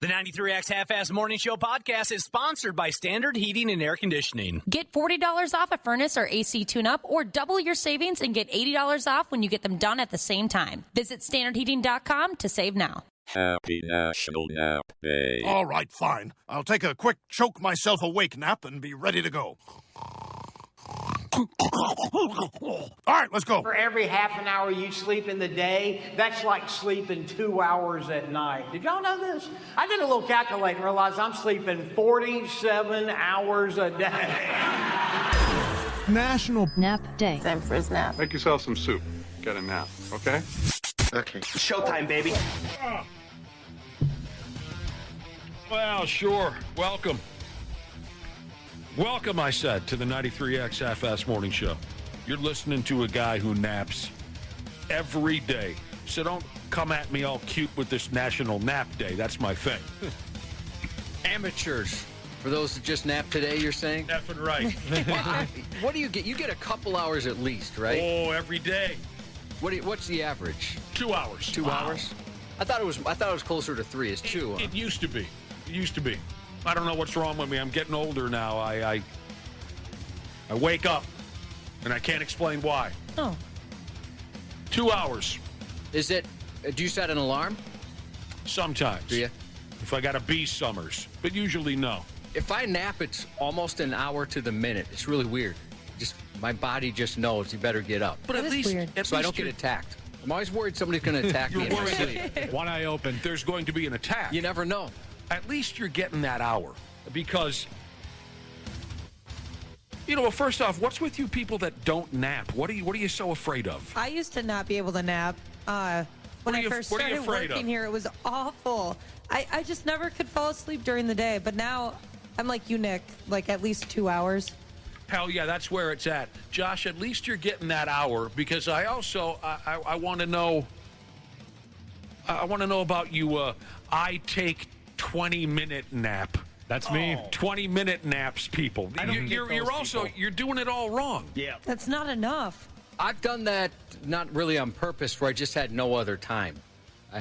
The 93X Half-Ass Morning Show podcast is sponsored by Standard Heating and Air Conditioning. Get $40 off a furnace or AC tune-up, or double your savings and get $80 off when you get them done at the same time. Visit standardheating.com to save now. Happy National Nap Day. All right, fine. I'll take a quick choke myself awake nap and be ready to go. All right, let's go. For every half an hour you sleep in the day, that's like sleeping 2 hours at night. Did y'all know this? I did a little calculating and realized I'm sleeping 47 hours a day. National Nap Day. Time for his nap. Make yourself some soup. Get a nap, okay? Okay. Showtime, baby. Well, sure. Welcome. Welcome, I said, to the 93X Half-Ass Morning Show. You're listening to a guy who naps every day. So don't come at me all cute with this National Nap Day. That's my thing. Amateurs. For those that just napped today, you're saying? Effing right. What do you get? You get a couple hours at least, right? Oh, every day. What's the average? 2 hours. 2 hours? I thought it was closer to 3. It's 2. It used to be. It used to be. I don't know what's wrong with me. I'm getting older now. I wake up, and I can't explain why. Oh. 2 hours. Is it? Do you set an alarm? Sometimes. Do you? If I got to be summers, but usually no. If I nap, it's almost an hour to the minute. It's really weird. Just my body just knows you better get up. But at least I don't get attacked. I'm always worried somebody's going to attack me in my sleep. One eye open. There's going to be an attack. You never know. At least you're getting that hour. Because, first off, what's with you people that don't nap? What are you so afraid of? I used to not be able to nap. When I first started working here, it was awful. I just never could fall asleep during the day. But now I'm like you, Nick, like at least 2 hours. Hell yeah, that's where it's at. Josh, at least you're getting that hour, because I also, I want to know, about you. I take 20-minute nap. That's me. 20-minute naps, people. You're doing it all wrong. Yeah. That's not enough. I've done that not really on purpose, where I just had no other time. I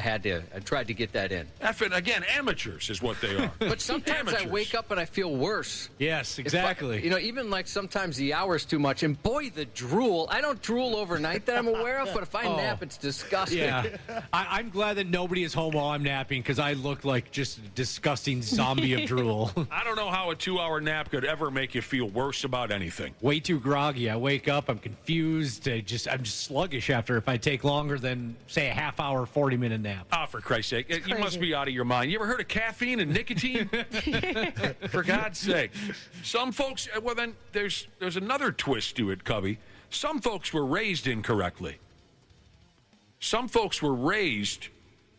tried to get that in. Again, amateurs is what they are. But sometimes I wake up and I feel worse. Yes, exactly. Even like sometimes the hour's too much. And boy, the drool. I don't drool overnight that I'm aware of, but if I nap, it's disgusting. Yeah. I'm glad that nobody is home while I'm napping, because I look like just a disgusting zombie of drool. I don't know how a 2-hour nap could ever make you feel worse about anything. Way too groggy. I wake up, I'm confused. I'm just sluggish after if I take longer than, say, a half hour, 40-minute nap. Oh, for Christ's sake. You must be out of your mind. You ever heard of caffeine and nicotine? For God's sake. Some folks, well, then there's another twist to it, Cubby. Some folks were raised incorrectly. Some folks were raised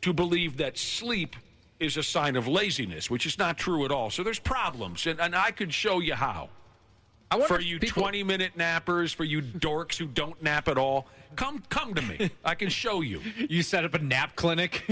to believe that sleep is a sign of laziness, which is not true at all. So there's problems, and I could show you how. For you 20-minute nappers, for you dorks who don't nap at all, come to me. I can show you. You set up a nap clinic?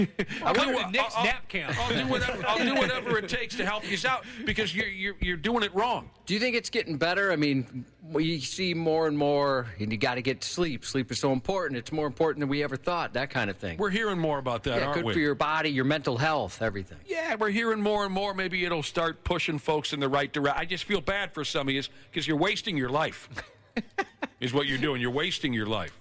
I'll do Nick's nap camp. I'll do whatever it takes to help you out, because you're doing it wrong. Do you think it's getting better? I mean, we see more and more, and you got to get sleep. Sleep is so important. It's more important than we ever thought, that kind of thing. We're hearing more about that, aren't we? Good for your body, your mental health, everything. Yeah, we're hearing more and more. Maybe it'll start pushing folks in the right direction. I just feel bad for some of you, because you're wasting your life, is what you're doing. You're wasting your life.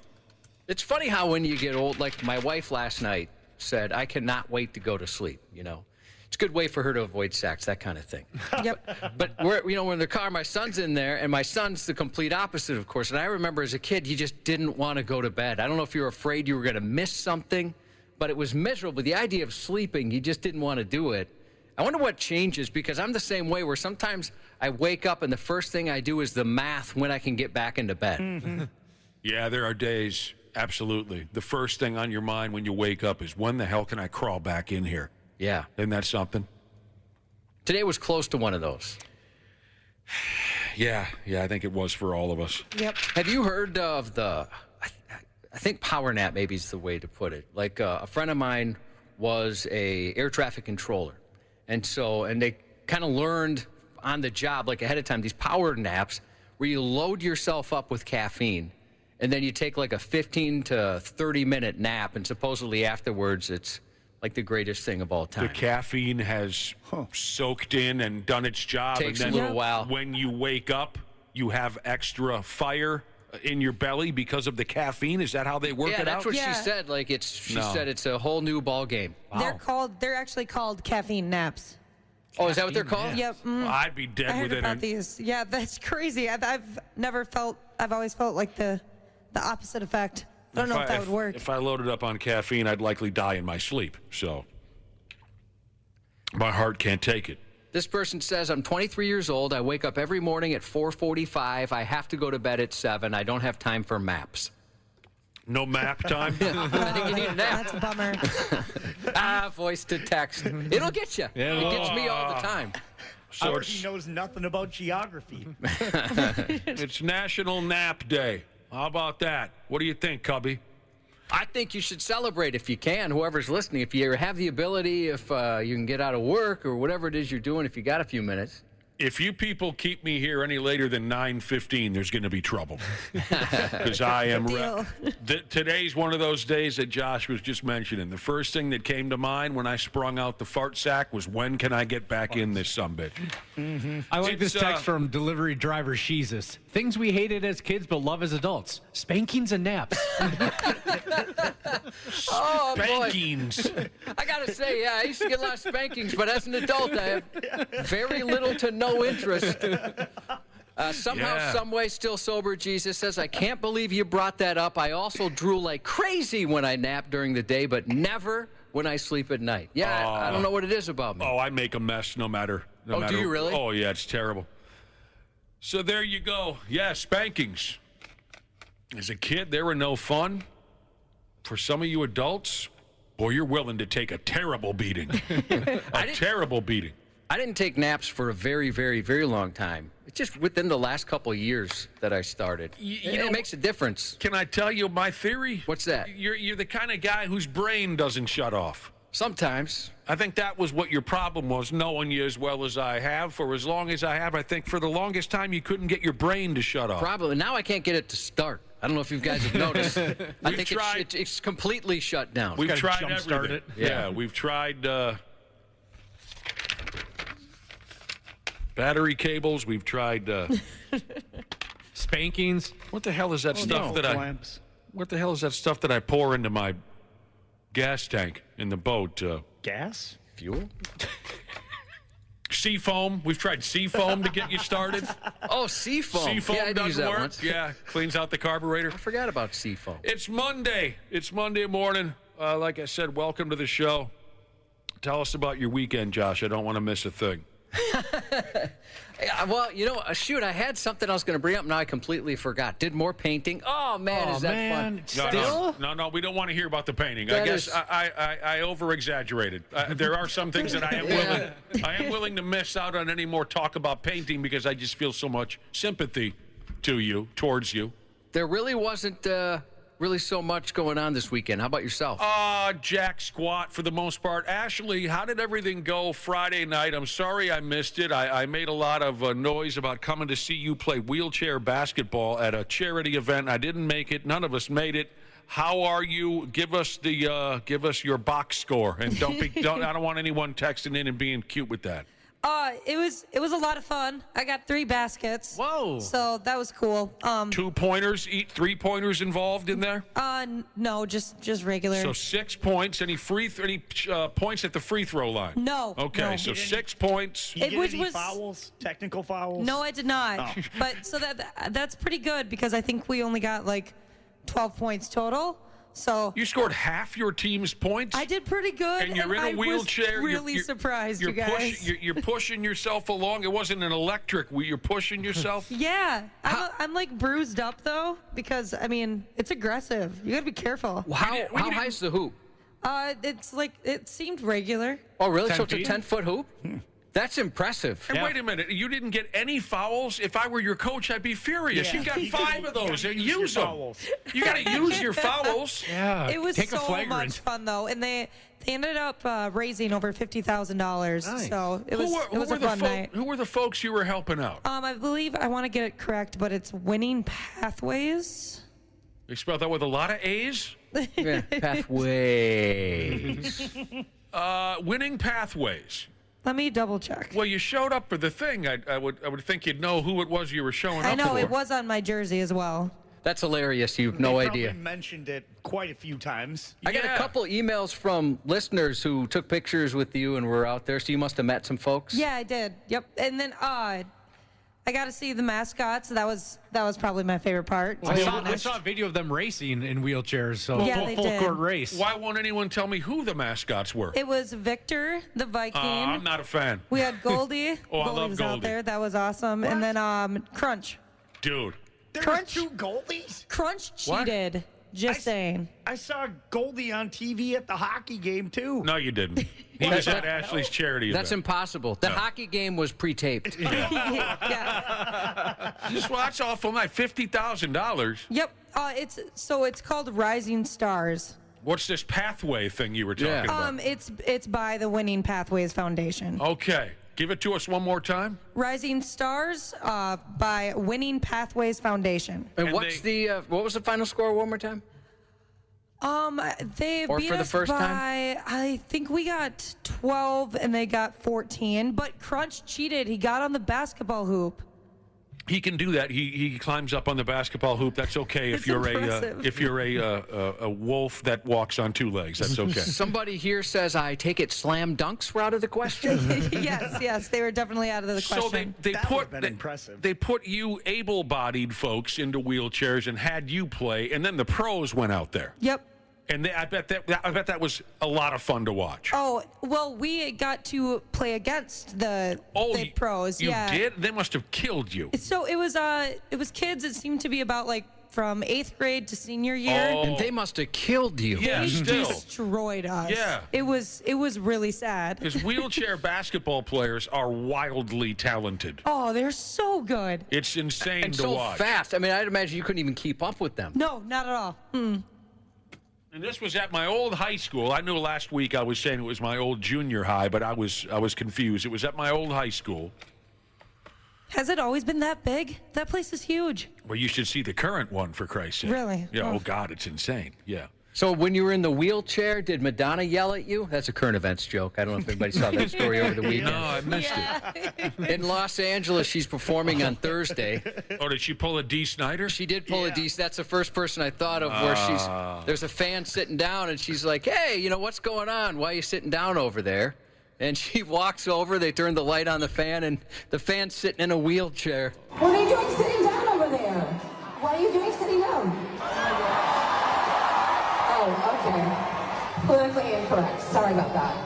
It's funny how when you get old, like my wife last night said, I cannot wait to go to sleep, It's a good way for her to avoid sex, that kind of thing. Yep. But we're in the car, my son's in there, and my son's the complete opposite, of course. And I remember as a kid, he just didn't want to go to bed. I don't know if you were afraid you were going to miss something, but it was miserable. The idea of sleeping, he just didn't want to do it. I wonder what changes, because I'm the same way, where sometimes I wake up and the first thing I do is the math when I can get back into bed. Mm-hmm. Yeah, there are days, absolutely. The first thing on your mind when you wake up is, when the hell can I crawl back in here? Yeah. Isn't that something? Today was close to one of those. Yeah, I think it was for all of us. Yep. Have you heard of I think power nap maybe is the way to put it. Like a friend of mine was a air traffic controller. And they kind of learned on the job, like ahead of time, these power naps where you load yourself up with caffeine, and then you take like a 15 to 30-minute nap, and supposedly afterwards it's like the greatest thing of all time. The caffeine has soaked in and done its job. Takes and a little while. When you wake up, you have extra fire in your belly because of the caffeine. Is that how they work it out? Yeah, that's what she said. Like she said it's a whole new ball game. Wow. They're actually called caffeine naps. Oh, is that what they're called? Yep. Well, I'd be dead I heard within about these. Yeah, that's crazy. I've always felt like the opposite effect. I don't know if that would work. If I loaded up on caffeine, I'd likely die in my sleep. So my heart can't take it. This person says, I'm 23 years old. I wake up every morning at 4:45. I have to go to bed at 7. I don't have time for maps. No map time? I think you need a nap. That's a bummer. Voice to text. It'll get you. Yeah, it gets me all the time. So he knows nothing about geography. It's National Nap Day. How about that? What do you think, Cubby? I think you should celebrate if you can, whoever's listening. If you have the ability, if you can get out of work or whatever it is you're doing, if you got a few minutes. If you people keep me here any later than 9:15, there's going to be trouble. Because I am... Today's one of those days that Josh was just mentioning. The first thing that came to mind when I sprung out the fart sack was, when can I get back in this sumbitch? Mm-hmm. I like this text from delivery driver Sheezus. Things we hated as kids but love as adults. Spankings and naps. Oh, Spankings. boy. I got to say, I used to get a lot of spankings, but as an adult, I have very little to no interest. Somehow, some way, still sober, Jesus says, I can't believe you brought that up. I also drool like crazy when I nap during the day, but never when I sleep at night. Yeah, I don't know what it is about me. Oh, I make a mess no matter. No matter. Do you really? Oh, yeah, it's terrible. So there you go. Yeah, spankings. As a kid, they were no fun. For some of you adults, boy, you're willing to take a terrible beating. Terrible beating. I didn't take naps for a very, very, very long time. It's just within the last couple of years that I started. It makes a difference. Can I tell you my theory? What's that? You're the kind of guy whose brain doesn't shut off. Sometimes. I think that was what your problem was, knowing you as well as I have. For as long as I have, I think for the longest time you couldn't get your brain to shut off. Probably. Now I can't get it to start. I don't know if you guys have noticed. I think it's completely shut down. We've tried everything. Yeah, we've tried battery cables. We've tried spankings. What the hell is that stuff What the hell is that stuff that I pour into my gas tank in the boat? Gas? Fuel? Seafoam. We've tried seafoam to get you started. Oh, seafoam. Seafoam doesn't work. Yeah, cleans out the carburetor. I forgot about seafoam. It's Monday. It's Monday morning. Like I said, welcome to the show. Tell us about your weekend, Josh. I don't want to miss a thing. Well, shoot, I had something I was going to bring up. Now I completely forgot. Did more painting. Oh, man, is that fun. Still? No, we don't want to hear about the painting. I guess I over-exaggerated. There are some things that I am willing to miss out on any more talk about painting because I just feel so much sympathy towards you. There really wasn't really so much going on this weekend. How about yourself? Jack squat for the most part. Ashley, how did everything go Friday night? I'm sorry I missed it. I made a lot of noise about coming to see you play wheelchair basketball at a charity event. I didn't make it. None of us made it. How are you? Give us your box score, and I don't want anyone texting in and being cute with that. It was a lot of fun. I got 3 baskets. Whoa! So that was cool. 2-pointers, 3-pointers involved in there? No, just regular. So 6 points. Any points at the free throw line? No. Okay, no. So 6 points. Did you get any fouls? Technical fouls? No, I did not. But so that's pretty good because I think we only got like 12 points total. So you scored half your team's points. I did pretty good, and you're in a wheelchair. I was really surprised, you guys. You're pushing yourself along. It wasn't an electric wheel. You're pushing yourself. Yeah, I'm like bruised up though because I mean it's aggressive. You gotta be careful. How high is the hoop? It's like it seemed regular. Oh really? So it's a 10-foot hoop. That's impressive. And wait a minute, you didn't get any fouls? If I were your coach, I'd be furious. You got 5 of those, and use them. You got to use your fouls. Yeah, it was so much fun, though, and they ended up raising over $50,000. Nice. So it was a fun night. Who were the folks you were helping out? I believe, I want to get it correct, but it's Winning Pathways. They spelled that with a lot of A's? Yeah, pathways. Winning pathways. Let me double check. Well, you showed up for the thing. I would think you'd know who it was you were showing up for. I know, it was on my jersey as well. That's hilarious. You've no idea. Probably mentioned it quite a few times. I got a couple emails from listeners who took pictures with you and were out there, so you must have met some folks. Yeah, I did. Yep. And then I got to see the mascots. That was probably my favorite part. I saw a video of them racing in wheelchairs, so Yeah, they full did. court race. Why won't anyone tell me who the mascots were? It was Victor, the Viking. I'm not a fan. We had Goldie. Oh, I Goldie love was out Goldie. there. That was awesome. And then Crunch. Dude. There's Crunch. 2 Goldies? Crunch What? cheated. Just saying. I saw Goldie on TV at the hockey game, too. No, you didn't. He was at Ashley's charity That's event. impossible. The hockey game was pre-taped. Yeah. Well, that's all for my $50,000. Yep. It's called Rising Stars. What's this pathway thing you were talking about? It's by the Winning Pathways Foundation. Okay. Give it to us one more time. Rising Stars by Winning Pathways Foundation. And what was the final score one more time? They Or beat for the us first by, time? I think we got 12 and they got 14. But Crunch cheated. He got on the basketball hoop. He can do that. He climbs up on the basketball hoop. That's okay if It's you're impressive. a wolf that walks on 2 legs. That's okay. Somebody here says, I take it slam dunks were out of the question? yes, they were definitely out of the question. So That would've been impressive. They put you able-bodied folks into wheelchairs and had you play, and then the pros went out there. Yep. And I bet that was a lot of fun to watch. Oh, well, we got to play against the pros. You Yeah. did? They must have killed you. So it was kids. It seemed to be about like from 8th grade to senior year. And they must have killed you. Yeah, They still. destroyed us. Yeah. It was really sad. Because wheelchair basketball players are wildly talented. Oh, they're so good. It's insane And to so watch. fast. I mean, I'd imagine you couldn't even keep up with them. No, not at all. And this was at my old high school. I knew last week I was saying it was my old junior high, but I was confused. It was at my old high school. Has it always been that big? That place is huge. Well, you should see the current one, for Christ's sake. Really? Yeah. Oh. Oh, God, it's insane. Yeah. So when you were in the wheelchair, did Madonna yell at you? That's a current events joke. I don't know if anybody saw that story over the weekend. No, I missed it. In Los Angeles, she's performing on Thursday. Oh, did she pull a D. Snyder? She did pull a D. That's the first person I thought of where there's a fan sitting down and she's like, hey, what's going on? Why are you sitting down over there? And she walks over, they turn the light on the fan, and the fan's sitting in a wheelchair. What are you doing sitting down over there? What are you doing sitting down? Oh, okay. Politically incorrect. Sorry about that.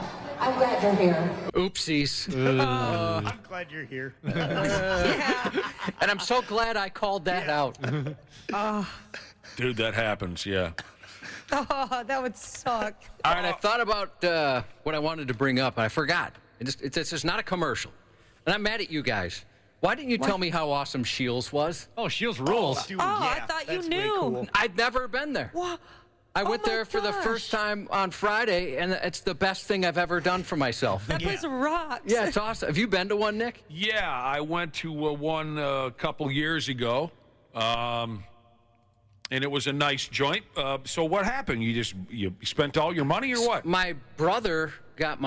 I'm glad you're here. Oopsies. I'm glad you're here. And I'm so glad I called that out. Dude, that happens, yeah. Oh, that would suck. All right, I thought about what I wanted to bring up, and I forgot. It's just not a commercial. And I'm mad at you guys. Why didn't you tell me how awesome Shields was? Oh, Shields rules. Dude, I thought you that's knew. way cool. I'd never been there. What? I went my there for the gosh. first time on Friday, and it's the best thing I've ever done for myself. That place rocks. Yeah, it's awesome. Have you been to one, Nick? Yeah, I went to one a couple years ago, and it was a nice joint. So what happened? You spent all your money or what? My brother got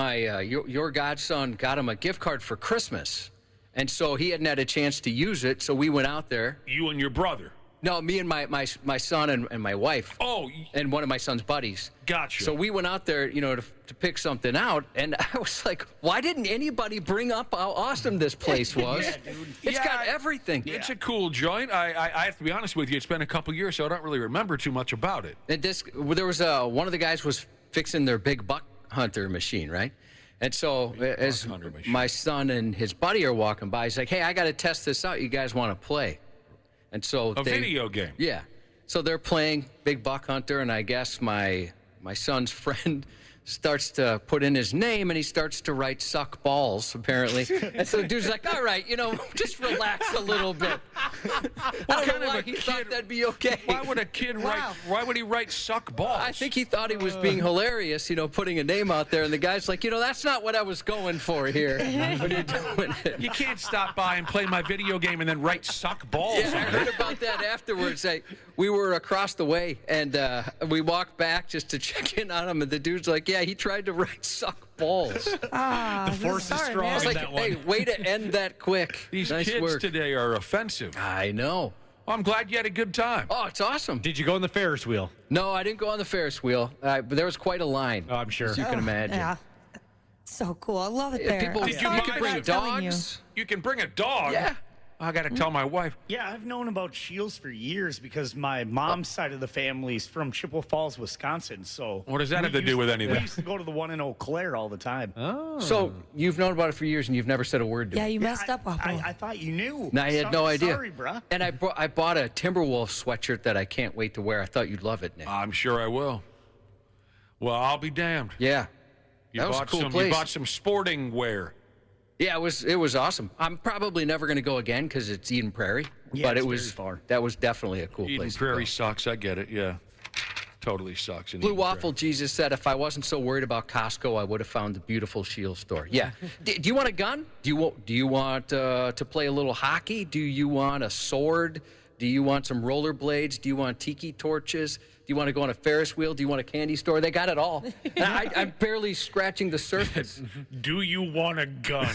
your godson got him a gift card for Christmas, and so he hadn't had a chance to use it, so we went out there. You and your brother? No, me and my son and my wife. Oh. And one of my son's buddies. Gotcha. So we went out there, to pick something out, and I was like, why didn't anybody bring up how awesome this place was? Yeah, dude. It's got everything. It's a cool joint. I have to be honest with you. It's been a couple years, so I don't really remember too much about it. And there was one of the guys was fixing their big buck hunter machine, right? And so as my son and his buddy are walking by, he's like, hey, I got to test this out. You guys want to play? And so a video game. Yeah. So they're playing Big Buck Hunter, and I guess my son's friend starts to put in his name, and he starts to write "suck balls," apparently. And so the dude's like, all right, just relax a little bit. I don't know why he thought that'd be okay. Why would a kid why would he write "suck balls"? I think he thought he was being hilarious, putting a name out there, and the guy's like, that's not what I was going for here. What are you doing? You can't stop by and play my video game and then write "suck balls." Yeah, I heard about that afterwards. We were across the way, and we walked back just to check in on him, and the dude's like, yeah, he tried to write "suck balls." The force is strong. I was like, hey, way to end that quick. These nice kids work. today are offensive. I know. Well, I'm glad you had a good time. Oh, it's awesome. Did you go on the Ferris wheel? No, I didn't go on the Ferris wheel, but there was quite a line. Oh, I'm sure. As you can imagine. Yeah. So cool. I love it there. People, Did you can bring dogs. You can bring a dog. Yeah. I got to tell my wife. Yeah, I've known about Shields for years because my mom's side of the family's from Chippewa Falls, Wisconsin. So what does that have to do with anything? We used to go to the one in Eau Claire all the time. Oh. So you've known about it for years and you've never said a word to me. Yeah, you messed up, Papa. I thought you knew. No, I had no idea. Sorry, bruh. And I bought a Timberwolf sweatshirt that I can't wait to wear. I thought you'd love it, Nick. I'm sure I will. Well, I'll be damned. Yeah. That was a cool place. You bought some sporting wear. Yeah, it was awesome. I'm probably never going to go again because it's Eden Prairie. Yeah, but it's it was very far. That was definitely a cool Eden place. Prairie sucks. I get it. Yeah, totally sucks. Blue Waffle Jesus said, if I wasn't so worried about Costco, I would have found the beautiful Shield store. Yeah. Do you want a gun? Do you want to play a little hockey? Do you want a sword? Do you want some rollerblades? Do you want tiki torches? Do you want to go on a Ferris wheel? Do you want a candy store? They got it all. I'm barely scratching the surface. Do you want a gun?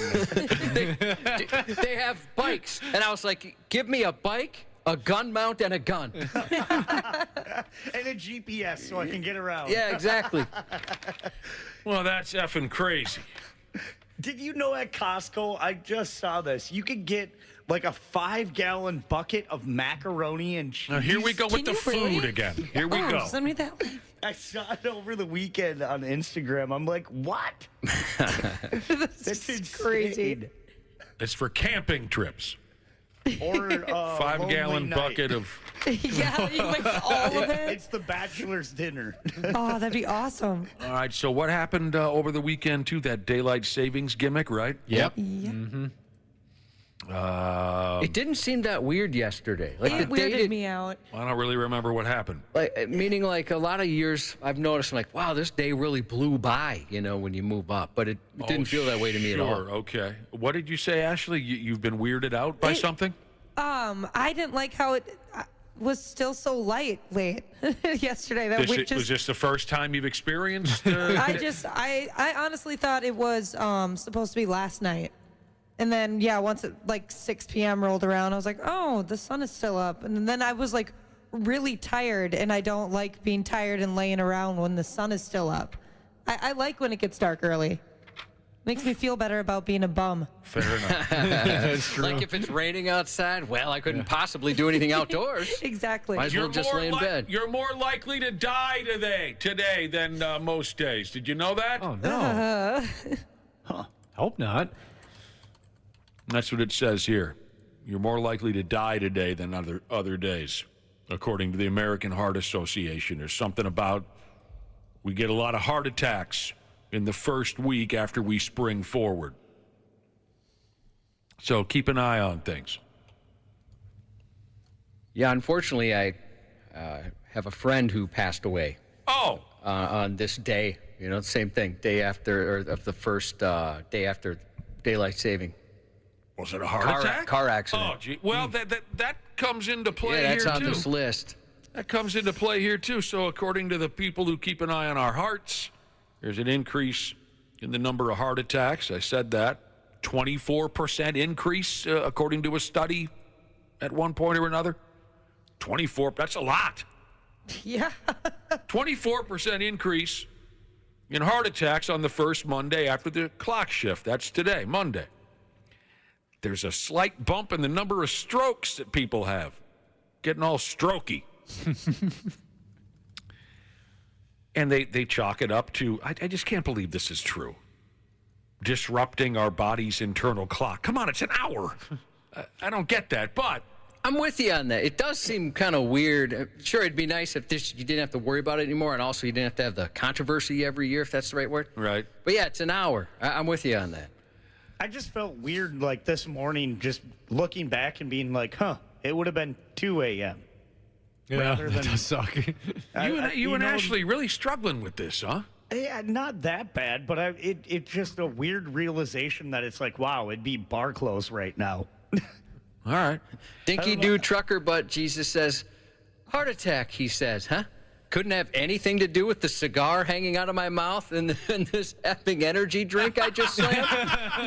They have bikes. And I was like, give me a bike, a gun mount, and a gun. And a GPS so I can get around. Yeah, exactly. Well, that's effing crazy. Did you know at Costco, I just saw this, you could get like a 5-gallon bucket of macaroni and cheese. Now, here we go with the food again. Here we go. Send me that link. I saw it over the weekend on Instagram. I'm like, what? This is crazy. It's for camping trips. Or 5-gallon bucket of. Yeah, you make all of it. It's the bachelor's dinner. Oh, that'd be awesome. All right, so what happened over the weekend, too? That daylight savings gimmick, right? Yep. Mm-hmm. It didn't seem that weird yesterday. Like it weirded me out. I don't really remember what happened. Meaning, like a lot of years, I've noticed, I'm like, wow, this day really blew by, when you move up. But it didn't feel that way to me at all. Okay. What did you say, Ashley? You've been weirded out by something? I didn't like how it was still so late yesterday. Was this the first time you've experienced? I honestly thought it was supposed to be last night. And then, once it 6 p.m. rolled around, I was like, oh, the sun is still up. And then I was really tired, and I don't like being tired and laying around when the sun is still up. I like when it gets dark early. Makes me feel better about being a bum. Fair enough. That's true. Like if it's raining outside, well, I couldn't possibly do anything outdoors. Exactly. Might as well just lay in bed. You're more likely to die today than most days. Did you know that? Oh, no. Hope not. That's what it says here. You're more likely to die today than other days, according to the American Heart Association. There's something about we get a lot of heart attacks in the first week after we spring forward. So keep an eye on things. Yeah, unfortunately, I have a friend who passed away. Oh! On this day, same thing, day after, or of the first day after daylight saving. Was it a heart attack? Car accident. Oh, gee. Well, that comes into play here, too. Yeah, that's on this list. That comes into play here, too. So according to the people who keep an eye on our hearts, there's an increase in the number of heart attacks. I said that. 24% increase, according to a study at one point or another. 24, that's a lot. Yeah. 24% increase in heart attacks on the first Monday after the clock shift. That's today, Monday. There's a slight bump in the number of strokes that people have. Getting all strokey. And they chalk it up to, I just can't believe this is true. Disrupting our body's internal clock. Come on, it's an hour. I don't get that. But I'm with you on that. It does seem kind of weird. Sure, it'd be nice if you didn't have to worry about it anymore, and also you didn't have to have the controversy every year, if that's the right word. Right. But yeah, it's an hour. I'm with you on that. I just felt weird, like this morning, just looking back and being like, it would have been 2 a.m. Yeah, rather than that does suck. You and Ashley really struggling with this, huh? Yeah, not that bad, but it's just a weird realization that it's like, wow, it'd be bar close right now. All right. Dinky Doo Trucker Butt, Jesus says, heart attack, he says, huh? Couldn't have anything to do with the cigar hanging out of my mouth and this effing energy drink I just slammed?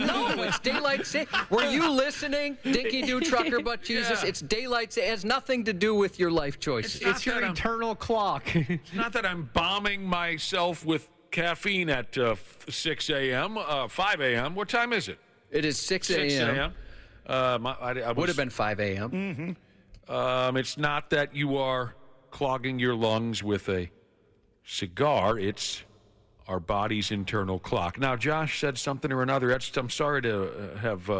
No, it's daylight savings. Were you listening, Dinky Doo Trucker Butt, Jesus? Yeah. It's daylight savings. It has nothing to do with your life choices. It's your eternal clock. It's not that I'm bombing myself with caffeine at 6 a.m., 5 a.m. What time is it? It is 6 a.m. 6 a.m. I would have been 5 a.m. Mm-hmm. It's not that you are clogging your lungs with a cigar. It's our body's internal clock. Now, Josh said something or another. I'm sorry to have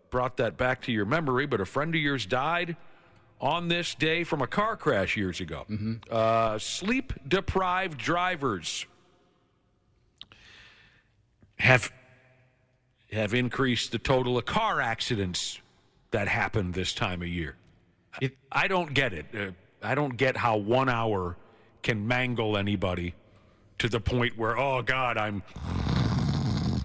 brought that back to your memory, but a friend of yours died on this day from a car crash years ago. Mm-hmm. Sleep-deprived drivers have increased the total of car accidents that happen this time of year. I don't get it. I don't get how 1 hour can mangle anybody to the point where, oh, God, I'm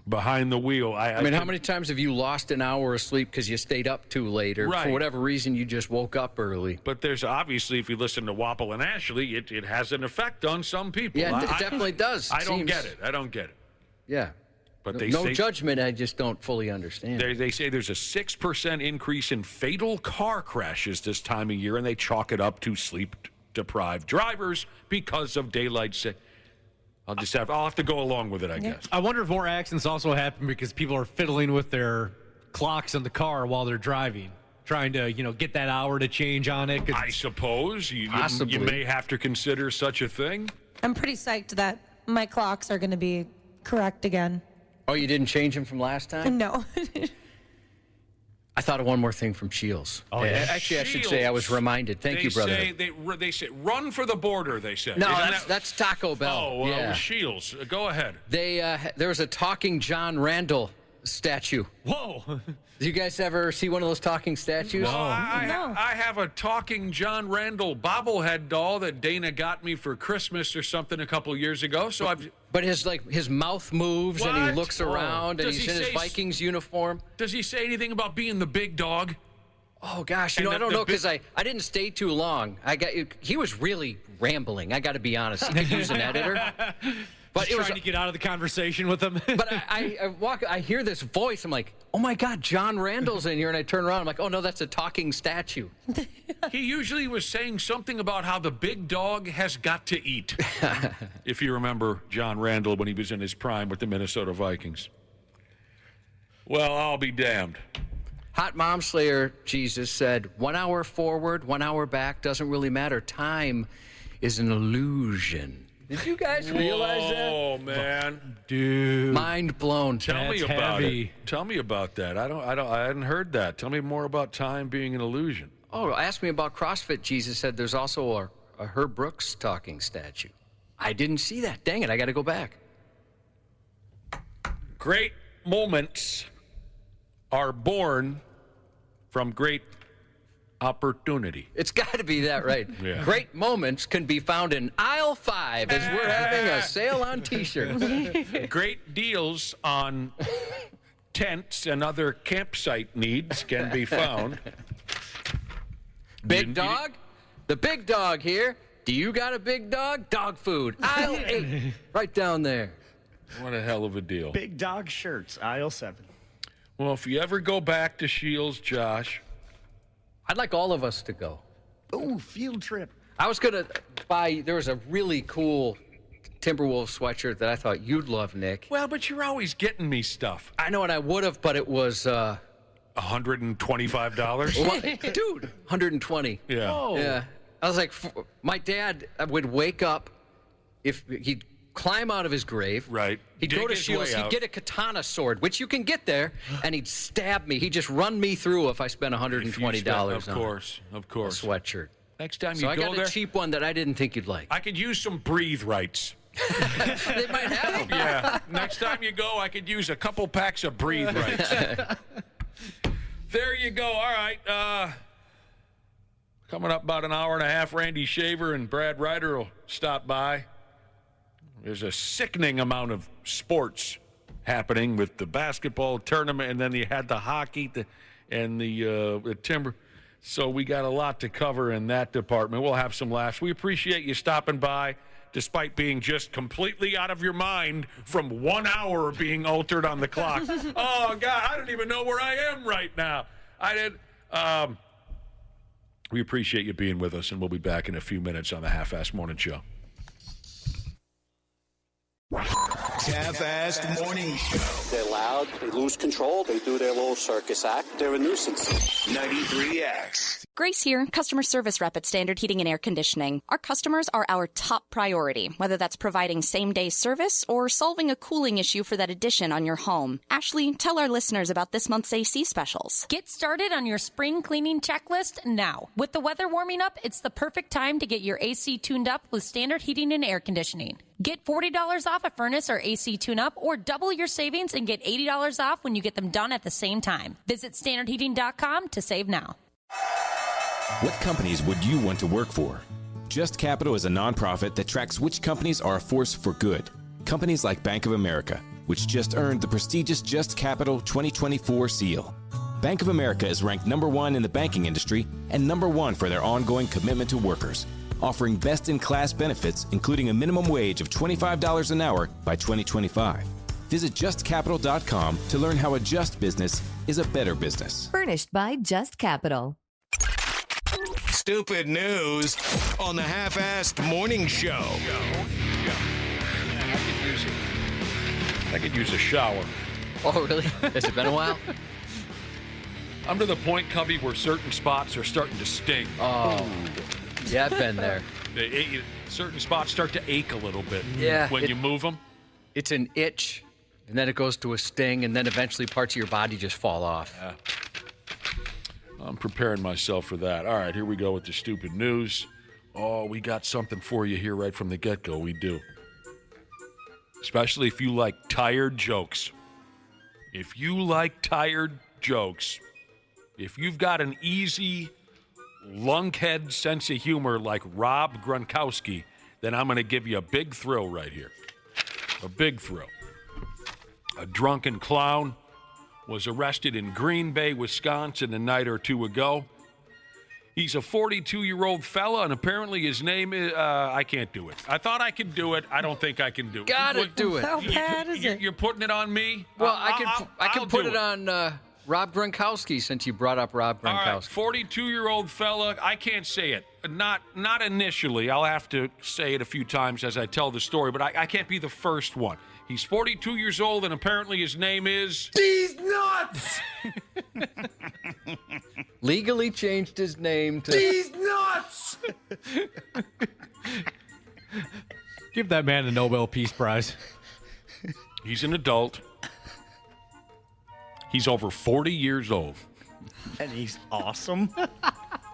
behind the wheel. I mean, how many times have you lost an hour of sleep because you stayed up too late or for whatever reason you just woke up early? But there's obviously, if you listen to Wapple and Ashley, it has an effect on some people. Yeah, it definitely does. I don't get it. Yeah. But no judgment, I just don't fully understand. They say there's a 6% increase in fatal car crashes this time of year, and they chalk it up to sleep-deprived drivers because of daylight savings. I'll have to go along with it, I guess. I wonder if more accidents also happen because people are fiddling with their clocks in the car while they're driving, trying to, get that hour to change on it. I suppose you may have to consider such a thing. I'm pretty psyched that my clocks are going to be correct again. Oh, you didn't change them from last time? No. I thought of one more thing from Shields. Oh, yeah. Actually, I should say I was reminded. Thank you, brother. They say run for the border, they say. No, that's Taco Bell. Oh, yeah. Shields. Go ahead. There was a talking John Randall statue. Whoa. Did you guys ever see one of those talking statues? No. I have a talking John Randall bobblehead doll that Dana got me for Christmas or something a couple years ago. So But his mouth moves and he looks around and he's in his Vikings uniform. Does he say anything about being the big dog? Oh gosh, I don't know because I didn't stay too long. He was really rambling. I got to be honest. He could use an editor. But it was trying to get out of the conversation with him. But I hear this voice. I'm like, oh my God, John Randall's in here, and I turn around. I'm like, oh no, that's a talking statue. He usually was saying something about how the big dog has got to eat. If you remember John Randall when he was in his prime with the Minnesota Vikings. Well, I'll be damned. Hot Mom Slayer Jesus said, 1 hour forward, 1 hour back doesn't really matter. Time is an illusion. Did you guys realize that? Oh man, dude! Mind blown. Tell me about it. Tell me about that. I hadn't heard that. Tell me more about time being an illusion. Oh, ask me about CrossFit. Jesus said there's also a Herb Brooks talking statue. I didn't see that. Dang it! I got to go back. Great moments are born from great opportunity. It's got to be that, right? Yeah. Great moments can be found in aisle 5 as we're having a sale on T-shirts. Great deals on tents and other campsite needs can be found. Big dog? The big dog here. Do you got a big dog? Dog food. Aisle 8. Right down there. What a hell of a deal. Big dog shirts, aisle 7. Well, if you ever go back to Shields, Josh, I'd like all of us to go. Ooh, field trip. I was going to buy, there was a really cool Timberwolves sweatshirt that I thought you'd love, Nick. Well, but you're always getting me stuff. I know, and I would have, but it was... $125? Dude, 120. Yeah. Oh. Yeah. I was like, my dad would wake up, if he'd climb out of his grave. Right. He'd Dig go to his Shields. way He'd out. get a katana sword, which you can get there, and he'd stab me. He'd just run me through if I spent $120 Of course. on a sweatshirt. Next time So you I go got there, a cheap one that I didn't think you'd like. I could use some breathe rights. They might have them. Yeah. Next time you go, I could use a couple packs of breathe rights. There you go. All right. Coming up about an hour and a half, Randy Shaver and Brad Ryder will stop by. There's a sickening amount of sports happening with the basketball tournament, and then you had the hockey and the timber. So we got a lot to cover in that department. We'll have some laughs. We appreciate you stopping by, despite being just completely out of your mind from 1 hour being altered on the clock. Oh, God, I don't even know where I am right now. I did. We appreciate you being with us, and we'll be back in a few minutes on the Half-Assed Morning Show. Half-Assed Morning Show. They're loud, they lose control, they do their little circus act, they're a nuisance. 93X. Grace here, customer service rep at Standard Heating and Air Conditioning. Our customers are our top priority, whether that's providing same-day service or solving a cooling issue for that addition on your home. Ashley, tell our listeners about this month's AC specials. Get started on your spring cleaning checklist now. With the weather warming up, it's the perfect time to get your AC tuned up with Standard Heating and Air Conditioning. Get $40 off a furnace or AC tune-up, or double your savings and get $80 off when you get them done at the same time. Visit standardheating.com to save now. What companies would you want to work for? Just Capital is a nonprofit that tracks which companies are a force for good. Companies like Bank of America, which just earned the prestigious Just Capital 2024 seal. Bank of America is ranked #1 in the banking industry and #1 for their ongoing commitment to workers, offering best-in-class benefits, including a minimum wage of $25 an hour by 2025. Visit justcapital.com to learn how a just business is a better business. Furnished by Just Capital. Stupid news on the Half-Assed Morning Show. I could use a shower. Oh, really? Has it been a while? I'm to the point, Covey, where certain spots are starting to sting. Oh, yeah, I've been there. Certain spots start to ache a little bit when you move them. It's an itch, and then it goes to a sting, and then eventually parts of your body just fall off. Yeah. I'm preparing myself for that. All right, here we go with the stupid news. Oh, we got something for you here right from the get-go. We do. Especially if you like tired jokes. If you like tired jokes, if you've got an easy lunkhead sense of humor like Rob Gronkowski, then I'm going to give you a big thrill right here. A big thrill. A drunken clown was arrested in Green Bay, Wisconsin a night or two ago. He's a 42-year-old fella, and apparently his name is, I can't do it. I thought I could do it. I don't think I can do it. Gotta do it. How bad is it? You're putting it on me? Well, I can put it on Rob Gronkowski, since you brought up Rob Gronkowski. All right, 42-year-old fella. I can't say it. Not initially. I'll have to say it a few times as I tell the story, but I can't be the first one. He's 42 years old, and apparently his name is... These nuts! Legally changed his name to... These nuts! Give that man a Nobel Peace Prize. He's an adult. He's over 40 years old. And he's awesome.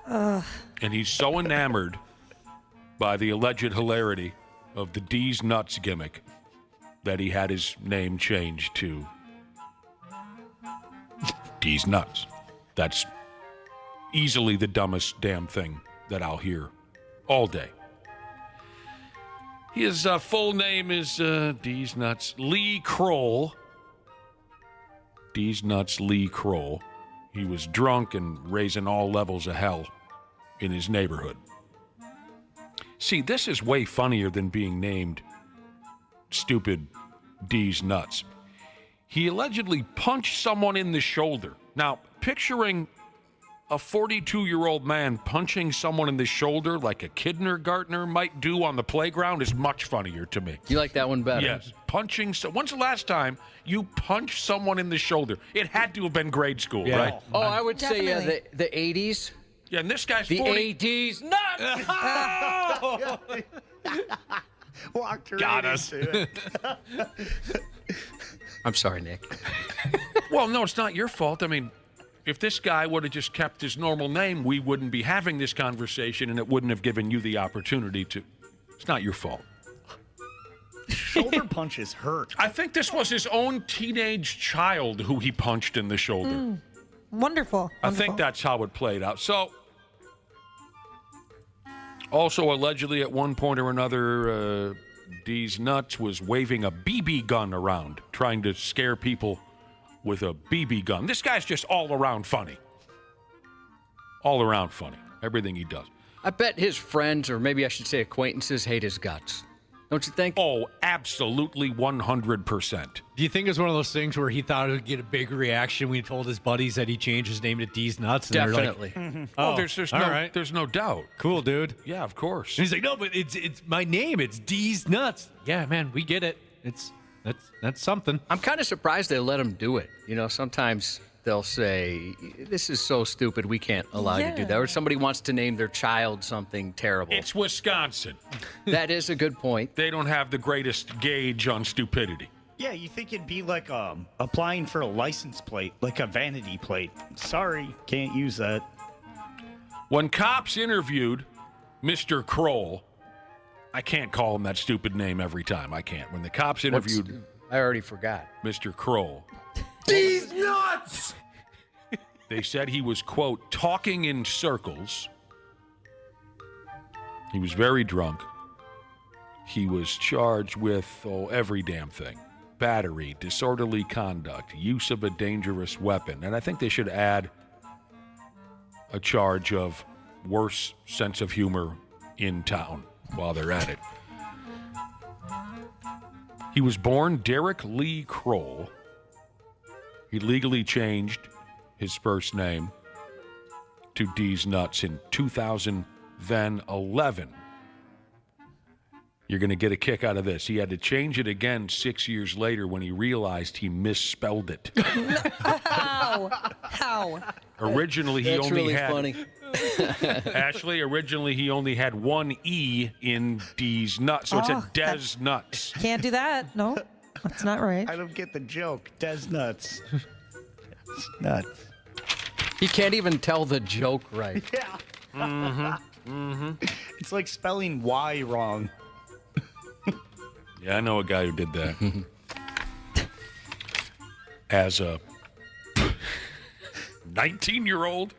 And he's so enamored by the alleged hilarity of the D's Nuts gimmick that he had his name changed to D's Nuts. That's easily the dumbest damn thing that I'll hear all day. His full name is D's Nuts Lee Kroll. D's Nuts Lee Kroll. He was drunk and raising all levels of hell in his neighborhood. See, this is way funnier than being named Stupid D's Nuts. He allegedly punched someone in the shoulder. Now, picturing a 42-year-old man punching someone in the shoulder like a kindergartner might do on the playground is much funnier to me. You like that one better? Yes. Punching. When's the last time you punched someone in the shoulder? It had to have been grade school, right? Oh, I would Definitely. say the 80s. Yeah, and this guy's The 40. ADs nuts. Walked right Got us. into it. I'm sorry, Nick. Well, no, it's not your fault. I mean, if this guy would have just kept his normal name, we wouldn't be having this conversation, and it wouldn't have given you the opportunity to. It's not your fault. Shoulder punches hurt. I think this was his own teenage child who he punched in the shoulder. Wonderful. I think that's how it played out. So, also allegedly at one point or another, D's Nuts was waving a BB gun around, trying to scare people with a BB gun. This guy's just all around funny. All around funny. Everything he does. I bet his friends, or maybe I should say acquaintances, hate his guts. Don't you think? Oh, absolutely 100%. Do you think it's one of those things where he thought it would get a big reaction when he told his buddies that he changed his name to D's Nuts? And Definitely. They're like, Oh, there's no doubt. Cool, dude. Yeah, of course. And he's like, no, but it's my name. It's D's Nuts. Yeah, man, we get it. That's something. I'm kind of surprised they let him do it. You know, sometimes they'll say, this is so stupid, we can't allow you to do that. Or somebody wants to name their child something terrible. It's Wisconsin. That is a good point. They don't have the greatest gauge on stupidity. Yeah, you think it'd be like applying for a license plate, like a vanity plate. Sorry, can't use that. When cops interviewed Mr. Kroll, I can't call him that stupid name every time. I can't. When the cops interviewed I already forgot. Mr. Kroll, These nuts! they said he was, quote, talking in circles. He was very drunk. He was charged with, every damn thing. Battery, disorderly conduct, use of a dangerous weapon. And I think they should add a charge of worse sense of humor in town while they're at it. He was born Derek Lee Kroll. He legally changed his first name to D's Nuts in 2011. You're going to get a kick out of this. He had to change it again 6 years later when he realized he misspelled it. How? Originally, he That's only really had. funny. Ashley, originally he only had one E in D's Nuts, so it's a Des Nuts. Can't do that. No, that's not right. I don't get the joke. Des Nuts. It's nuts. He can't even tell the joke right. Yeah. Mm-hmm. It's like spelling Y wrong. Yeah, I know a guy who did that. As a 19-year-old,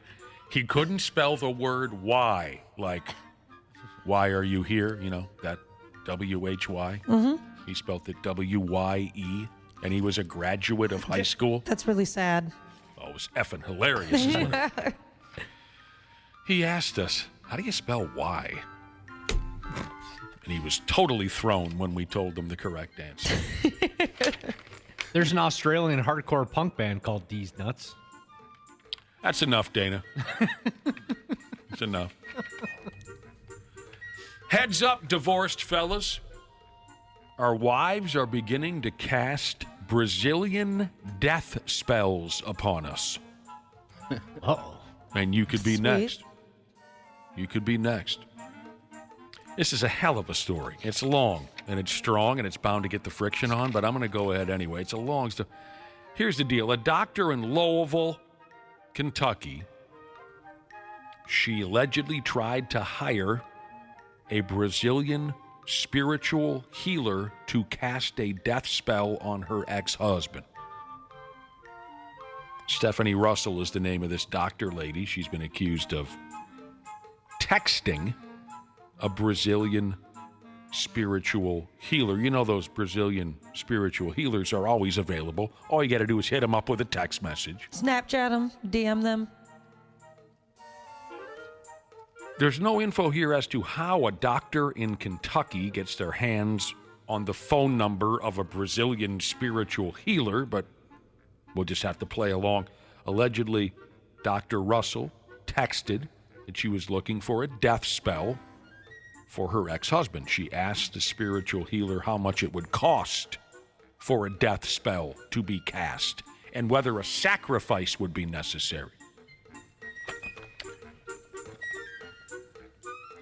he couldn't spell the word Y, like, why are you here? You know, that W-H-Y. Mm-hmm. He spelled it W-Y-E, and he was a graduate of high school. That's really sad. Oh, it was effing hilarious. Is what it- He asked us, how do you spell Y? And he was totally thrown when we told him the correct answer. There's an Australian hardcore punk band called D's Nuts. That's enough, Dana. It's enough. Heads up, divorced fellas. Our wives are beginning to cast Brazilian death spells upon us. Uh-oh. And you could be Sweet. next. You could be next. This is a hell of a story. It's long, and it's strong, and it's bound to get the friction on, but I'm going to go ahead anyway. It's a long story. Here's the deal. A doctor in Louisville, Kentucky, she allegedly tried to hire a Brazilian spiritual healer to cast a death spell on her ex-husband. Stephanie Russell is the name of this doctor lady. She's been accused of texting a Brazilian spiritual healer. You know those Brazilian spiritual healers are always available. All you got to do is hit them up with a text message. Snapchat them, DM them. There's no info here as to how a doctor in Kentucky gets their hands on the phone number of a Brazilian spiritual healer, but we'll just have to play along. Allegedly, Dr. Russell texted that she was looking for a death spell for her ex-husband. She asked the spiritual healer how much it would cost for a death spell to be cast and whether a sacrifice would be necessary.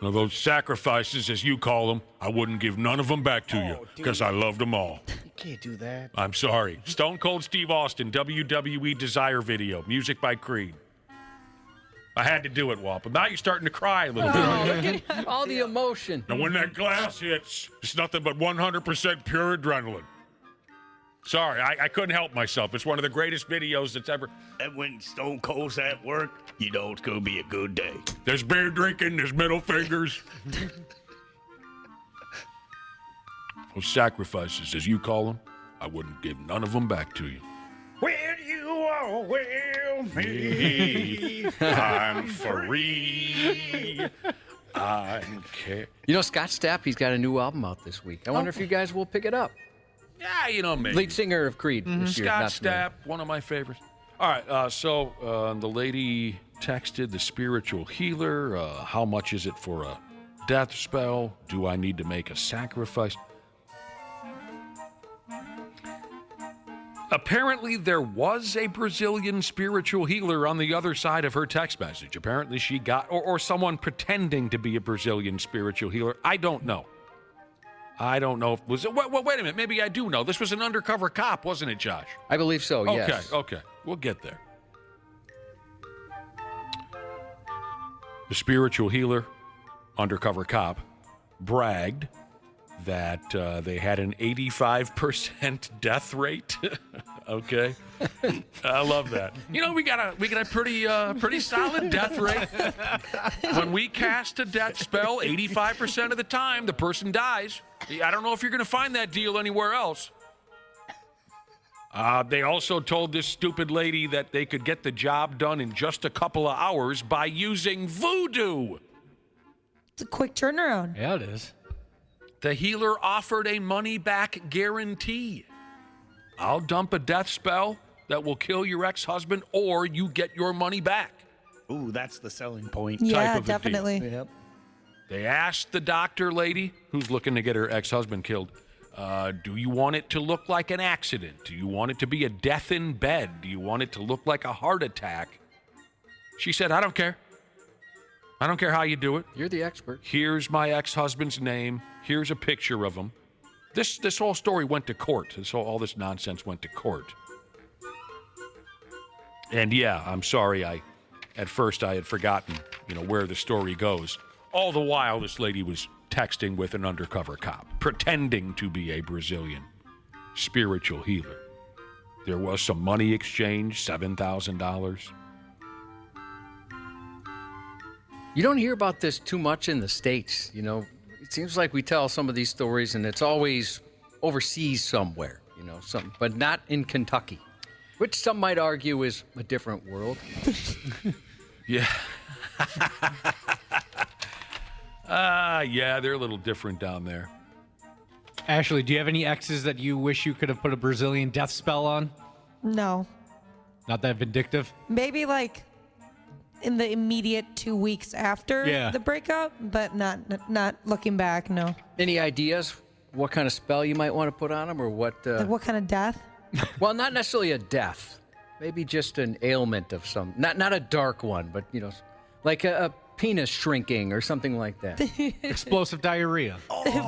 Now, those sacrifices, as you call them, I wouldn't give none of them back to you because I loved them all. You can't do that. I'm sorry. Stone Cold Steve Austin, WWE Desire video, music by Creed. I had to do it, Walt, but now you're starting to cry a little bit. Look at all the emotion. And when that glass hits, it's nothing but 100% pure adrenaline. Sorry, I couldn't help myself. It's one of the greatest videos that's ever. And when Stone Cold's at work, you know it's going to be a good day. There's beer drinking, there's middle fingers. Those sacrifices, as you call them, I wouldn't give none of them back to you. When you are with me, I'm free. I'm care. You know, Scott Stapp, he's got a new album out this week. I wonder if you guys will pick it up. Yeah, you know, maybe. Lead singer of Creed. This year, Scott not Stapp, one of my favorites. All right, so the lady texted the spiritual healer. How much is it for a death spell? Do I need to make a sacrifice? Apparently, there was a Brazilian spiritual healer on the other side of her text message. Apparently, she got, or someone pretending to be a Brazilian spiritual healer. I don't know. I don't know if it was. Well, wait a minute. Maybe I do know. This was an undercover cop, wasn't it, Josh? I believe so, yes. Okay. We'll get there. The spiritual healer, undercover cop, bragged that they had an 85% death rate. Okay, I love that. You know, we got a pretty solid death rate. When we cast a death spell, 85% of the time the person dies. I don't know if you're going to find that deal anywhere else. They also told this stupid lady that they could get the job done in just a couple of hours by using voodoo. It's a quick turnaround. Yeah, it is. The healer offered a money-back guarantee. I'll dump a death spell that will kill your ex-husband, or you get your money back. Ooh, that's the selling point. Yeah, type of definitely. Yep. They asked the doctor lady who's looking to get her ex-husband killed, do you want it to look like an accident? Do you want it to be a death in bed? Do you want it to look like a heart attack? She said, I don't care. I don't care how you do it. You're the expert. Here's my ex-husband's name. Here's a picture of him. This whole story went to court. All this nonsense went to court. And yeah, I'm sorry. At first I had forgotten, where the story goes. All the while, this lady was texting with an undercover cop, pretending to be a Brazilian spiritual healer. There was some money exchange, $7,000. You don't hear about this too much in the States, It seems like we tell some of these stories, and it's always overseas somewhere, but not in Kentucky, which some might argue is a different world. Yeah. Yeah, they're a little different down there. Ashley, do you have any exes that you wish you could have put a Brazilian death spell on? No. Not that vindictive? Maybe like in the immediate 2 weeks after the breakup, but not looking back, no. Any ideas what kind of spell you might want to put on them, or what? Like what kind of death? Well, not necessarily a death. Maybe just an ailment of some, not a dark one, but, like a penis shrinking or something like that. Explosive diarrhea.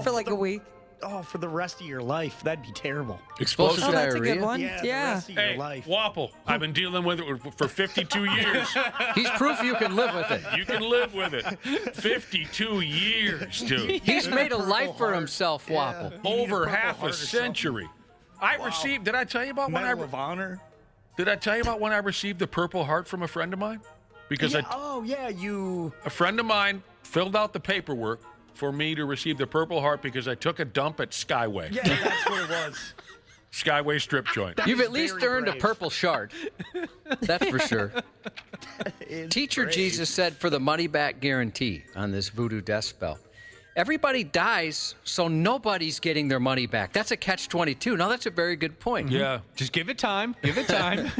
For like a week. Oh, for the rest of your life. That'd be terrible. Explosive diarrhea? That's a good one. Yeah, the Yeah. rest of your life. Wapple, I've been dealing with it for 52 years. He's proof you can live with it. You can live with it. 52 years, dude. He's made a life for himself, Wapple. Over half a century. I received, did I tell you about Medal of Honor? Did I tell you about when I received the Purple Heart from a friend of mine? Because a friend of mine filled out the paperwork for me to receive the Purple Heart because I took a dump at Skyway. Yeah, that's what it was. Skyway strip joint. You've at least earned a purple shard. That's for sure. Teacher brave. Jesus said for the money back guarantee on this voodoo death spell. Everybody dies, so nobody's getting their money back. That's a catch-22. Now, that's a very good point. Yeah. Just give it time. Give it time.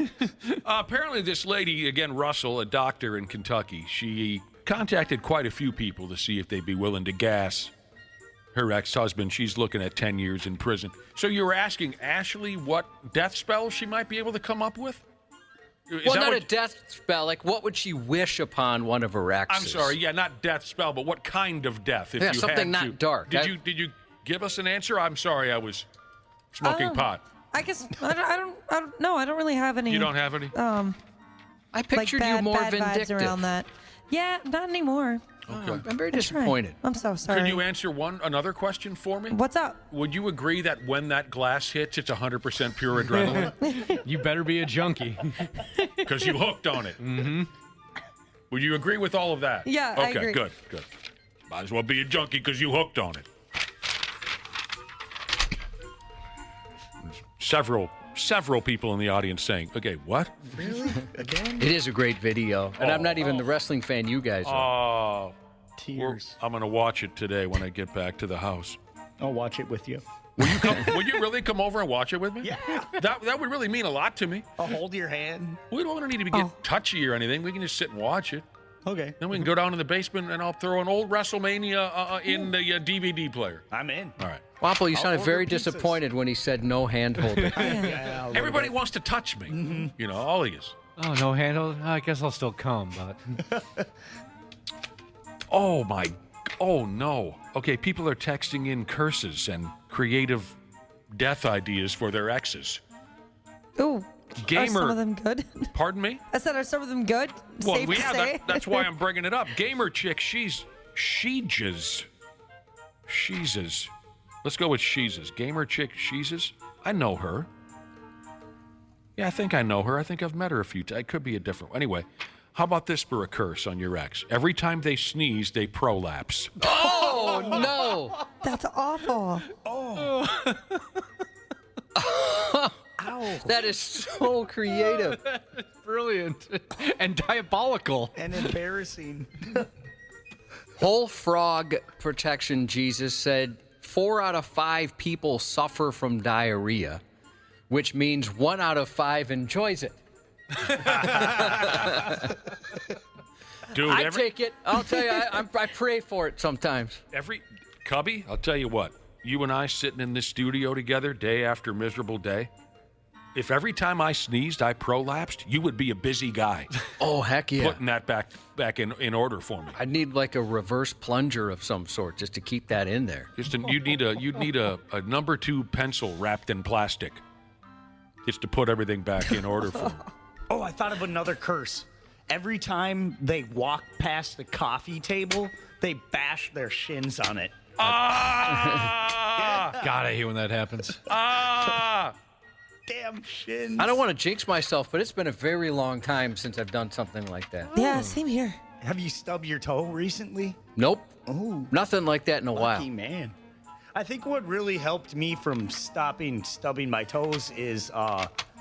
Apparently, this lady, again, Russell, a doctor in Kentucky, she contacted quite a few people to see if they'd be willing to gas her ex-husband. She's looking at 10 years in prison. So you were asking Ashley what death spell she might be able to come up with? Well, not a death spell. Like, what would she wish upon one of her exes? I'm sorry. Yeah, not death spell, but what kind of death? If Yeah, you something had not to. dark. Did you give us an answer? I'm sorry. I was smoking pot. I guess I don't know. I don't really have any. You don't have any? I pictured like you more bad vibes vindictive. around that. Yeah, not anymore. Okay. I'm very I tried. disappointed. I'm so sorry. Can you answer another question for me? What's up? Would you agree that when that glass hits, it's 100% pure adrenaline? You better be a junkie. Because you hooked on it. Mm-hmm. Would you agree with all of that? Yeah, I Okay, agree. good. Might as well be a junkie because you hooked on it. Several people in the audience saying, okay, what? Really? Again? It is a great video. And I'm not even the wrestling fan you guys are. Oh, Tears. I'm going to watch it today when I get back to the house. I'll watch it with you. Will you really come over and watch it with me? Yeah. That would really mean a lot to me. I'll hold your hand. We don't need to get touchy or anything. We can just sit and watch it. Okay. Then we can go down in the basement and I'll throw an old WrestleMania in the DVD player. I'm in. All right. Wample, you I'll sounded order very pizzas. disappointed when he said no hand holding. Yeah, Everybody wants to touch me. Mm-hmm. You know, all of you. Oh, no handle? I guess I'll still come, but... Oh, no. Okay, people are texting in curses and creative death ideas for their exes. Ooh. Gamer. Are some of them good? Pardon me? I said, are some of them good? Well, Safe to yeah, say? that's why I'm bringing it up. Gamer chick, she's. Let's go with sheezes. Gamer chick, sheezes. I know her. Yeah, I think I know her. I think I've met her a few times. It could be a different one. Anyway, how about this for a curse on your ex? Every time they sneeze, they prolapse. Oh, no. That's awful. Oh. Ow. That is so creative. Brilliant. And diabolical. And embarrassing. Whole frog protection Jesus said 4 out of 5 people suffer from diarrhea, which means 1 out of 5 enjoys it. Dude, I take it. I'll tell you, I pray for it sometimes. Cubby, I'll tell you what. You and I sitting in this studio together day after miserable day. If every time I sneezed, I prolapsed, you would be a busy guy. Oh, heck yeah. Putting that back in order for me. I'd need like a reverse plunger of some sort just to keep that in there. You'd need a number 2 pencil wrapped in plastic just to put everything back in order for me. Oh, I thought of another curse. Every time they walk past the coffee table, they bash their shins on it. Ah! God, I hate when that happens. Ah! Damn shins. I don't want to jinx myself, but it's been a very long time since I've done something like that. Yeah, same here. Have you stubbed your toe recently? Nope. Oh, nothing like that in a while. Lucky man. I think what really helped me from stopping stubbing my toes is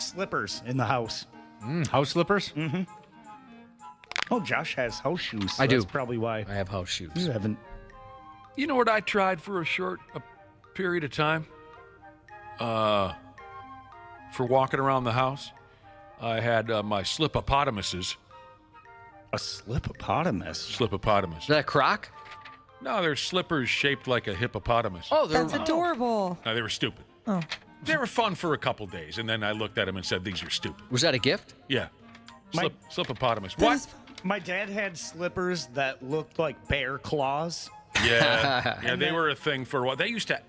slippers in the house. House slippers? Mm-hmm. Oh, Josh has house shoes. So I do. That's probably why. I have house shoes. You haven't. You know what I tried for a period of time? For walking around the house, I had my slip-opotamuses. A slip-opotamus? Slip-opotamus. Is that a croc? No, they're slippers shaped like a hippopotamus. Oh, That's adorable. No, they were stupid. Oh. They were fun for a couple days, and then I looked at them and said, these are stupid. Was that a gift? Yeah. Slip-opotamus. That What? is- My dad had slippers that looked like bear claws. Yeah. Yeah, And they then- were a thing for a while. They used to,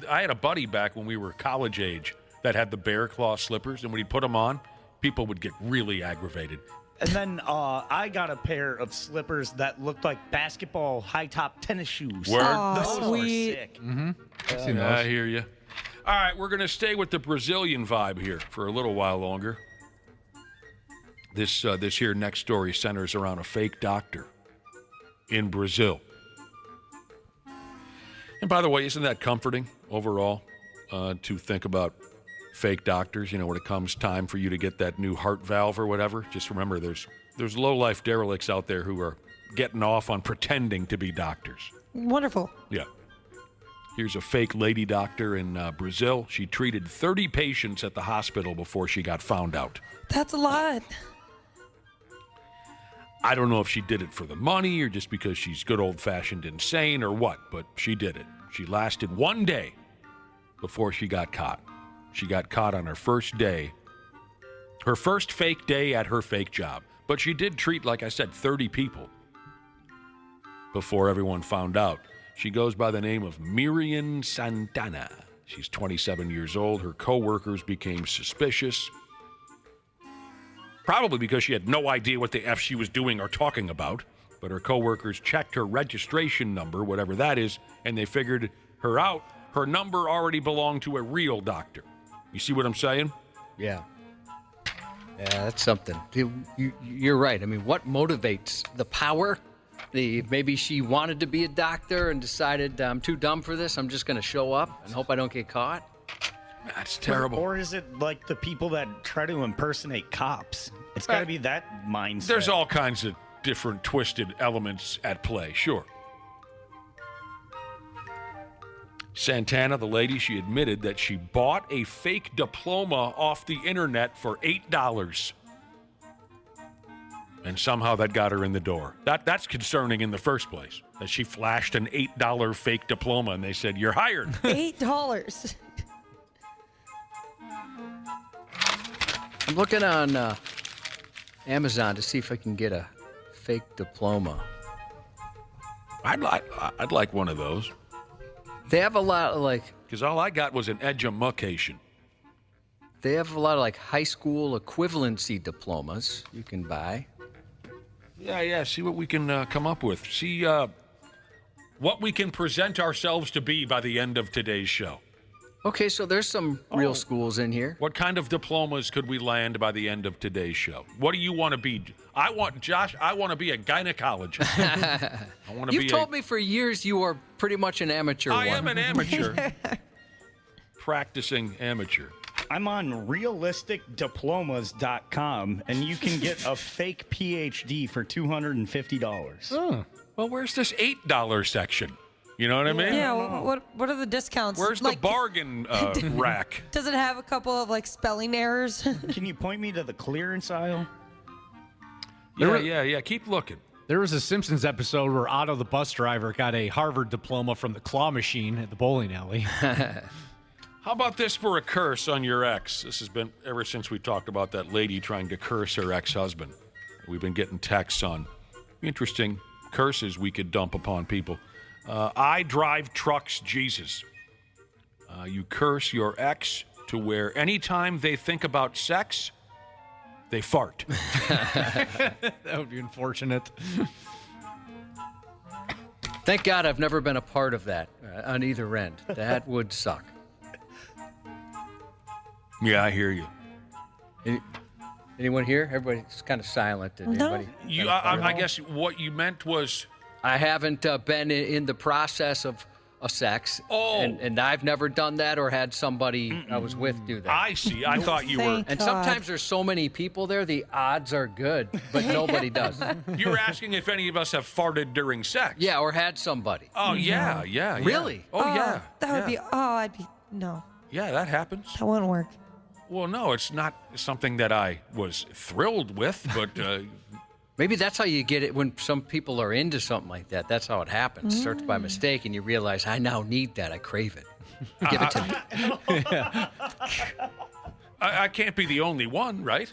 I had a buddy back when we were college age that had the bear claw slippers, and when he put them on, people would get really aggravated. And then I got a pair of slippers that looked like basketball high-top tennis shoes. Word. Those were sweet. sick. Mm-hmm. I've seen I those. hear you. All right, we're going to stay with the Brazilian vibe here for a little while longer. This here next story centers around a fake doctor in Brazil. And by the way, isn't that comforting overall to think about fake doctors? You know, when it comes time for you to get that new heart valve or whatever, just remember there's low-life derelicts out there who are getting off on pretending to be doctors. Wonderful. Yeah. Here's a fake lady doctor in Brazil. She treated 30 patients at the hospital before she got found out. That's a lot. I don't know if she did it for the money or just because she's good old-fashioned insane or what, but she did it. She lasted 1 day before she got caught. She got caught on her first day Her first fake day at her fake job. But she did treat, like I said, 30 people before everyone found out. She goes by the name of Miriam Santana. She's 27 years old. Her coworkers became suspicious. Probably because she had no idea what the F she was doing or talking about. But her coworkers checked her registration number, whatever that is, and they figured her out. Her number already belonged to a real doctor. You see what I'm saying? Yeah. Yeah, that's something. You're right. I mean, what motivates the power? Maybe she wanted to be a doctor and decided, I'm too dumb for this. I'm just going to show up and hope I don't get caught. That's terrible. Or is it like the people that try to impersonate cops? It's got to be that mindset. There's all kinds of different twisted elements at play, sure. Santana, the lady, she admitted that she bought a fake diploma off the internet for $8. And somehow that got her in the door. That's concerning in the first place, that she flashed an $8 fake diploma and they said, you're hired. $8. I'm looking on Amazon to see if I can get a fake diploma. I'd like one of those. They have a lot of because all I got was an edumacation. They have a lot of high school equivalency diplomas you can buy. Yeah. See what we can come up with. See what we can present ourselves to be by the end of today's show. Okay, so there's some real schools in here. What kind of diplomas could we land by the end of today's show? What do you want to be? I want to be a gynecologist. You've told me for years you are pretty much an amateur. I am an amateur. Practicing amateur. I'm on realisticdiplomas.com, and you can get a fake PhD for $250. Oh. Well, where's this $8 section? You know what I mean? Yeah, what are the discounts? Where's the bargain rack? Does it have a couple of spelling errors? Can you point me to the clearance aisle? Yeah. Keep looking. There was a Simpsons episode where Otto the bus driver got a Harvard diploma from the claw machine at the bowling alley. How about this for a curse on your ex? This has been ever since we talked about that lady trying to curse her ex-husband. We've been getting texts on interesting curses we could dump upon people. I drive trucks, Jesus. You curse your ex to where anytime they think about sex, they fart. That would be unfortunate. Thank God I've never been a part of that on either end. That would suck. Yeah, I hear you. Anyone here? Everybody's kind of silent. Anybody? I guess what you meant was... I haven't been in the process of a sex. Oh. And I've never done that or had somebody I was with do that. I see. I thought you were. And sometimes there's so many people there, the odds are good, but nobody does. You were asking if any of us have farted during sex. Yeah, or had somebody. Oh, yeah. Really? Oh, yeah. That would be, no. Yeah, that happens. That wouldn't work. Well, no, it's not something that I was thrilled with, but... Maybe that's how you get it when some people are into something like that. That's how it happens. Starts by mistake, and you realize, I now need that. I crave it. Give it to me. I can't be the only one, right?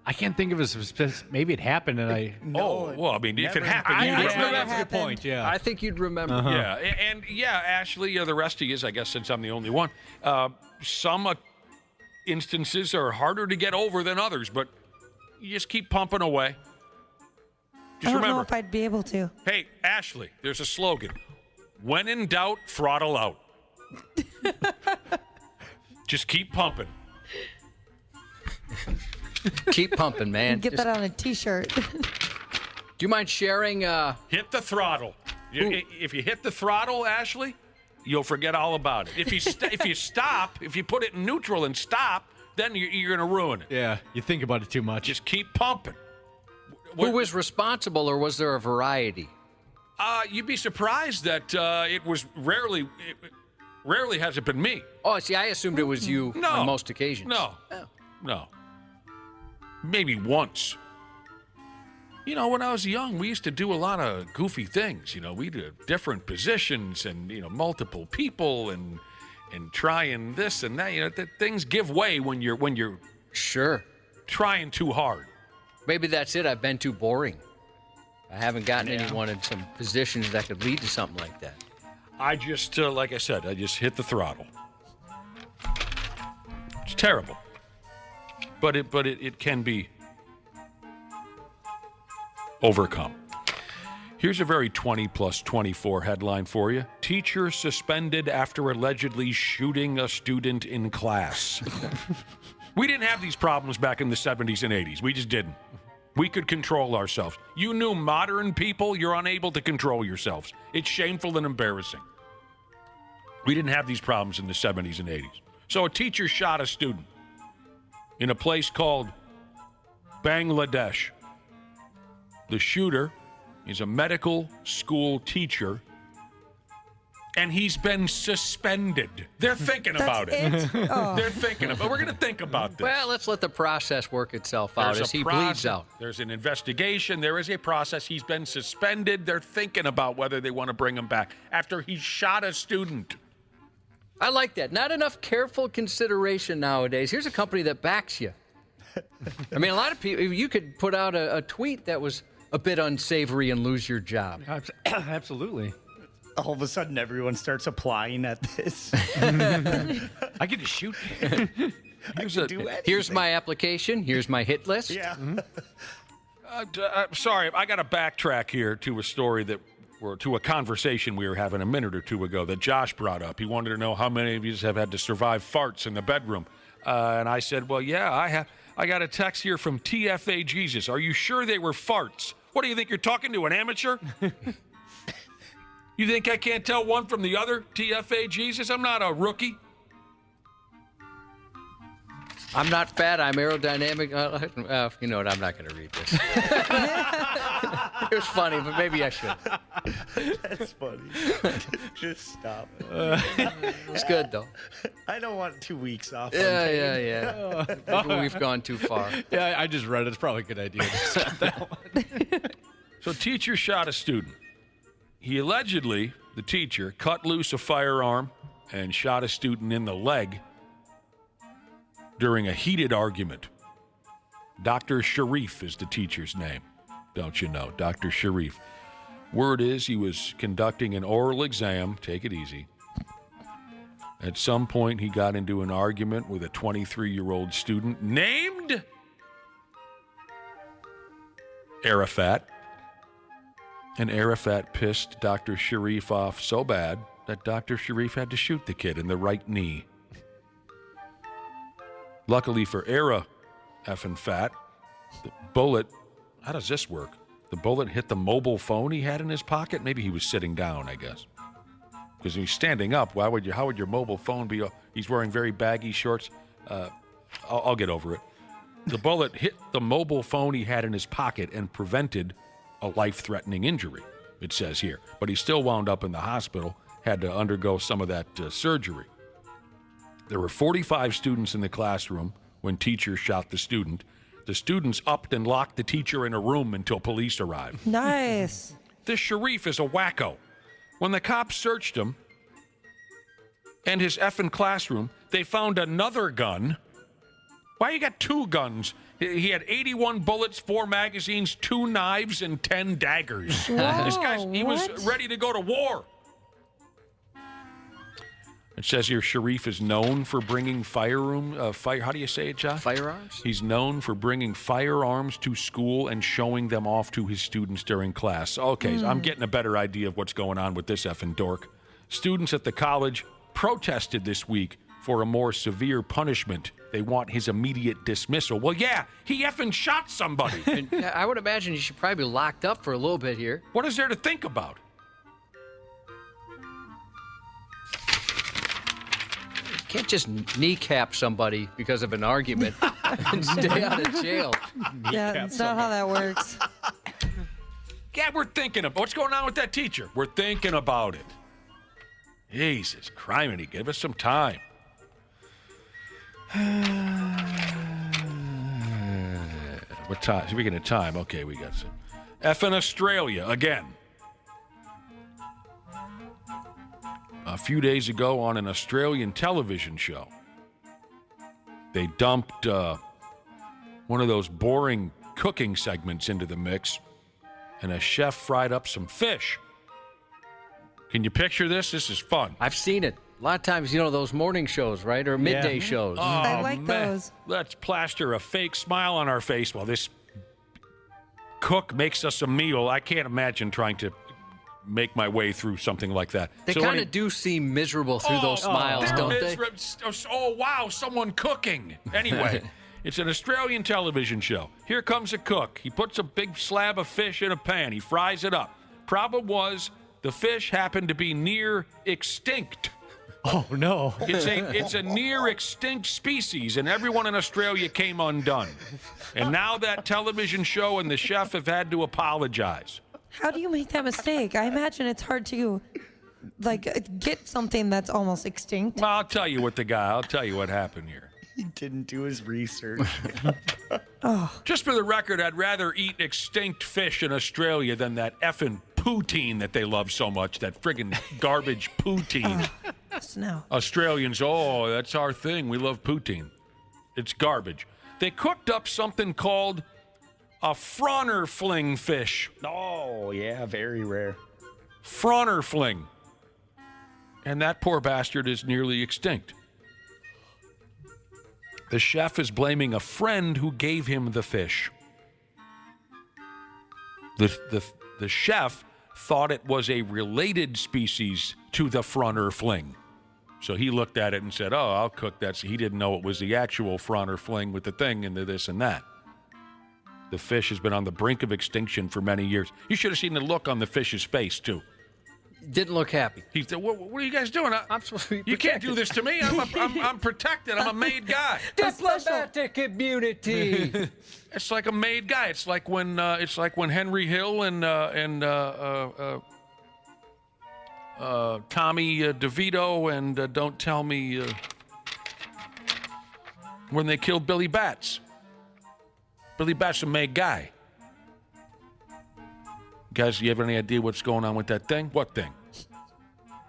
I can't think of it. Maybe it happened, and I... well, I mean, if it happened, you'd remember. That's a good point, yeah. I think you'd remember. Uh-huh. Yeah, and Ashley, the rest of you, I guess, since I'm the only one, some instances are harder to get over than others, but you just keep pumping away. Just I don't remember, know if I'd be able to. Hey, Ashley, there's a slogan. When in doubt, throttle out. Just keep pumping. Keep pumping, man. Get that on a T-shirt. Do you mind sharing? Hit the throttle. If you hit the throttle, Ashley, you'll forget all about it. If you stop, if you put it in neutral and stop, then you're going to ruin it. Yeah, you think about it too much. Just keep pumping. Who was responsible, or was there a variety? You'd be surprised that it was rarely has it been me. Oh, see, I assumed it was you on most occasions. No. Maybe once. You know, when I was young, we used to do a lot of goofy things. You know, we did different positions and, multiple people and trying this and that. You know, things give way when you're sure. trying too hard. Maybe that's it. I've been too boring. I haven't gotten anyone in some positions that could lead to something like that. I just, like I said, I just hit the throttle. It's terrible. But it can be overcome. Here's a very 20 plus 24 headline for you. Teacher suspended after allegedly shooting a student in class. We didn't have these problems back in the 70s and 80s. We just didn't. We could control ourselves. You new modern people, you're unable to control yourselves. It's shameful and embarrassing. We didn't have these problems in the 70s and 80s. So a teacher shot a student in a place called Bangladesh. The shooter is a medical school teacher, and he's been suspended. They're thinking about it. Oh. They're thinking about it. We're going to think about this. Well, let's let the process work itself out as he bleeds out. There's an investigation. There is a process. He's been suspended. They're thinking about whether they want to bring him back after he shot a student. I like that. Not enough careful consideration nowadays. Here's a company that backs you. I mean, a lot of people, you could put out a tweet that was a bit unsavory and lose your job. Absolutely. All of a sudden, everyone starts applying at this. I get to shoot. Here's my application. Here's my hit list. Yeah. Sorry, I got to backtrack here to a story to a conversation we were having a minute or two ago that Josh brought up. He wanted to know how many of you have had to survive farts in the bedroom. And I said, well, yeah, I have. I got a text here from TFA Jesus. Are you sure they were farts? What do you think? You're talking to an amateur? You think I can't tell one from the other, TFA Jesus? I'm not a rookie. I'm not fat. I'm aerodynamic. You know what? I'm not going to read this. It was funny, but maybe I should. That's funny. Just stop. It's good, though. I don't want 2 weeks off. Yeah. Maybe we've gone too far. Yeah, I just read it. It's probably a good idea to stop that one. So teacher shot a student. He allegedly, the teacher, cut loose a firearm and shot a student in the leg during a heated argument. Dr. Sharif is the teacher's name. Don't you know? Dr. Sharif. Word is he was conducting an oral exam. Take it easy. At some point, he got into an argument with a 23-year-old student named Arafat. And Arafat pissed Dr. Sharif off so bad that Dr. Sharif had to shoot the kid in the right knee. Luckily for Fat, the bullet, how does this work? The bullet hit the mobile phone he had in his pocket? Maybe he was sitting down, I guess. Because he's standing up. How would your mobile phone be? He's wearing very baggy shorts. I'll get over it. The bullet hit the mobile phone he had in his pocket and prevented a life-threatening injury, it says here. But he still wound up in the hospital, had to undergo some of that surgery. There were 45 students in the classroom when teacher shot the student. The students upped and locked the teacher in a room until police arrived. Nice. This Sharif is a wacko. When the cops searched him and his effing classroom, they found another gun. Why you got two guns? He had 81 bullets, 4 magazines, 2 knives, and 10 daggers. Whoa, This guy, he was ready to go to war. It says here Sharif is known for bringing how do you say it, Josh? Firearms? He's known for bringing firearms to school and showing them off to his students during class. Okay, so I'm getting a better idea of what's going on with this effing dork. Students at the college protested this week for a more severe punishment. They want his immediate dismissal. Well, yeah, he effing shot somebody. And I would imagine you should probably be locked up for a little bit here. What is there to think about? You can't just kneecap somebody because of an argument and stay out of jail. Yeah, that's not how that works. Yeah, we're thinking of what's going on with that teacher. We're thinking about it. Jesus, criminy, give us some time. What time? Speaking of time, okay, we got some. In Australia again. A few days ago on an Australian television show, they dumped one of those boring cooking segments into the mix, and a chef fried up some fish. Can you picture this? This is fun. I've seen it. A lot of times, those morning shows, right? Or midday shows. Oh, I like those. Let's plaster a fake smile on our face while this cook makes us a meal. I can't imagine trying to make my way through something like that. They kind of do seem miserable through those smiles, don't they? Oh, wow, someone cooking. Anyway, it's an Australian television show. Here comes a cook. He puts a big slab of fish in a pan. He fries it up. Problem was, the fish happened to be near extinct. Oh, no. It's a near extinct species, and everyone in Australia came undone. And now that television show and the chef have had to apologize. How do you make that mistake? I imagine it's hard to, get something that's almost extinct. Well, I'll tell you what happened here. He didn't do his research. Just for the record, I'd rather eat extinct fish in Australia than that effing poutine that they love so much, that friggin' garbage poutine. No. Australians, that's our thing. We love poutine. It's garbage. They cooked up something called a fronner fling fish. Oh, yeah, very rare. Fronner fling. And that poor bastard is nearly extinct. The chef is blaming a friend who gave him the fish. The chef thought it was a related species to the fronner fling. So he looked at it and said, I'll cook that. So he didn't know it was the actual fronner fling with the thing and the this and that. The fish has been on the brink of extinction for many years. You should have seen the look on the fish's face, too. Didn't look happy. He said, what are you guys doing? I'm supposed to be You can't do this to me. I'm protected. I'm a made guy. Diplomatic immunity. It's like a made guy. It's like when Henry Hill and Tommy DeVito and Don't Tell Me when they killed Billy Batts. Billy Batts, a made guy. Guys, you have any idea what's going on with that thing? What thing?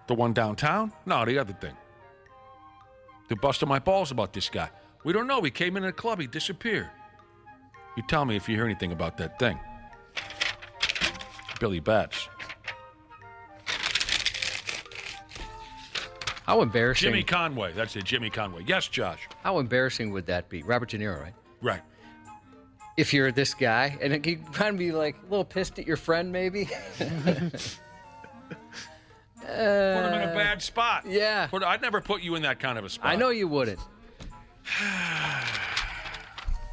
The one downtown? No, the other thing. They're busting my balls about this guy. We don't know. He came in a club. He disappeared. You tell me if you hear anything about that thing. Billy Batts. How embarrassing. Jimmy Conway. That's it, Jimmy Conway. Yes, Josh. How embarrassing would that be? Robert De Niro, right? Right. If you're this guy, and you kind of be like a little pissed at your friend, maybe. Put him in a bad spot. Yeah. I'd never put you in that kind of a spot. I know you wouldn't.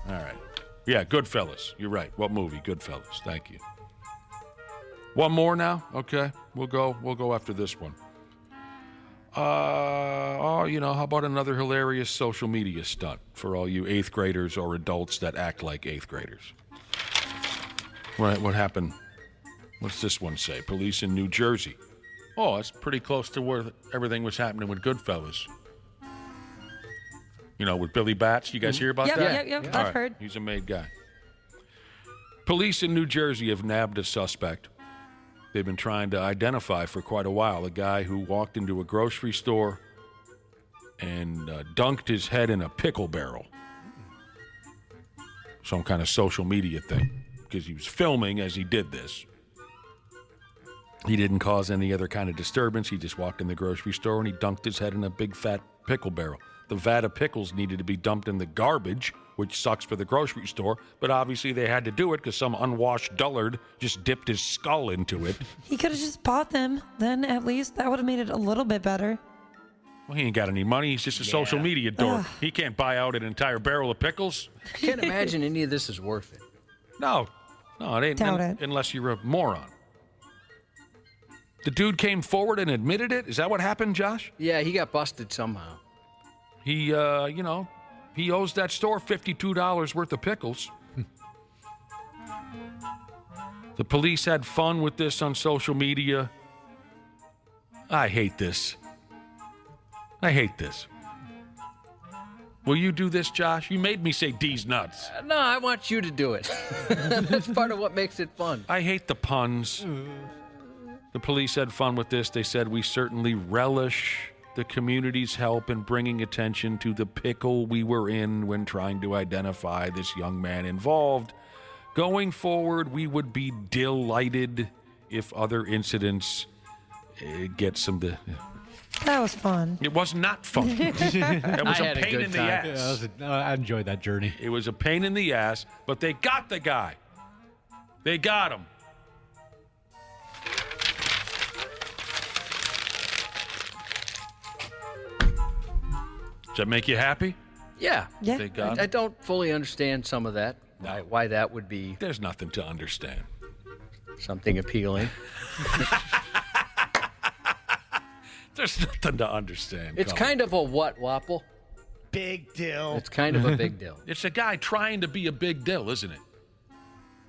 All right. Yeah, Goodfellas. You're right. What movie? Goodfellas. Thank you. One more now? Okay. We'll go after this one. How about another hilarious social media stunt for all you 8th graders or adults that act like 8th graders? What happened? What's this one say? Police in New Jersey. Oh, that's pretty close to where everything was happening with Goodfellas. With Billy Batts. You guys hear about that? Yep. All I've right. heard. He's a made guy. Police in New Jersey have nabbed a suspect they've been trying to identify for quite a while. A guy who walked into a grocery store and dunked his head in a pickle barrel. Some kind of social media thing, because he was filming as he did this. He didn't cause any other kind of disturbance. He just walked in the grocery store and he dunked his head in a big fat pickle barrel. The vat of pickles needed to be dumped in the garbage, which sucks for the grocery store, but obviously they had to do it because some unwashed dullard just dipped his skull into it. He could have just bought them, then at least. That would have made it a little bit better. Well, he ain't got any money. He's just a social media dork. He can't buy out an entire barrel of pickles. I can't imagine any of this is worth it. No, it ain't. Doubt it. Unless you're a moron. The dude came forward and admitted it? Is that what happened, Josh? Yeah, he got busted somehow. He, he owes that store $52 worth of pickles. The police had fun with this on social media. I hate this. Will you do this, Josh? You made me say D's nuts. No, I want you to do it. That's part of what makes it fun. I hate the puns. The police had fun with this. They said, we certainly relish the community's help in bringing attention to the pickle we were in when trying to identify this young man involved. Going forward, we would be delighted if other incidents get some... That was fun. It was not fun. It was a pain in the ass. Yeah, I enjoyed that journey. It was a pain in the ass, but they got the guy. They got him. Does that make you happy? Yeah. They got him? I don't fully understand some of that. Why that would be... There's nothing to understand. Something appealing. There's nothing to understand. It's kind of a what, Wapple? Big deal. It's kind of a big deal. It's a guy trying to be a big deal, isn't it?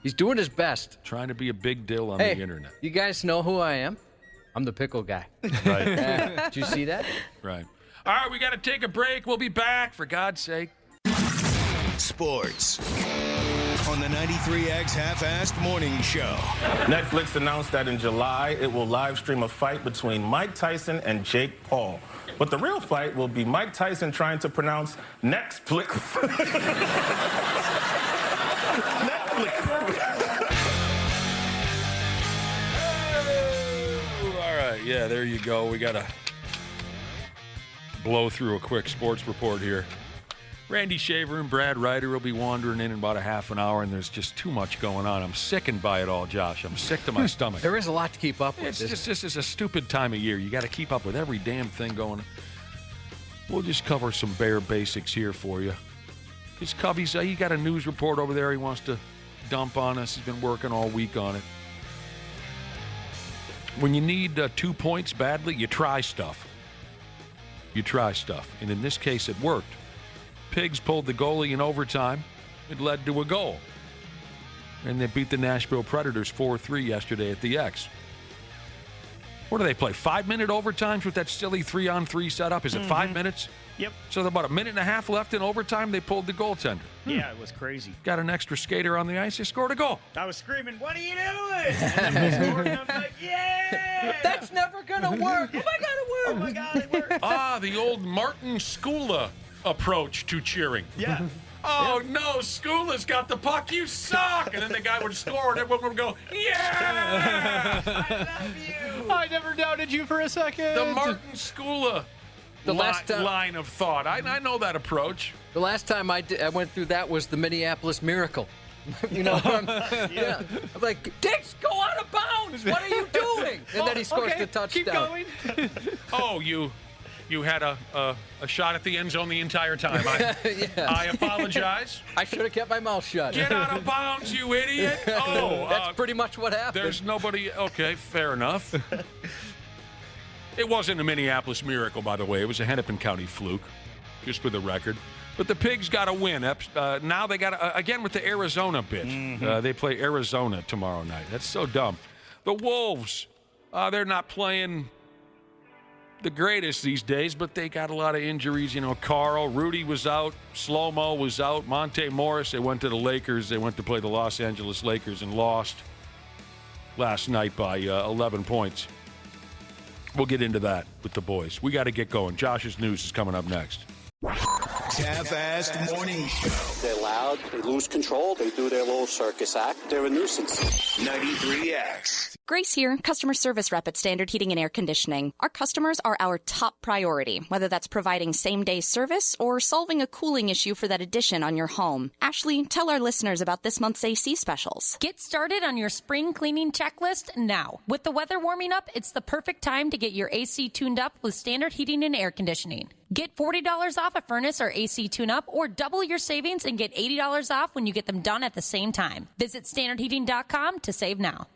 He's doing his best. Trying to be a big deal on the internet. You guys know who I am? I'm the pickle guy. Right. Did you see that? Right. All right, we got to take a break. We'll be back, for God's sake. Sports on the 93X Half-Assed Morning Show. Netflix announced that in July it will live stream a fight between Mike Tyson and Jake Paul. But the real fight will be Mike Tyson trying to pronounce Netflix. All right, yeah, there you go. We got to blow through a quick sports report here. Randy Shaver and Brad Ryder will be wandering in about a half an hour, and there's just too much going on. I'm sickened by it all, Josh. I'm sick to my stomach. There is a lot to keep up with. It's just a stupid time of year. You got to keep up with every damn thing going on. We'll just cover some bare basics here for you. His Cubbies, he got a news report over there he wants to dump on us. He's been working all week on it. When you need 2 points badly, you try stuff. You try stuff. And in this case, it worked. Pigs pulled the goalie in overtime. It led to a goal. And they beat the Nashville Predators 4-3 yesterday at the X. What do they play? 5-minute overtimes with that silly 3-on-3 setup? Is it 5 minutes? Yep. So about a minute and a half left in overtime, they pulled the goaltender. Yeah, it was crazy. Got an extra skater on the ice. They scored a goal. I was screaming, "What are you doing?" And then they scored, and I was like, "Yeah!" That's never going to work. Oh, my God, it worked. Oh, my God, it worked. The old Martin Skula approach to cheering. Yeah. Oh, no, Skula's got the puck. You suck. And then the guy would score, and everyone would go, yeah! I love you. I never doubted you for a second. The Martin Skula line of thought. I know that approach. The last time I went through that was the Minneapolis Miracle. You know, yeah. I'm like, Dix, go out of bounds. What are you doing? And then he scores the touchdown. Keep going. Oh, you had a shot at the end zone the entire time. I apologize. I should have kept my mouth shut. Get out of bounds, you idiot. Oh, that's pretty much what happened. There's nobody. Okay, fair enough. It wasn't a Minneapolis Miracle, by the way. It was a Hennepin County fluke, just for the record. But the Pigs got a win. Now they got, again, with the Arizona bit. Mm-hmm. They play Arizona tomorrow night. That's so dumb. The Wolves, they're not playing the greatest these days, but they got a lot of injuries. You know, Carl, Rudy was out, Slow-Mo was out, Monte Morris, they went to the Lakers. They went to play the Los Angeles Lakers and lost last night by 11 points. We'll get into that with the boys. We got to get going. Josh's news is coming up next. Half-Assed Morning Show. They're loud, they lose control, they do their little circus act, they're a nuisance. 93X. Grace here, customer service rep at Standard Heating and Air Conditioning. Our customers are our top priority, whether that's providing same-day service or solving a cooling issue for that addition on your home. Ashley, tell our listeners about this month's AC specials. Get started on your spring cleaning checklist now. With the weather warming up, it's the perfect time to get your AC tuned up with Standard Heating and Air Conditioning. Get $40 off a furnace or AC tune-up, or double your savings and get $80 off when you get them done at the same time. Visit standardheating.com to save now.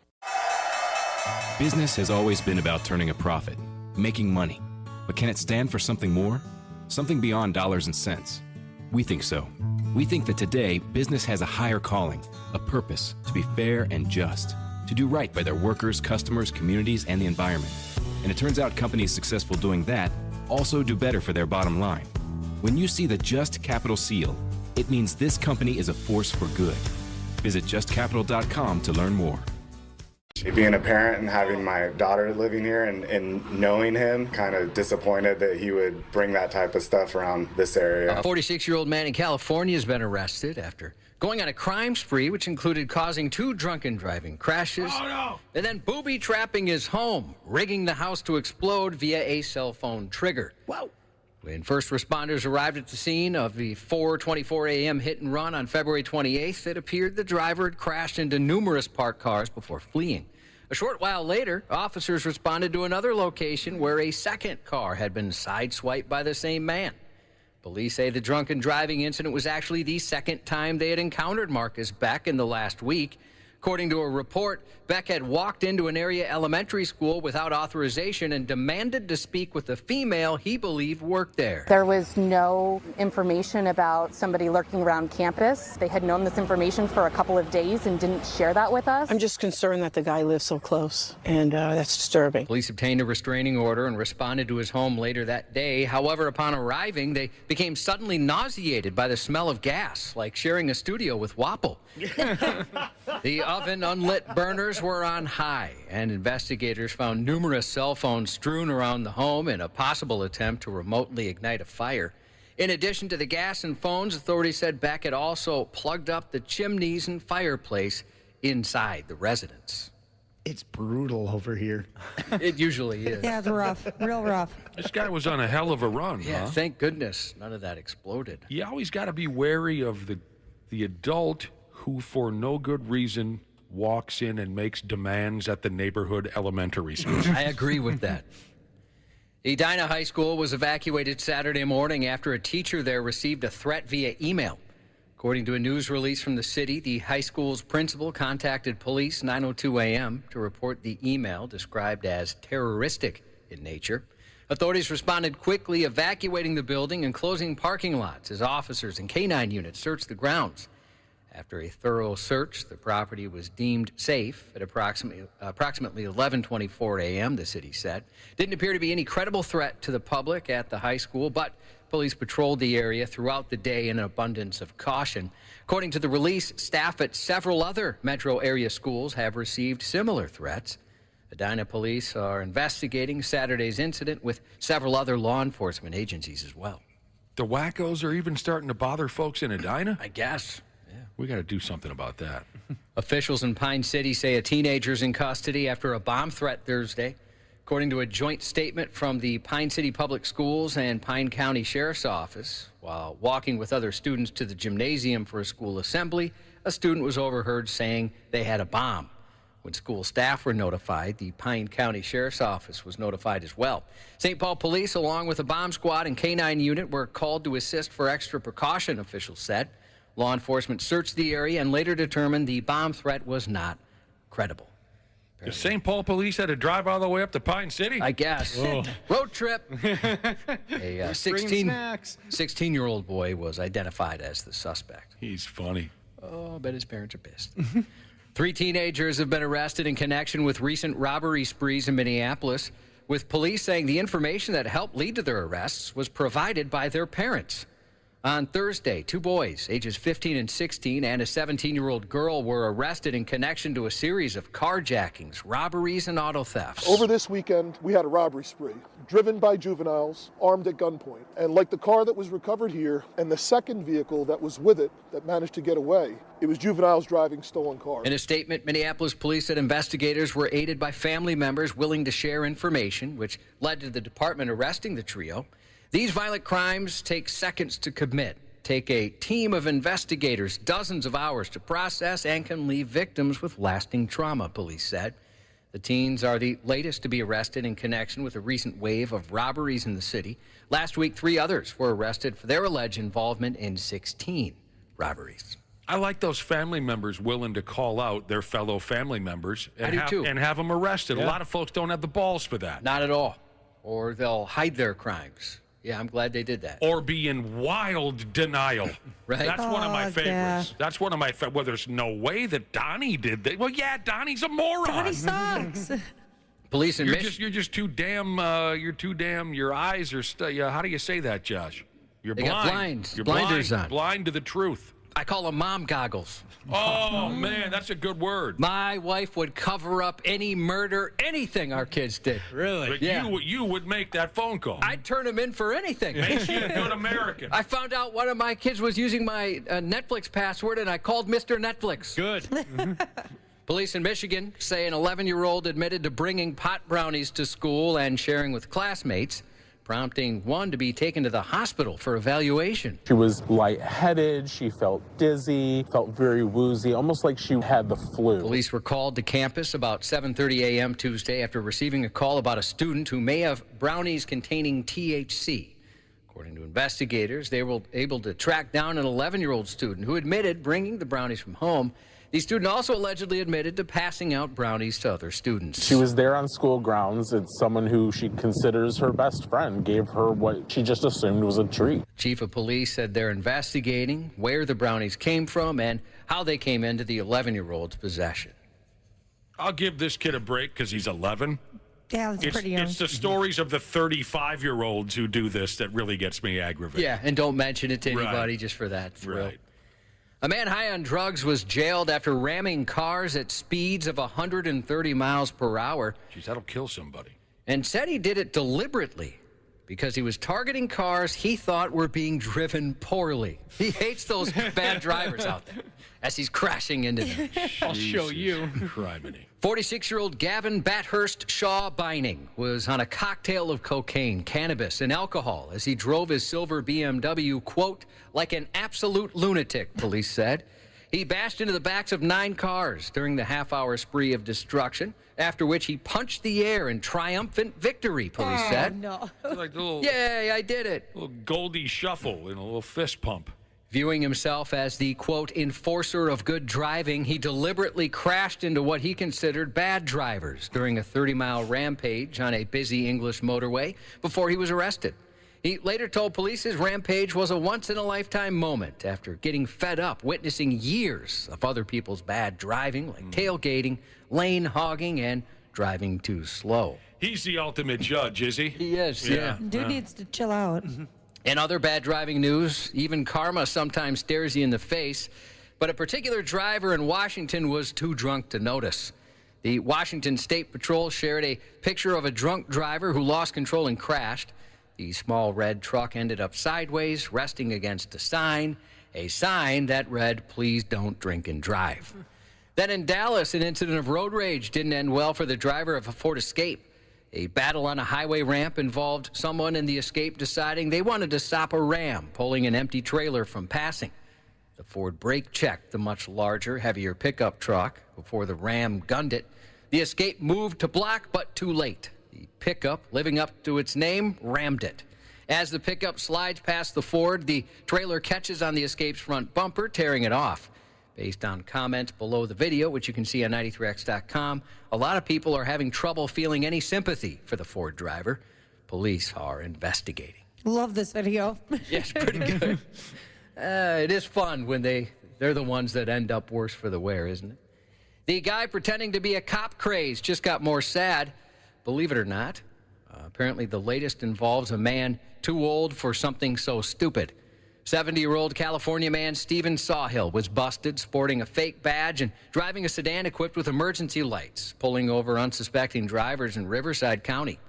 Business has always been about turning a profit, making money. But can it stand for something more? Something beyond dollars and cents? We think so. We think that today, business has a higher calling, a purpose to be fair and just, to do right by their workers, customers, communities, and the environment. And it turns out companies successful doing that also do better for their bottom line. When you see the Just Capital seal, it means this company is a force for good. Visit justcapital.com to learn more. much. Being a parent and having my daughter living here and knowing him, kind of disappointed that he would bring that type of stuff around this area. A 46-year-old man in California has been arrested after going on a crime spree, which included causing 2 drunken driving crashes and then booby-trapping his home, rigging the house to explode via a cell phone trigger. Wow. When first responders arrived at the scene of the 4:24 a.m. hit and run on February 28th, it appeared the driver had crashed into numerous parked cars before fleeing. A short while later, officers responded to another location where a second car had been sideswiped by the same man. Police say the drunken driving incident was actually the second time they had encountered Marcus Beck in the last week. According to a report, Beck had walked into an area elementary school without authorization and demanded to speak with a female he believed worked there. There was no information about somebody lurking around campus. They had known this information for a couple of days and didn't share that with us. I'm just concerned that the guy lives so close, and that's disturbing. Police obtained a restraining order and responded to his home later that day. However, upon arriving, they became suddenly nauseated by the smell of gas, like sharing a studio with Wapple. The oven unlit burners were on high, and investigators found numerous cell phones strewn around the home in a possible attempt to remotely ignite a fire. In addition to the gas and phones, authorities said Beck had also plugged up the chimneys and fireplace inside the residence. It's brutal over here. It usually is. Yeah, it's rough. Real rough. This guy was on a hell of a run, Yeah, huh? thank goodness none of that exploded. You always got to be wary of the adult who, for no good reason, walks in and makes demands at the neighborhood elementary school. I agree with that. Edina High School was evacuated Saturday morning after a teacher there received a threat via email. According to a news release from the city, the high school's principal contacted police 9:02 a.m. to report the email described as terroristic in nature. Authorities responded quickly, evacuating the building and closing parking lots as officers and K-9 units searched the grounds. After a thorough search, the property was deemed safe at approximately 11:24 a.m., the city said. Didn't appear to be any credible threat to the public at the high school, but police patrolled the area throughout the day in an abundance of caution. According to the release, staff at several other metro area schools have received similar threats. Edina police are investigating Saturday's incident with several other law enforcement agencies as well. The wackos are even starting to bother folks in Edina? I guess. We got to do something about that. Officials in Pine City say a teenager's in custody after a bomb threat Thursday. According to a joint statement from the Pine City Public Schools and Pine County Sheriff's Office, while walking with other students to the gymnasium for a school assembly, a student was overheard saying they had a bomb. When school staff were notified, the Pine County Sheriff's Office was notified as well. St. Paul Police, along with a bomb squad and K-9 unit, were called to assist for extra precaution, officials said. Law enforcement searched the area and later determined the bomb threat was not credible. The St. Paul police had to drive all the way up to Pine City? I guess. Road trip. A 16-year-old boy was identified as the suspect. He's funny. Oh, I bet his parents are pissed. 3 teenagers have been arrested in connection with recent robbery sprees in Minneapolis, with police saying the information that helped lead to their arrests was provided by their parents. On Thursday, 2 boys, ages 15 and 16, and a 17-year-old girl were arrested in connection to a series of carjackings, robberies, and auto thefts. Over this weekend, we had a robbery spree, driven by juveniles, armed at gunpoint. And like the car that was recovered here, and the second vehicle that was with it that managed to get away, it was juveniles driving stolen cars. In a statement, Minneapolis police said investigators were aided by family members willing to share information, which led to the department arresting the trio. These violent crimes take seconds to commit, take a team of investigators dozens of hours to process, and can leave victims with lasting trauma, police said. The teens are the latest to be arrested in connection with a recent wave of robberies in the city. Last week, 3 others were arrested for their alleged involvement in 16 robberies. I like those family members willing to call out their fellow family members and have them arrested. Yeah. A lot of folks don't have the balls for that. Not at all. Or they'll hide their crimes. Yeah, I'm glad they did that. Or be in wild denial. Right. That's one of my favorites. Yeah. That's one of my favorites. Well, there's no way that Donnie did that. Well, yeah, Donnie's a moron. Donnie sucks. Police in You're just too damn, your eyes are, how do you say that, Josh? You're they blind. got blinds. You're Blinders blind. on. Blind to the truth. I call them mom goggles. Oh, man, that's a good word. My wife would cover up any murder, anything our kids did. Really? But Yeah. you would make that phone call. I'd turn them in for anything. Makes you a good American. I found out one of my kids was using my Netflix password, and I called Mr. Netflix. Good. Police in Michigan say an 11-year-old admitted to bringing pot brownies to school and sharing with classmates, prompting one to be taken to the hospital for evaluation. She was lightheaded, she felt dizzy, felt very woozy, almost like she had the flu. Police were called to campus about 7:30 a.m. Tuesday after receiving a call about a student who may have brownies containing THC. According to investigators, they were able to track down an 11-year-old student who admitted bringing the brownies from home. The student also allegedly admitted to passing out brownies to other students. She was there on school grounds. It's someone who she considers her best friend, gave her what she just assumed was a treat. Chief of police said they're investigating where the brownies came from and how they came into the 11-year-old's possession. I'll give this kid a break because he's 11. Yeah, that's pretty young. It's the stories of the 35-year-olds who do this that really gets me aggravated. Yeah, and don't mention it to anybody just for that thrill. Right. A man high on drugs was jailed after ramming cars at speeds of 130 miles per hour. Jeez, that'll kill somebody. And said he did it deliberately because he was targeting cars he thought were being driven poorly. He hates those bad drivers out there as he's crashing into them. I'll show you. Criminy. 46-year-old Gavin Bathurst Shaw Bining was on a cocktail of cocaine, cannabis, and alcohol as he drove his silver BMW, quote, like an absolute lunatic, police said. He bashed into the backs of 9 cars during the half-hour spree of destruction, after which he punched the air in triumphant victory, police said. No. Like a little, Yay, I did it. little Goldie shuffle and a little fist pump. Viewing himself as the, quote, enforcer of good driving, he deliberately crashed into what he considered bad drivers during a 30-mile rampage on a busy English motorway before he was arrested. He later told police his rampage was a once-in-a-lifetime moment after getting fed up witnessing years of other people's bad driving, like tailgating, lane hogging, and driving too slow. He's the ultimate judge, is he? He is, yeah. Dude needs to chill out. In other bad driving news, even karma sometimes stares you in the face, but a particular driver in Washington was too drunk to notice. The Washington State Patrol shared a picture of a drunk driver who lost control and crashed. The small red truck ended up sideways, resting against a sign that read, "Please don't drink and drive." Then in Dallas, an incident of road rage didn't end well for the driver of a Ford Escape. A battle on a highway ramp involved someone in the Escape deciding they wanted to stop a Ram pulling an empty trailer from passing. The Ford brake checked the much larger, heavier pickup truck before the Ram gunned it. The Escape moved to block, but too late. The pickup, living up to its name, rammed it. As the pickup slides past the Ford, the trailer catches on the Escape's front bumper, tearing it off. Based on comments below the video, which you can see on 93x.com, a lot of people are having trouble feeling any sympathy for the Ford driver. Police are investigating. Love this video. Yes, pretty good. It is fun when they're the ones that end up worse for the wear, isn't it? The guy pretending to be a cop craze just got more sad, believe it or not. Apparently the latest involves a man too old for something so stupid. 70-year-old California man Stephen Sawhill was busted sporting a fake badge and driving a sedan equipped with emergency lights, pulling over unsuspecting drivers in Riverside County.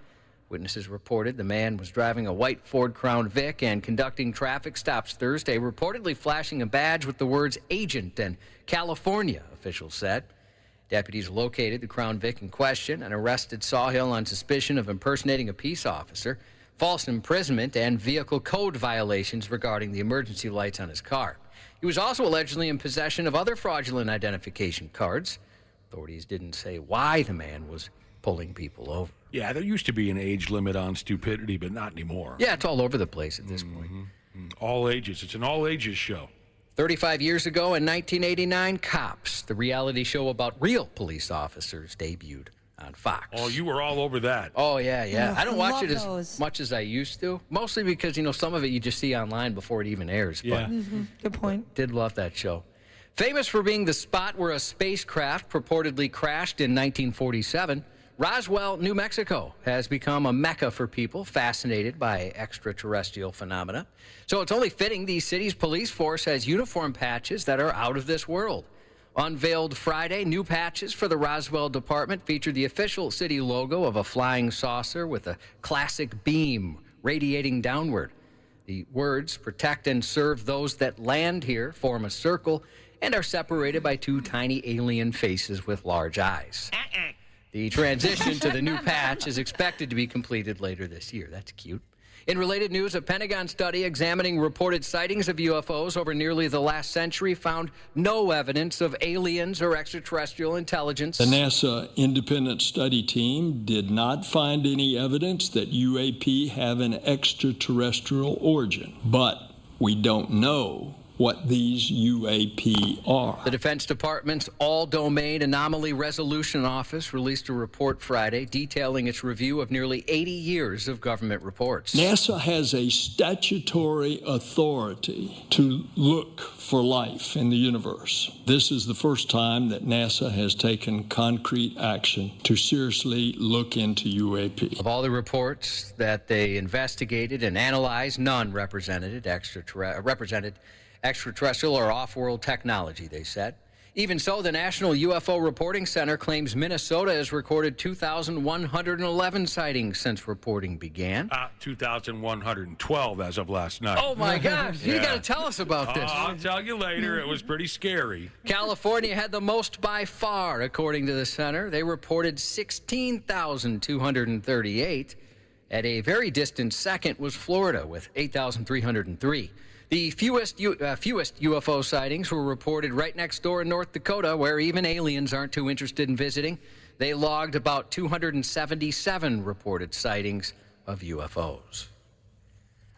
Witnesses reported the man was driving a white Ford Crown Vic and conducting traffic stops Thursday, reportedly flashing a badge with the words Agent and California, officials said. Deputies located the Crown Vic in question and arrested Sawhill on suspicion of impersonating a peace officer, false imprisonment, and vehicle code violations regarding the emergency lights on his car. He was also allegedly in possession of other fraudulent identification cards. Authorities didn't say why the man was pulling people over. Yeah, there used to be an age limit on stupidity, but not anymore. Yeah, it's all over the place at this point. All ages. It's an all-ages show. 35 years ago in 1989, Cops, the reality show about real police officers, debuted on Fox. Oh, you were all over that. Oh, yeah. I don't watch it those. as much as I used to, mostly because, some of it you just see online before it even airs. Yeah. But Good point. did love that show. Famous for being the spot where a spacecraft purportedly crashed in 1947, Roswell, New Mexico has become a mecca for people fascinated by extraterrestrial phenomena. So it's only fitting the city's police force has uniform patches that are out of this world. Unveiled Friday, new patches for the Roswell department featured the official city logo of a flying saucer with a classic beam radiating downward. The words, "Protect and serve those that land here," form a circle and are separated by two tiny alien faces with large eyes. The transition to the new patch is expected to be completed later this year. That's cute. In related news, a Pentagon study examining reported sightings of UFOs over nearly the last century found no evidence of aliens or extraterrestrial intelligence. The NASA independent study team did not find any evidence that UAP have an extraterrestrial origin, but we don't know what these UAP are. The Defense Department's All-Domain Anomaly Resolution Office released a report Friday detailing its review of nearly 80 years of government reports. NASA has a statutory authority to look for life in the universe. This is the first time that NASA has taken concrete action to seriously look into UAP. Of all the reports that they investigated and analyzed, none represented extraterrestrial or off-world technology, they said. Even so, the National UFO Reporting Center claims Minnesota has recorded 2,111 sightings since reporting began. 2,112 as of last night. Oh, my gosh. You got to tell us about this. I'll tell you later. It was pretty scary. California had the most by far, according to the center. They reported 16,238. At a very distant second was Florida with 8,303. The fewest UFO sightings were reported right next door in North Dakota, where even aliens aren't too interested in visiting. They logged about 277 reported sightings of UFOs.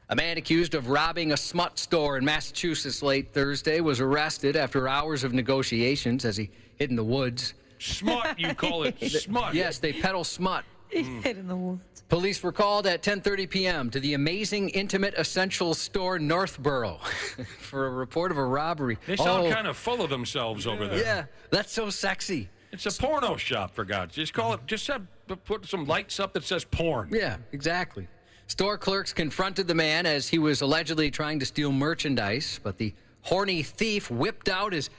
A man accused of robbing a smut store in Massachusetts late Thursday was arrested after hours of negotiations as he hid in the woods. Smut, you call it smut. Yes, they peddle smut. He hid in the woods. Police were called at 10:30 p.m. to the Amazing Intimate Essentials Store Northborough for a report of a robbery. They sound kind of full of themselves over there. Yeah, that's so sexy. It's a porno shop, for God's sake. Put some lights up that says porn. Yeah, exactly. Store clerks confronted the man as he was allegedly trying to steal merchandise, but the horny thief whipped out his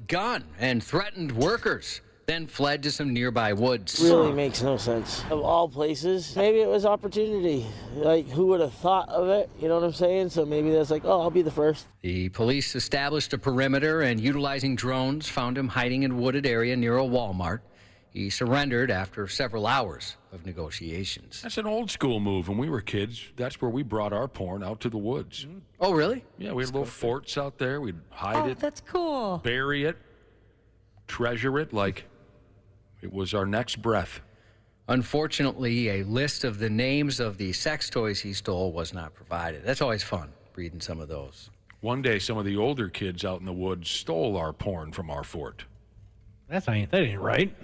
gun and threatened workers, then fled to some nearby woods. Really makes no sense. Of all places, maybe it was opportunity. Like, who would have thought of it? You know what I'm saying? So maybe that's like, oh, I'll be the first. The police established a perimeter and, utilizing drones, found him hiding in a wooded area near a Walmart. He surrendered after several hours of negotiations. That's an old school move. When we were kids, that's where we brought our porn out to the woods. Oh, really? Yeah, we had little forts out there. We'd hide it. Oh, that's cool. Bury it. Treasure it like it was our next breath. Unfortunately, a list of the names of the sex toys he stole was not provided. That's always fun, reading some of those. One day, some of the older kids out in the woods stole our porn from our fort. That ain't right.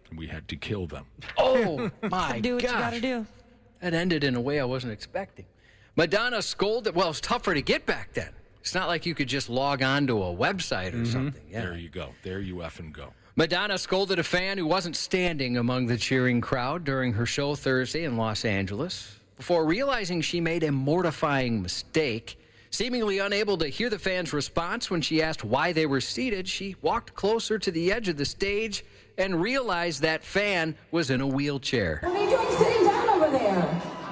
And we had to kill them. Oh, my Do what gosh. you gotta do. That ended in a way I wasn't expecting. Madonna scolded. Well, it was tougher to get back then. It's not like you could just log on to a website or something. Yeah. There you go. There you effing go. Madonna scolded a fan who wasn't standing among the cheering crowd during her show Thursday in Los Angeles before realizing she made a mortifying mistake. Seemingly unable to hear the fans' response when she asked why they were seated, she walked closer to the edge of the stage and realized that fan was in a wheelchair. What are you doing sitting down over there?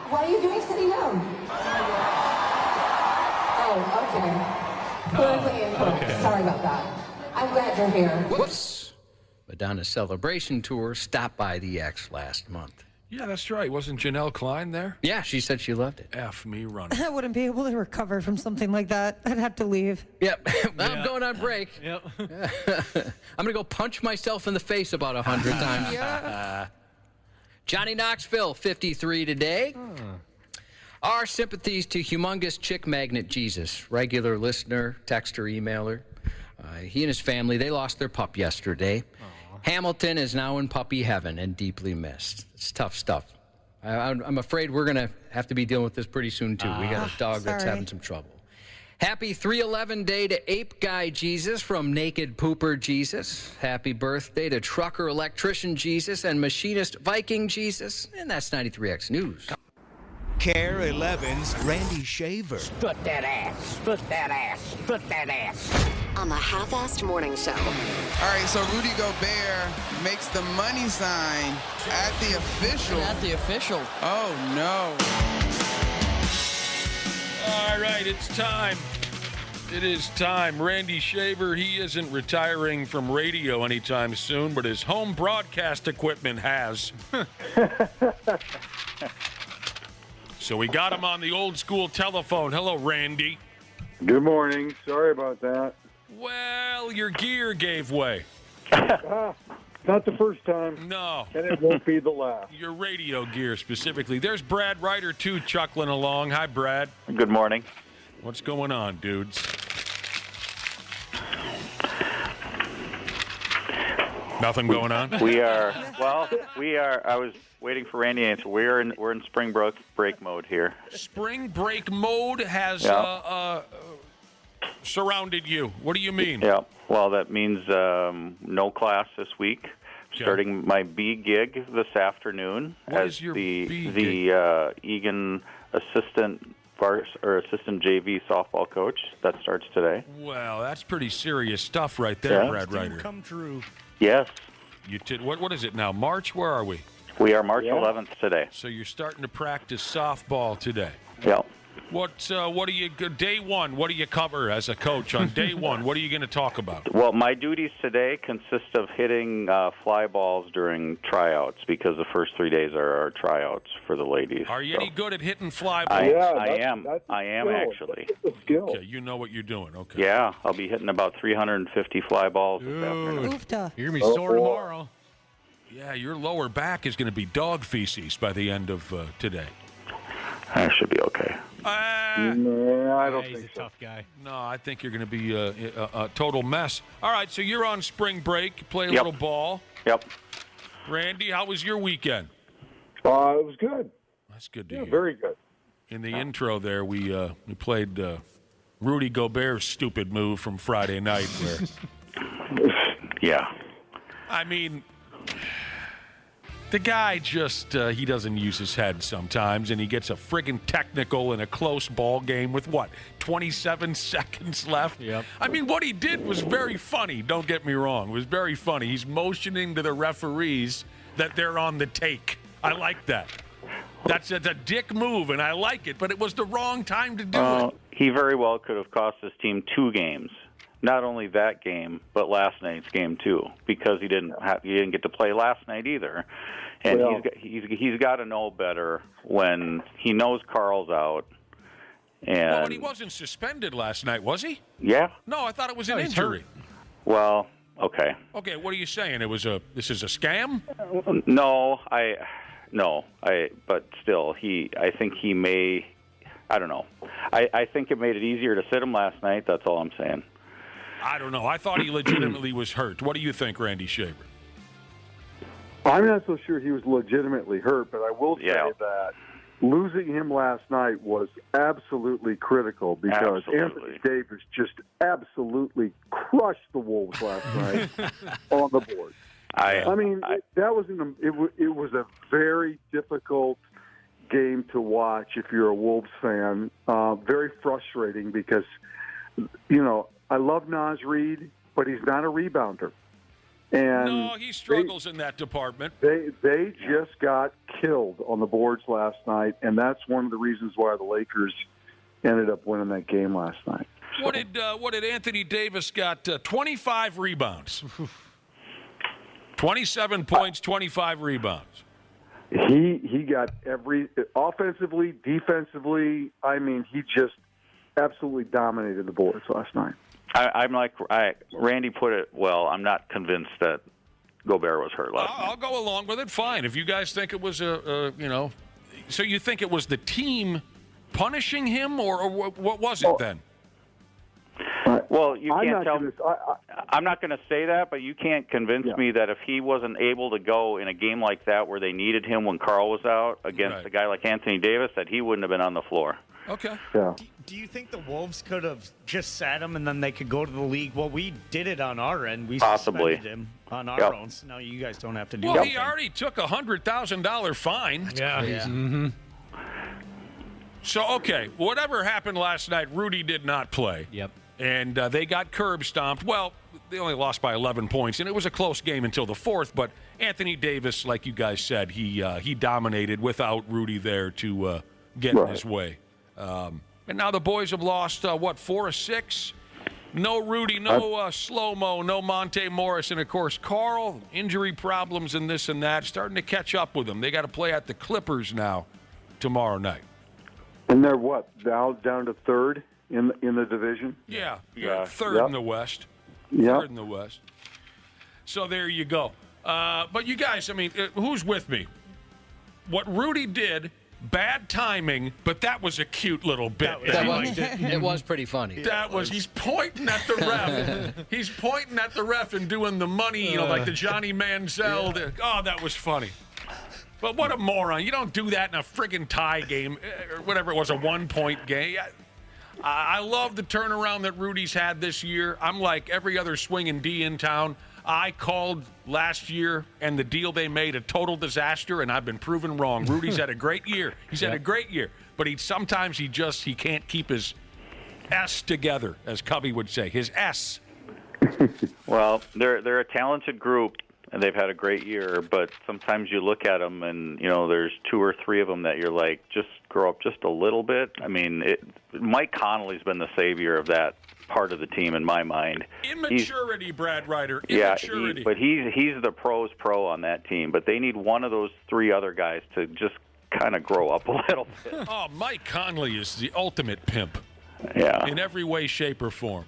What are you doing sitting down? Oh, okay. Politically incorrect. okay. Sorry about that. I'm glad you're here. Whoops. Madonna's celebration tour stopped by the X last month. Yeah, that's right. Wasn't Janelle Klein there? Yeah, she said she loved it. F me running. I wouldn't be able to recover from something like that. I'd have to leave. Yep. I'm going on break. Yep. I'm going to go punch myself in the face about 100 times. Yeah. Johnny Knoxville, 53 today. Our sympathies to humongous chick magnet Jesus, regular listener, texter, emailer. He and his family, they lost their pup yesterday. Hamilton is now in puppy heaven and deeply missed. It's tough stuff. I'm afraid we're going to have to be dealing with this pretty soon, too. We got a dog that's sorry. having some trouble. Happy 311 day to Ape Guy Jesus from Naked Pooper Jesus. Happy birthday to Trucker Electrician Jesus and Machinist Viking Jesus. And that's 93X News. Care 11's Randy Shaver. Spit that ass, spit that ass, spit that ass. On the Half-Assed Morning Show. All right, so Rudy Gobert makes the money sign at the official. At the official. Oh, no. All right, it's time. It is time. Randy Shaver, he isn't retiring from radio anytime soon, but his home broadcast equipment has. So we got him on the old school telephone. Hello, Randy. Good morning. Sorry about that. Well, your gear gave way. Not the first time. No. And it won't be the last. Your radio gear specifically. There's Brad Ryder, too, chuckling along. Hi, Brad. Good morning. What's going on, dudes? Nothing going on? We are, I was waiting for Randy to answer. We're in spring break mode here. Spring break mode has surrounded you. What do you mean? Yeah, well, that means no class this week. Okay. Starting my B gig this afternoon as the Egan assistant JV softball coach. That starts today. Well, that's pretty serious stuff right there, Brad Ryder. Come true. Yes. You did. What is it now? March? Where are we? We are March 11th today. So you're starting to practice softball today. Yeah. What do you day one? What do you cover as a coach on day one? What are you going to talk about? Well, my duties today consist of hitting fly balls during tryouts because the first 3 days are our tryouts for the ladies. Are you any good at hitting fly balls? I am actually. That's a skill. Okay, you know what you're doing. Okay. Yeah, I'll be hitting about 350 fly balls this afternoon. You're going to be sore tomorrow. Yeah, your lower back is going to be dog feces by the end of today. That should be okay. No, I don't think he's a tough guy. No, I think you're going to be a total mess. All right, so you're on spring break. You play a little ball. Yep. Randy, how was your weekend? It was good. That's good to hear. Very good. In the intro there, we played Rudy Gobert's stupid move from Friday night. Where, yeah. I mean, the guy just, he doesn't use his head sometimes, and he gets a friggin' technical in a close ball game with, 27 seconds left? Yep. I mean, what he did was very funny, don't get me wrong. It was very funny. He's motioning to the referees that they're on the take. I like that. That's a dick move, and I like it, but it was the wrong time to do it. He very well could have cost his team 2 games. Not only that game, but last night's game too, because he didn't get to play last night either. And he's got to know better when he knows Carl's out. And but he wasn't suspended last night, was he? Yeah. No, I thought it was an injury. Well, okay. Okay, what are you saying? This is a scam? But still, I think he may. I don't know. I think it made it easier to sit him last night. That's all I'm saying. I don't know. I thought he legitimately was hurt. What do you think, Randy Shaver? I'm not so sure he was legitimately hurt, but I will say that losing him last night was absolutely critical because Anthony Davis just absolutely crushed the Wolves last night on the board. It was a very difficult game to watch if you're a Wolves fan. Very frustrating because, I love Naz Reid, but he's not a rebounder. And no, he struggles in that department. They just got killed on the boards last night, and that's one of the reasons why the Lakers ended up winning that game last night. So. What did Anthony Davis got? 25 rebounds, 27 points, 25 rebounds. He got offensively, defensively. I mean, he just absolutely dominated the boards last night. Randy put it well. I'm not convinced that Gobert was hurt last night. I'll go along with it. Fine. If you guys think it was so you think it was the team punishing him, or what was it then? Well, you can't tell me. I'm not going to say that, but you can't convince me that if he wasn't able to go in a game like that where they needed him when Carl was out against a guy like Anthony Davis, that he wouldn't have been on the floor. Okay. Yeah. Do you think the Wolves could have just sat him and then they could go to the league? Well, we did it on our end. We Possibly. suspended him on our own, so now you guys don't have to do Well, anything. he already took a $100,000 fine. Yeah. Mm-hmm. So, okay, whatever happened last night, Rudy did not play. Yep. And they got curb stomped. Well, they only lost by 11 points, and it was a close game until the fourth. But Anthony Davis, like you guys said, he dominated without Rudy there to get in his way. And now the boys have lost, 4 of 6? No Rudy, no Slow-Mo, no Monte Morris. And, of course, Carl, injury problems and this and that, starting to catch up with them. They got to play at the Clippers now tomorrow night. And they're what? Now down to third in the division? Yeah. Third in the West. Yeah. Third in the West. So there you go. But you guys, I mean, who's with me? What Rudy did, bad timing, but that was a cute little bit. It was pretty funny. He's pointing at the ref. He's pointing at the ref and doing the money, like the Johnny Manziel. Oh, that was funny. But what a moron. You don't do that in a friggin' tie game, or whatever it was, a 1-point game. I love the turnaround that Rudy's had this year. I'm like every other swinging D in town. I called last year and the deal they made a total disaster, and I've been proven wrong. Rudy's had a great year. He's had a great year. But sometimes he can't keep his S together, as Cubby would say, his S. Well, they're a talented group. And they've had a great year, but sometimes you look at them and, there's 2 or 3 of them that you're like, just grow up just a little bit. I mean, Mike Connolly's been the savior of that part of the team in my mind. Immaturity, Brad Ryder. Immaturity. Yeah, but he's the pros pro on that team, but they need one of those 3 other guys to just kind of grow up a little bit. Oh, Mike Conley is the ultimate pimp. Yeah. In every way, shape, or form.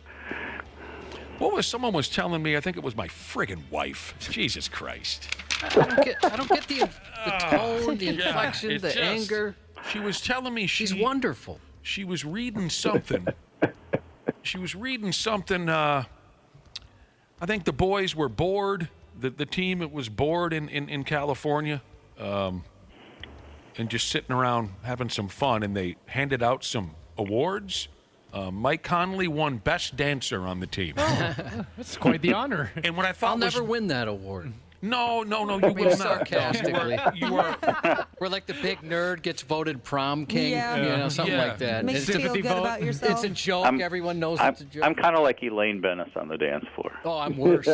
Someone was telling me, I think it was my friggin' wife. Jesus Christ. I don't get the tone, the inflection, the anger. She was telling me she's wonderful. She was reading something. I think the boys were bored. The team was bored in California. And just sitting around having some fun. And they handed out some awards. Mike Conley won Best Dancer on the team. Oh, that's quite the honor. And what I thought I'll never win that award. No, you will not. Sarcastically. We're like the big nerd gets voted prom king, something like that. Makes you feel good about yourself. It's a joke. Everyone knows it's a joke. I'm kind of like Elaine Bennis on the dance floor. Oh, I'm worse.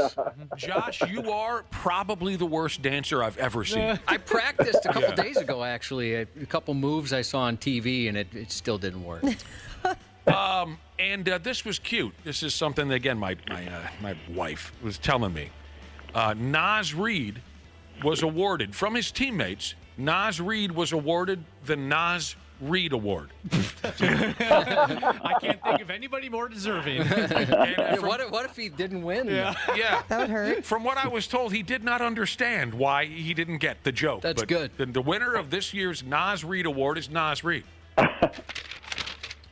Josh, you are probably the worst dancer I've ever seen. I practiced a couple days ago, actually. A couple moves I saw on TV, and it still didn't work. And this was cute. This is something that, again, my wife was telling me. Naz Reid was awarded, from his teammates, Naz Reid was awarded the Naz Reid Award. I can't think of anybody more deserving. What if he didn't win? Yeah. That would hurt. From what I was told, he did not understand why he didn't get the joke. That's good. The winner of this year's Naz Reid Award is Naz Reid.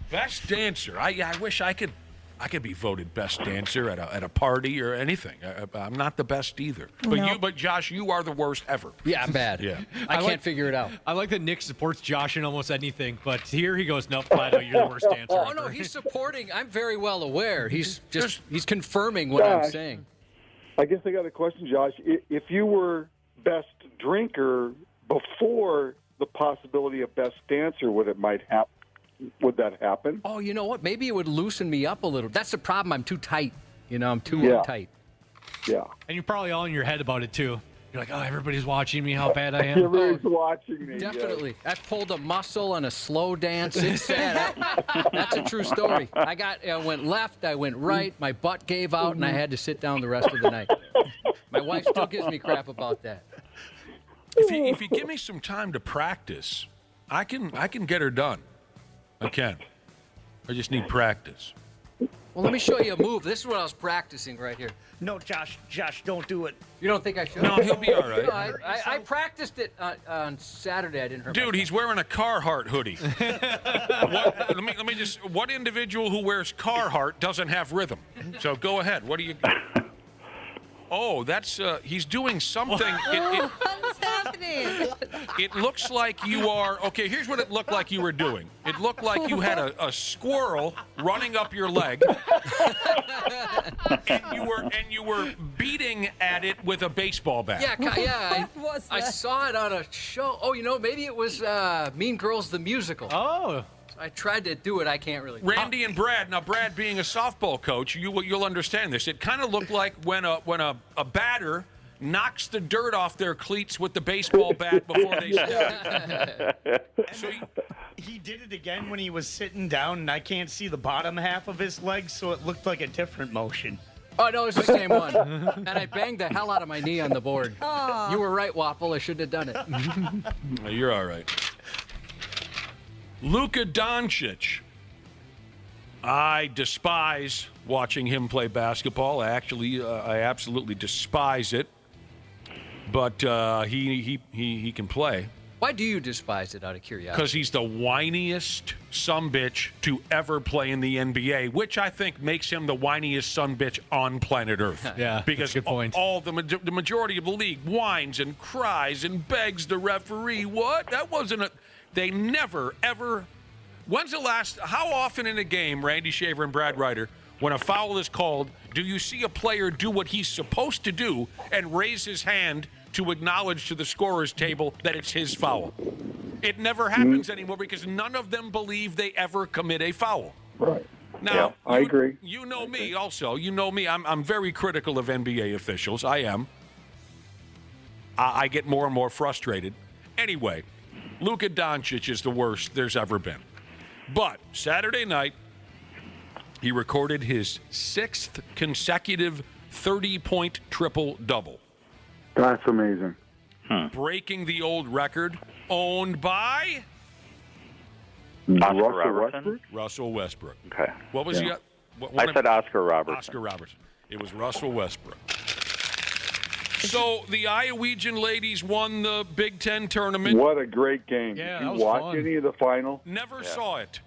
Best dancer. I wish I could be voted best dancer at a party or anything. I'm not the best either. But Josh, you are the worst ever. Yeah, I'm bad. Yeah, I can't figure it out. I like that Nick supports Josh in almost anything, but here he goes, nope, flat out, you're the worst dancer. Oh no, he's supporting. I'm very well aware. He's confirming what I'm saying. I guess I got a question, Josh. If you were best drinker before the possibility of best dancer, would that happen? Oh, you know what? Maybe it would loosen me up a little. That's the problem. I'm too tight. I'm too tight. Yeah. And you're probably all in your head about it, too. You're like, oh, everybody's watching me, how bad I am. Everybody's watching me. Definitely. I pulled a muscle on a slow dance. It's sad. That's a true story. I went left, I went right, my butt gave out, and I had to sit down the rest of the night. My wife still gives me crap about that. If you give me some time to practice, I can get her done. I can. I just need practice. Well, let me show you a move. This is what I was practicing right here. No, Josh, don't do it. You don't think I should? No, he'll be all right. No, I practiced it on Saturday. I didn't hurt myself. He's wearing a Carhartt hoodie. Let me just. What individual who wears Carhartt doesn't have rhythm? So go ahead. What do you? Oh, that's he's doing something. What's happening? It looks like you are, okay, here's what it looked like you were doing. It looked like you had a squirrel running up your leg, and you were beating at it with a baseball bat. Yeah, I saw it on a show. Oh, maybe it was Mean Girls the Musical. Oh. I tried to do it. I can't really. Randy and Brad. Now, Brad, being a softball coach, you'll understand this. It kind of looked like when a batter knocks the dirt off their cleats with the baseball bat before they start. So he did it again when he was sitting down, and I can't see the bottom half of his legs, so it looked like a different motion. Oh, no, it's the same one. And I banged the hell out of my knee on the board. Aww. You were right, Waffle. I shouldn't have done it. You're all right. Luka Doncic. I despise watching him play basketball. I absolutely despise it. But he can play. Why do you despise it, out of curiosity? Because he's the whiniest sumbitch to ever play in the NBA, which I think makes him the whiniest sumbitch on planet Earth. Yeah, because good point. All the majority of the league whines and cries and begs the referee. What? That wasn't a. They never ever. When's the last? How often in a game, Randy Shaver and Brad Ryder, when a foul is called, do you see a player do what he's supposed to do and raise his hand to acknowledge to the scorer's table that it's his foul? It never happens anymore because none of them believe they ever commit a foul. Right. Now, I agree. You know me also. You know me. I'm very critical of NBA officials. I am. I get more and more frustrated. Anyway, Luka Doncic is the worst there's ever been. But Saturday night, he recorded his 6th consecutive 30-point triple-double. That's amazing. Breaking the old record owned by Oscar Robertson. Russell Westbrook. Okay. What was he? I said Oscar Robertson. Oscar Robertson. It was Russell Westbrook. So the Iowegian ladies won the Big Ten tournament. What a great game. Yeah, Did you watch any of the final? Never saw it.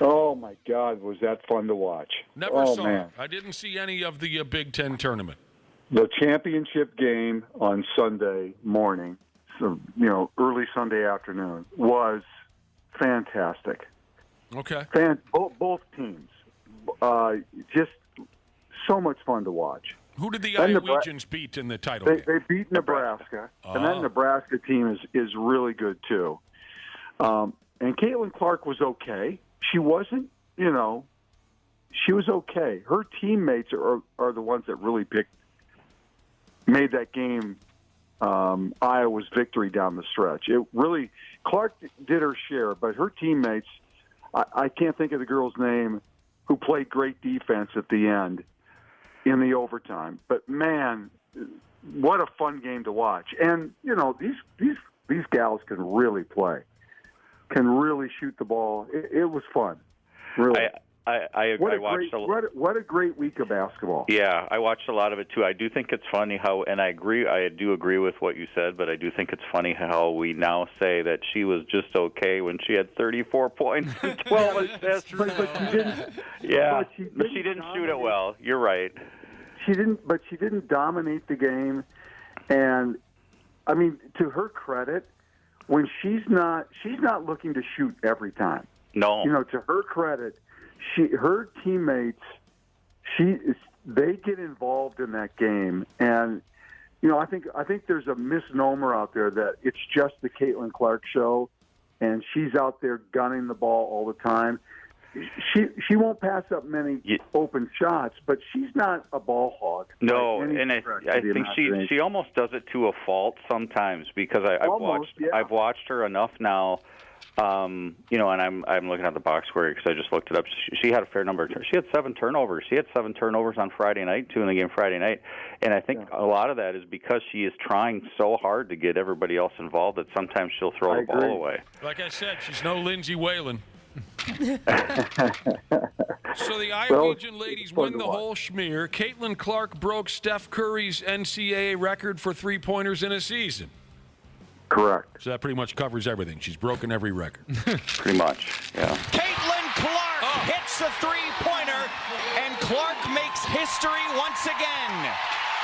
Oh, my God, was that fun to watch. Never saw man. it. I didn't see any of the Big Ten tournament. The championship game on Sunday morning, so early Sunday afternoon, was fantastic. Okay. Both teams, just so much fun to watch. Who did the Iowegians beat in the title game? They beat Nebraska, and that Nebraska team is really good too. And Caitlin Clark was okay. She wasn't, she was okay. Her teammates are the ones that really made that game Iowa's victory down the stretch. It really, Clark did her share, but her teammates, I can't think of the girl's name, who played great defense at the end in the overtime. But man, what a fun game to watch. And these gals can really play, can really shoot the ball. It was fun, really. I agree. What a great week of basketball. Yeah, I watched a lot of it too. I do think it's funny how, and I do agree with what you said, but I do think it's funny how we now say that she was just okay when she had 34 points and 12 assists. But she didn't. Yeah, but she didn't shoot it well. You're right. She didn't dominate the game, and I mean, to her credit, when she's not looking to shoot every time. No. To her credit, her teammates, they get involved in that game, and I think there's a misnomer out there that it's just the Caitlin Clark show, and she's out there gunning the ball all the time. She won't pass up many open shots, but she's not a ball hog. No, and I think she almost does it to a fault sometimes because I've watched her enough now. And I'm looking at the box score because I just looked it up. She had a fair number. She had 7 turnovers. She had 7 turnovers on Friday night, 2 in the game Friday night. And I think a lot of that is because she is trying so hard to get everybody else involved that sometimes she'll throw the ball away. Like I said, she's no Lindsay Whalen. So the Iowegian ladies win the whole schmear. Caitlin Clark broke Steph Curry's NCAA record for three-pointers in a season. Correct. So that pretty much covers everything. She's broken every record. Pretty much, yeah. Caitlin Clark hits a three-pointer, and Clark makes history once again.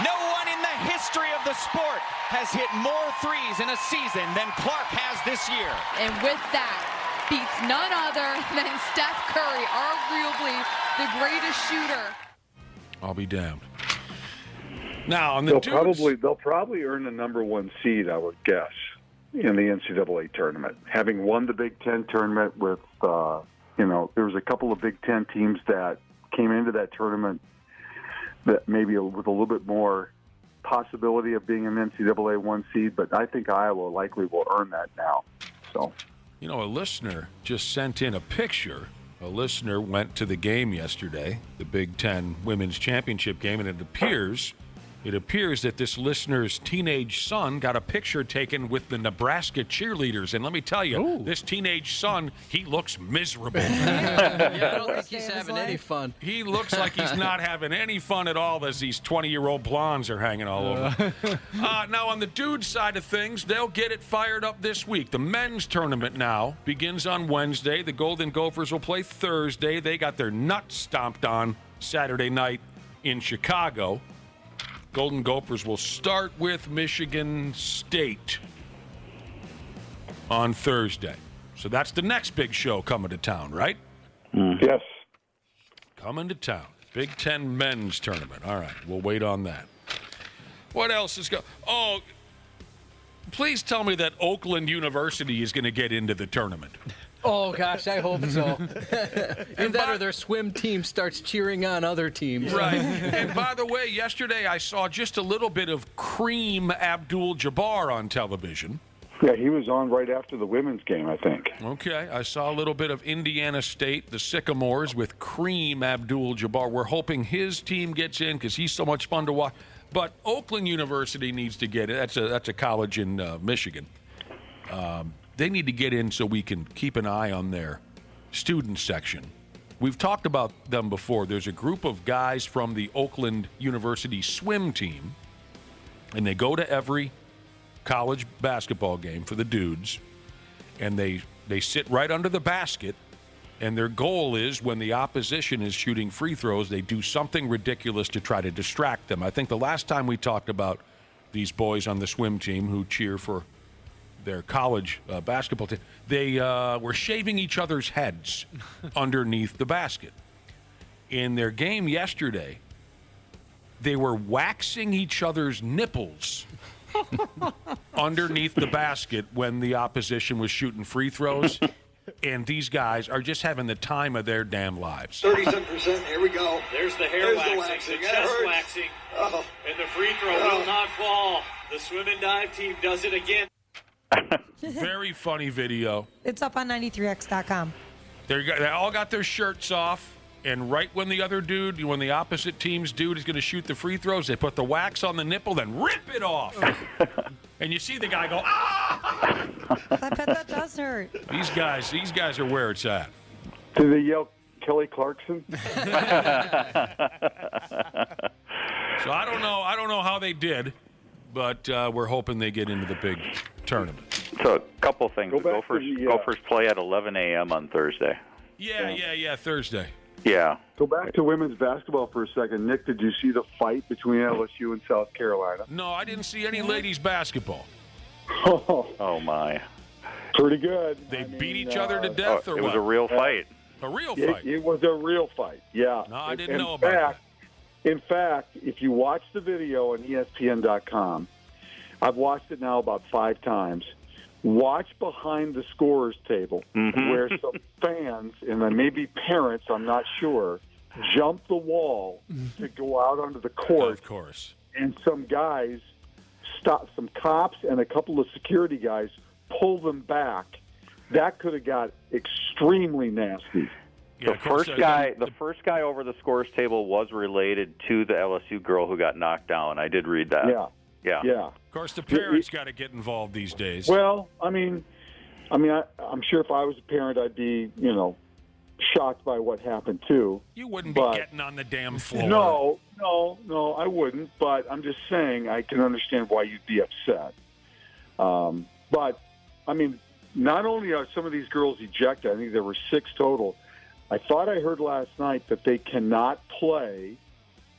No one in the history of the sport has hit more threes in a season than Clark has this year. And with that, beats none other than Steph Curry, arguably the greatest shooter. I'll be damned. Now, on the they'll probably earn the number 1 seed, I would guess, in the NCAA tournament. Having won the Big Ten tournament with, there was a couple of Big Ten teams that came into that tournament that maybe with a little bit more possibility of being an NCAA 1 seed, but I think Iowa likely will earn that now. So, a listener just sent in a picture. A listener went to the game yesterday, the Big Ten Women's Championship game, and it appears that this listener's teenage son got a picture taken with the Nebraska cheerleaders. And let me tell you, this teenage son, he looks miserable. I don't think he's having any fun. He looks like he's not having any fun at all as these 20-year-old blondes are hanging all over. Now, on the dude side of things, they'll get it fired up this week. The men's tournament now begins on Wednesday. The Golden Gophers will play Thursday. They got their nuts stomped on Saturday night in Chicago. Golden Gophers will start with Michigan State on Thursday. So that's the next big show coming to town, right? Yes. Coming to town. Big Ten men's tournament. All right, we'll wait on that. What else is going? Oh, please tell me that Oakland University is going to get into the tournament. Oh, gosh, I hope so. And that or their swim team starts cheering on other teams. Right. And by the way, yesterday I saw just a little bit of Kareem Abdul-Jabbar on television. Yeah, he was on right after the women's game, I think. Okay. I saw a little bit of Indiana State, the Sycamores, with Kareem Abdul-Jabbar. We're hoping his team gets in because he's so much fun to watch. But Oakland University needs to get it. That's a college in Michigan. They need to get in so we can keep an eye on their student section. We've talked about them before. There's a group of guys from the Oakland University swim team, and they go to every college basketball game for the dudes, and they sit right under the basket, and their goal is when the opposition is shooting free throws, they do something ridiculous to try to distract them. I think the last time we talked about these boys on the swim team who cheer for their college basketball team, they were shaving each other's heads underneath the basket. In their game yesterday, they were waxing each other's nipples underneath the basket when the opposition was shooting free throws. And these guys are just having the time of their damn lives. 37%. Here we go. There's the hair waxing, the chest waxing, and the free throw will not fall. The swim and dive team does it again. Very funny video. It's up on 93x.com. They all got their shirts off, and right when when the opposite team's dude is going to shoot the free throws, they put the wax on the nipple, then rip it off. And you see the guy go, ah! I bet that does hurt. These guys are where it's at. Do they yell Kelly Clarkson? So I don't know how they did, but we're hoping they get into the big tournament. So a couple things. The Gophers play at 11 a.m. on Thursday. Yeah, Thursday. Yeah. Go back to women's basketball for a second. Nick, did you see the fight between LSU and South Carolina? No, I didn't see any ladies basketball. Oh, my. Pretty good. They beat each other to death, or it what? was a real fight. A real fight? It was a real fight, yeah. No, I didn't know about that. In fact, if you watch the video on ESPN.com, I've watched it now about 5 times. Watch behind the scorer's table where some fans, and then maybe parents, I'm not sure, jump the wall to go out onto the court. Of course. And some guys some cops and a couple of security guys pull them back. That could have got extremely nasty. The first guy over the scores table was related to the LSU girl who got knocked down. I did read that. Yeah. Of course, the parents got to get involved these days. Well, I'm sure if I was a parent, I'd be, shocked by what happened too. You wouldn't be getting on the damn floor. No, I wouldn't. But I'm just saying, I can understand why you'd be upset. But not only are some of these girls ejected, I think there were 6 total. I thought I heard last night that they cannot play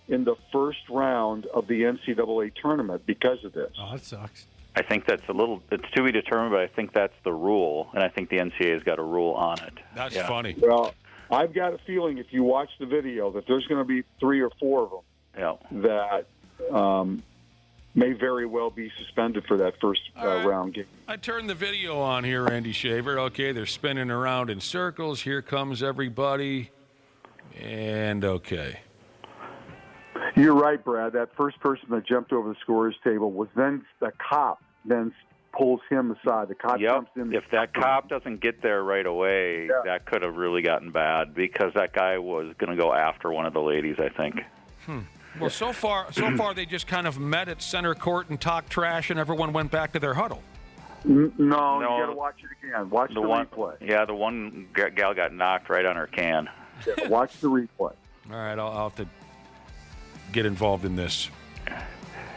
in the first round of the NCAA tournament because of this. Oh, that sucks. I think it's to be determined, but I think that's the rule, and I think the NCAA's got a rule on it. That's funny. Well, I've got a feeling if you watch the video that there's going to be 3 or 4 of them that may very well be suspended for that first round game. I turned the video on here, Randy Shaver. Okay, they're spinning around in circles. Here comes everybody. And okay. You're right, Brad. That first person that jumped over the scorer's table was then the cop then pulls him aside. The cop jumps in. If that cop doesn't get there right away, that could have really gotten bad because that guy was going to go after one of the ladies, I think. Well, so far they just kind of met at center court and talked trash, and everyone went back to their huddle. No, you got to watch it again. Watch the replay. Yeah, the one gal got knocked right on her can. Yeah, watch the replay. All right, I'll have to get involved in this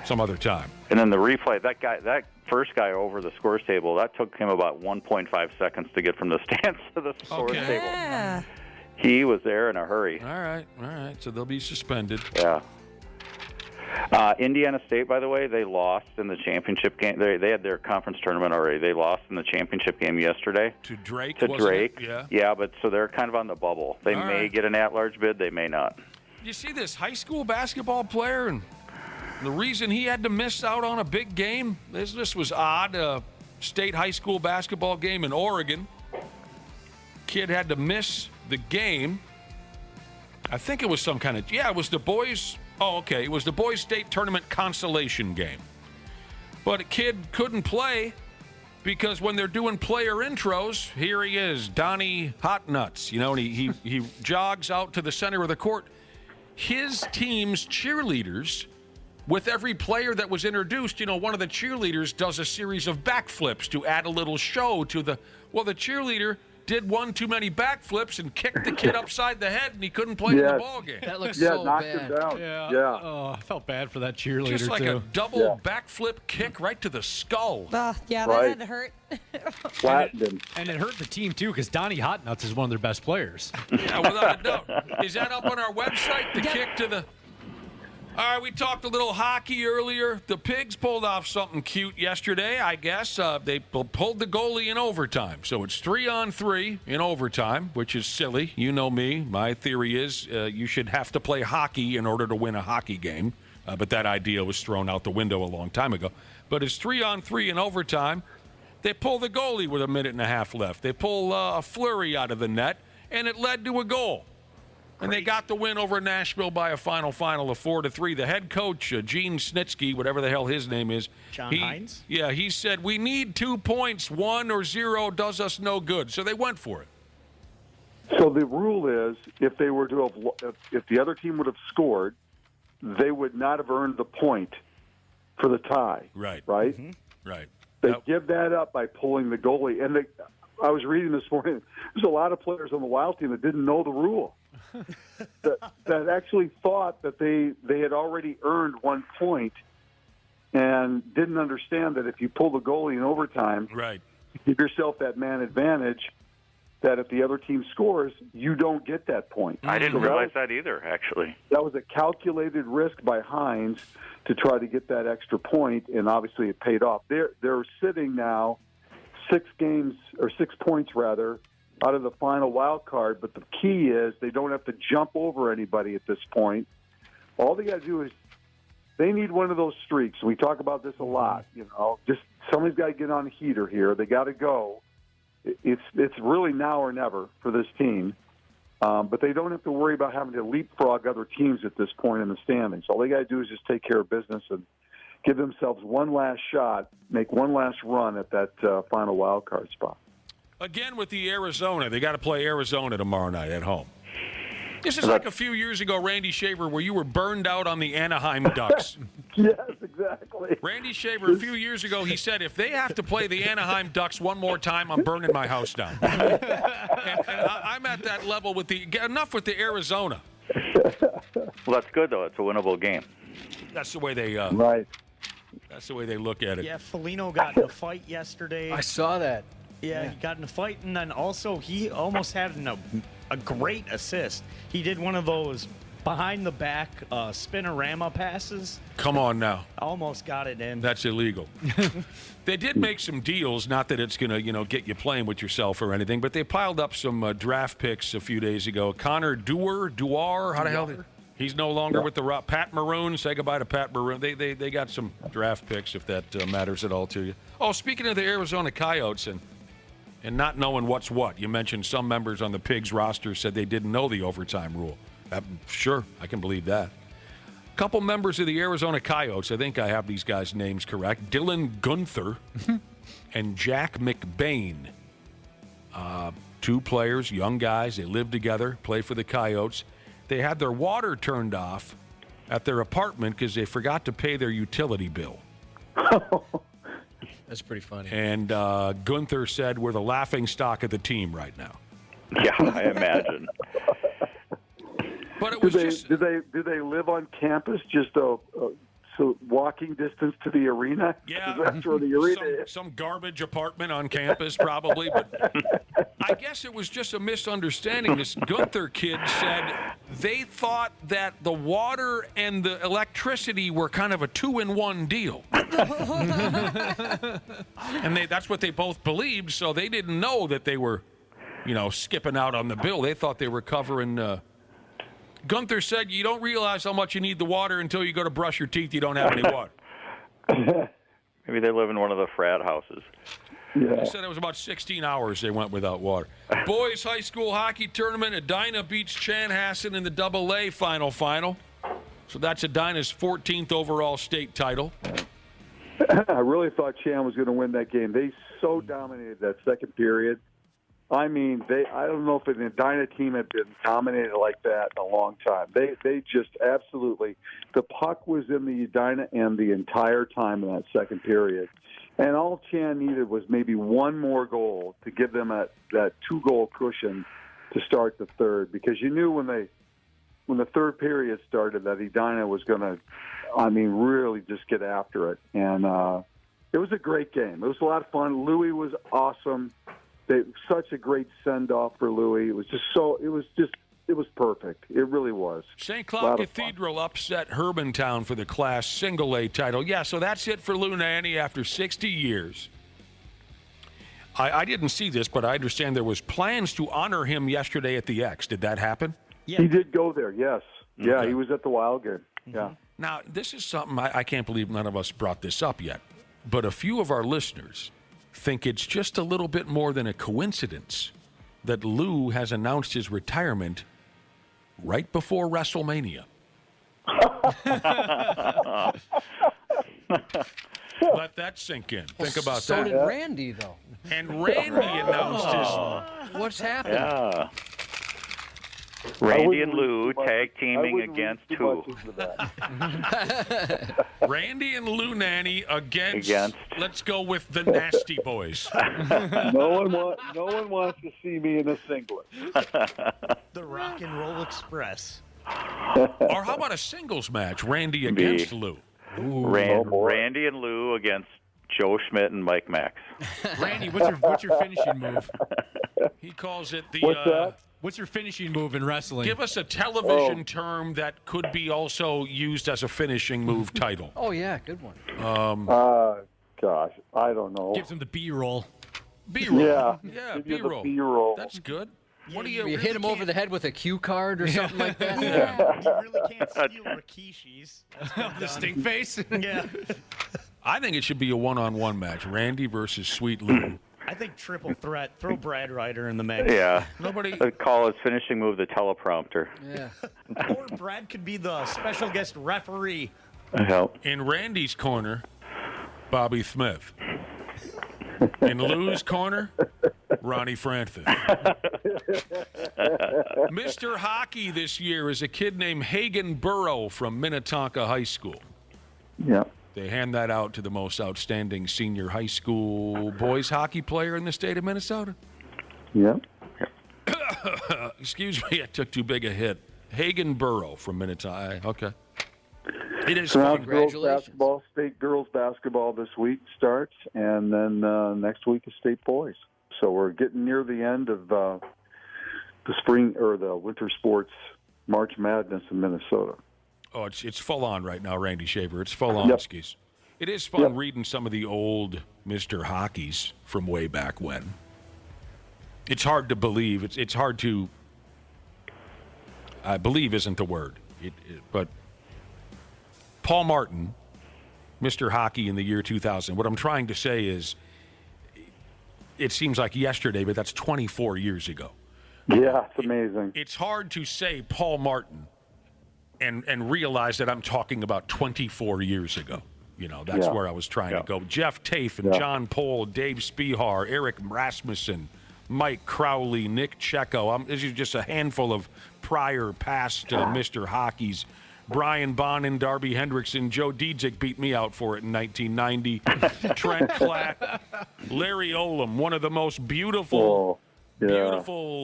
some other time. And then the replay, that first guy over the scores table, that took him about 1.5 seconds to get from the stands to the scores table. Yeah. He was there in a hurry. All right. So they'll be suspended. Yeah. Indiana State, by the way, they lost in the championship game. They had their conference tournament already. They lost in the championship game yesterday. To Drake? Yeah, but so they're kind of on the bubble. They may get an at-large bid. They may not. You see this high school basketball player, and the reason he had to miss out on a big game, this was odd. State high school basketball game in Oregon. Kid had to miss the game. I think it was some kind of, it was the boys. Oh, okay. It was the boys' state tournament consolation game. But a kid couldn't play because when they're doing player intros, here he is, Donnie Hotnuts. And he jogs out to the center of the court. His team's cheerleaders, with every player that was introduced, one of the cheerleaders does a series of backflips to add a little show to the cheerleader did one too many backflips and kicked the kid upside the head, and he couldn't play in the ball game. That looks so knocked bad. him down. Yeah. Oh, I felt bad for that cheerleader, Just like too. a double backflip kick right to the skull. That had to hurt. Flattened him. And it hurt the team, too, because Donnie Hotnuts is one of their best players. Yeah, without a doubt. Is that up on our website, the kick to the... All right, we talked a little hockey earlier. The Pigs pulled off something cute yesterday, I guess. They pulled the goalie in overtime. So it's 3-on-3 in overtime, which is silly. You know me. My theory is you should have to play hockey in order to win a hockey game. But that idea was thrown out the window a long time ago. But it's 3-on-3 in overtime. They pull the goalie with a minute and a half left. They pull a flurry out of the net, and it led to a goal. And they got the win over Nashville by a final of 4-3. The head coach, Gene Snitsky, whatever the hell his name is. John Hines? Yeah, he said, we need 2 points. 1 or 0 does us no good. So they went for it. So the rule is if they were to have, if the other team would have scored, they would not have earned the point for the tie. Right. Right? Mm-hmm. Right. They give that up by pulling the goalie. And I was reading this morning, there's a lot of players on the Wild team that didn't know the rule. that actually thought that they had already earned 1 point and didn't understand that if you pull the goalie in overtime, right, give yourself that man advantage, that if the other team scores, you don't get that point. I didn't realize that either, actually. That was a calculated risk by Hines to try to get that extra point, and obviously it paid off. They're sitting now 6 points out of the final wild card, but the key is they don't have to jump over anybody at this point. All they got to do is they need one of those streaks. We talk about this a lot. Just somebody's got to get on a heater here. They got to go. It's really now or never for this team, but they don't have to worry about having to leapfrog other teams at this point in the standings. All they got to do is just take care of business and give themselves one last shot, make one last run at that final wild card spot. Again with the Arizona. They got to play Arizona tomorrow night at home. This is like a few years ago, Randy Shaver, where you were burned out on the Anaheim Ducks. Yes, exactly. Randy Shaver, a few years ago, he said, if they have to play the Anaheim Ducks one more time, I'm burning my house down. and I'm at that level with enough with the Arizona. Well, that's good, though. It's a winnable game. That's the way they right. That's the way they look at it. Yeah, Foligno got in a fight yesterday. I saw that. Yeah, he got in a fight, and then also he almost had a great assist. He did one of those behind the back spinorama passes. Come on now. Almost got it in. That's illegal. They did make some deals, not that it's going to, get you playing with yourself or anything, but they piled up some draft picks a few days ago. Connor Dewar, how the hell? He's no longer with the Rock. Pat Maroon, say goodbye to Pat Maroon. They got some draft picks, if that matters at all to you. Oh, speaking of the Arizona Coyotes and not knowing what's what, you mentioned some members on the Pigs roster said they didn't know the overtime rule. Sure, I can believe that. A couple members of the Arizona Coyotes, I think I have these guys' names correct, Dylan Gunther and Jack McBain. Two players, young guys, they live together, play for the Coyotes. They had their water turned off at their apartment because they forgot to pay their utility bill. That's pretty funny. And Gunther said, we're the laughing stock of the team right now. Yeah, I imagine. But it was do they live on campus, just so walking distance to the arena? Yeah, that's where the arena is. Some garbage apartment on campus, probably. But I guess it was just a misunderstanding. This Gunther kid said they thought that the water and the electricity were kind of a 2-in-1 deal, and that's what they both believed. So they didn't know that they were, skipping out on the bill. They thought they were covering. Gunther said, you don't realize how much you need the water until you go to brush your teeth. You don't have any water. Maybe they live in one of the frat houses. Yeah. They said it was about 16 hours they went without water. Boys high school hockey tournament. Edina beats Chanhassen in the AA final. So that's Edina's 14th overall state title. I really thought Chan was going to win that game. They so dominated that second period. I mean, I don't know if an Edina team had been dominated like that in a long time. They just absolutely – the puck was in the Edina end the entire time in that second period. And all Chan needed was maybe one more goal to give them that two-goal cushion to start the third, because you knew when the third period started that Edina was going to, really just get after it. And it was a great game. It was a lot of fun. Louis was awesome. Such a great send-off for Louis. It was perfect. It really was. St. Cloud Cathedral upset Hermantown for the Class Single A title. Yeah, so that's it for Lou Nanne after 60 years. I didn't see this, but I understand there was plans to honor him yesterday at the X. Did that happen? Yeah. He did go there, yes. Okay. Yeah, he was at the Wild game. Yeah. Now, this is something I can't believe none of us brought this up yet, but a few of our listeners think it's just a little bit more than a coincidence that Lou has announced his retirement right before WrestleMania. Let that sink in. Think about that. So did Randy, though. And Randy announced his... What's happening? Yeah. Randy and Lou tag teaming against who? Randy and Lou Nanne against. Let's go with the Nasty Boys. No one wants to see me in a singlet. The Rock and Roll Express. Or how about a singles match? Randy against Lou. Randy and Lou against Joe Schmidt and Mike Max. Randy, what's your finishing move? He calls it the. What's that? What's your finishing move in wrestling? Give us a television term that could be also used as a finishing move title. Oh, yeah, good one. Gosh, I don't know. Gives him the B-roll. B-roll. Yeah, B-roll. B-roll. That's good. What do you hit him over the head with a cue card or something like that? Yeah. You really can't steal Rikishi's. The stink face? Yeah. I think it should be a one-on-one match. Randy versus Sweet Lou. I think triple threat. Throw Brad Ryder in the mix. Yeah. Nobody. They call his finishing move the teleprompter. Yeah. Or Brad could be the special guest referee. In Randy's corner, Bobby Smith. In Lou's corner, Ronnie Francis. Mr. Hockey this year is a kid named Hagen Burrow from Minnetonka High School. Yeah. They hand that out to the most outstanding senior high school boys hockey player in the state of Minnesota. Yeah. Excuse me, I took too big a hit. Hagen Burrow from Minnetonka. Okay. It is so fun. State girls basketball this week starts, and then next week is state boys. So we're getting near the end of the spring or the winter sports March Madness in Minnesota. Oh, it's full on right now, Randy Shaver. It's full on, skis. It is fun reading some of the old Mr. Hockeys from way back when. It's hard to believe. It's hard to. I believe isn't the word, but Paul Martin, Mr. Hockey in the year 2000. What I'm trying to say is, it seems like yesterday, but that's 24 years ago. Yeah, it's amazing. It's hard to say Paul Martin and realize that I'm talking about 24 years ago. You know, that's where I was trying to go. Jeff Tafe and John Pohl, Dave Spihar, Eric Rasmussen, Mike Crowley, Nick Checo. This is just a handful of prior past Mr. Hockeys. Brian Bonin, Darby Hendrickson, Joe Dietzick beat me out for it in 1990. Trent Klatt, Larry Olam, one of the most beautiful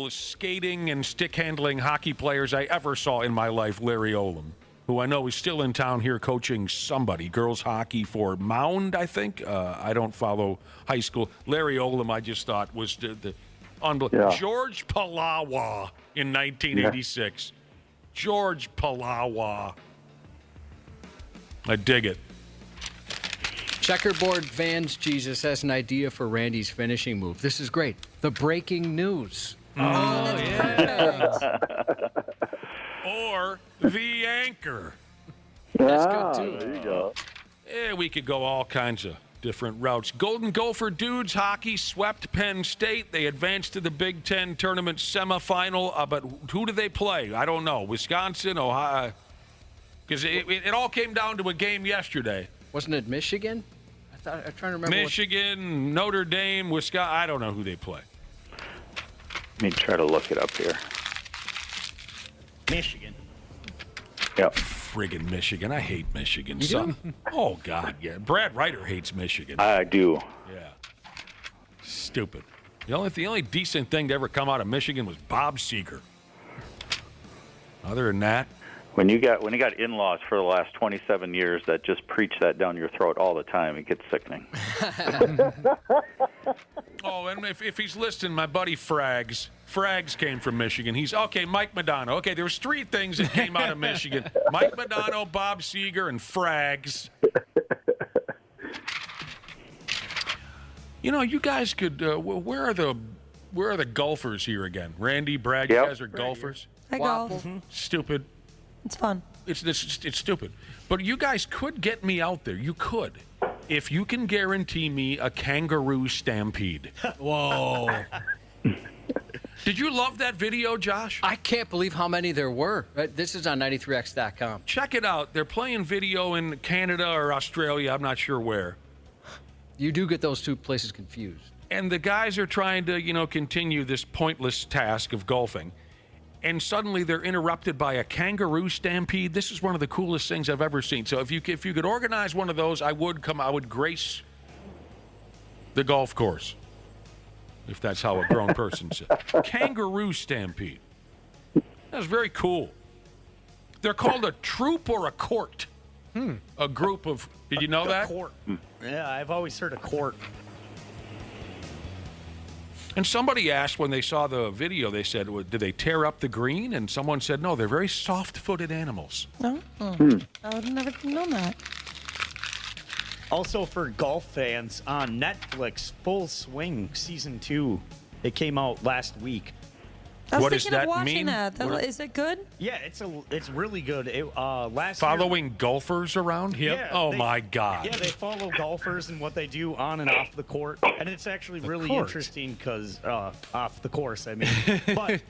skating and stick-handling hockey players I ever saw in my life, Larry Olam, who I know is still in town here coaching somebody, girls hockey for Mound, I think. I don't follow high school. Larry Olam, I just thought, was the unbelievable. Yeah. George Palawa in 1986. Yeah. George Palawa. I dig it. Checkerboard Vans Jesus has an idea for Randy's finishing move. This is great. The breaking news. Oh, yeah. Or the anchor. That's good, too. There you go. Yeah, we could go all kinds of different routes. Golden Gopher dudes hockey swept Penn State. They advanced to the Big Ten tournament semifinal. But who do they play? I don't know. Wisconsin, Ohio. Because it all came down to a game yesterday. Wasn't it Michigan? I'm trying to remember. Michigan, Notre Dame, Wisconsin. I don't know who they play. Let me try to look it up here. Michigan. Yep. Friggin' Michigan. I hate Michigan. Oh, God, yeah. Brad Ryder hates Michigan. I do. Yeah. Stupid. The only decent thing to ever come out of Michigan was Bob Seger. Other than that. When you got in-laws for the last 27 years that just preach that down your throat all the time, it gets sickening. Oh, and if he's listening, my buddy Frags came from Michigan. He's okay. Mike Madonna. Okay, there was three things that came out of Michigan: Mike Madonna, Bob Seger, and Frags. You know, you guys could. Where are the golfers here again? Randy, Brad, you guys are golfers. I golf. Mm-hmm. Stupid. It's fun. It's stupid. But you guys could get me out there. You could. If you can guarantee me a kangaroo stampede. Whoa. Did you love that video, Josh? I can't believe how many there were. This is on 93x.com. Check it out. They're playing video in Canada or Australia. I'm not sure where. You do get those two places confused. And the guys are trying to, continue this pointless task of golfing. And suddenly they're interrupted by a kangaroo stampede. This is one of the coolest things I've ever seen. So if you could organize one of those, I would grace the golf course, if that's how a grown person says. Kangaroo stampede. That's very cool. They're called a troop or a court. A group of. Did you know that? Court. Yeah, I've always heard of court. And somebody asked when they saw the video, they said, did they tear up the green? And someone said, no, they're very soft-footed animals. No? I would have never known that. Also for golf fans, on Netflix, Full Swing Season 2. It came out last week. I was thinking of watching that. Is it good? Yeah, it's really good. Following golfers around? Yep. Yeah, oh, my God. Yeah, they follow golfers and what they do on and off the court. And it's actually really interesting because off the course, I mean. But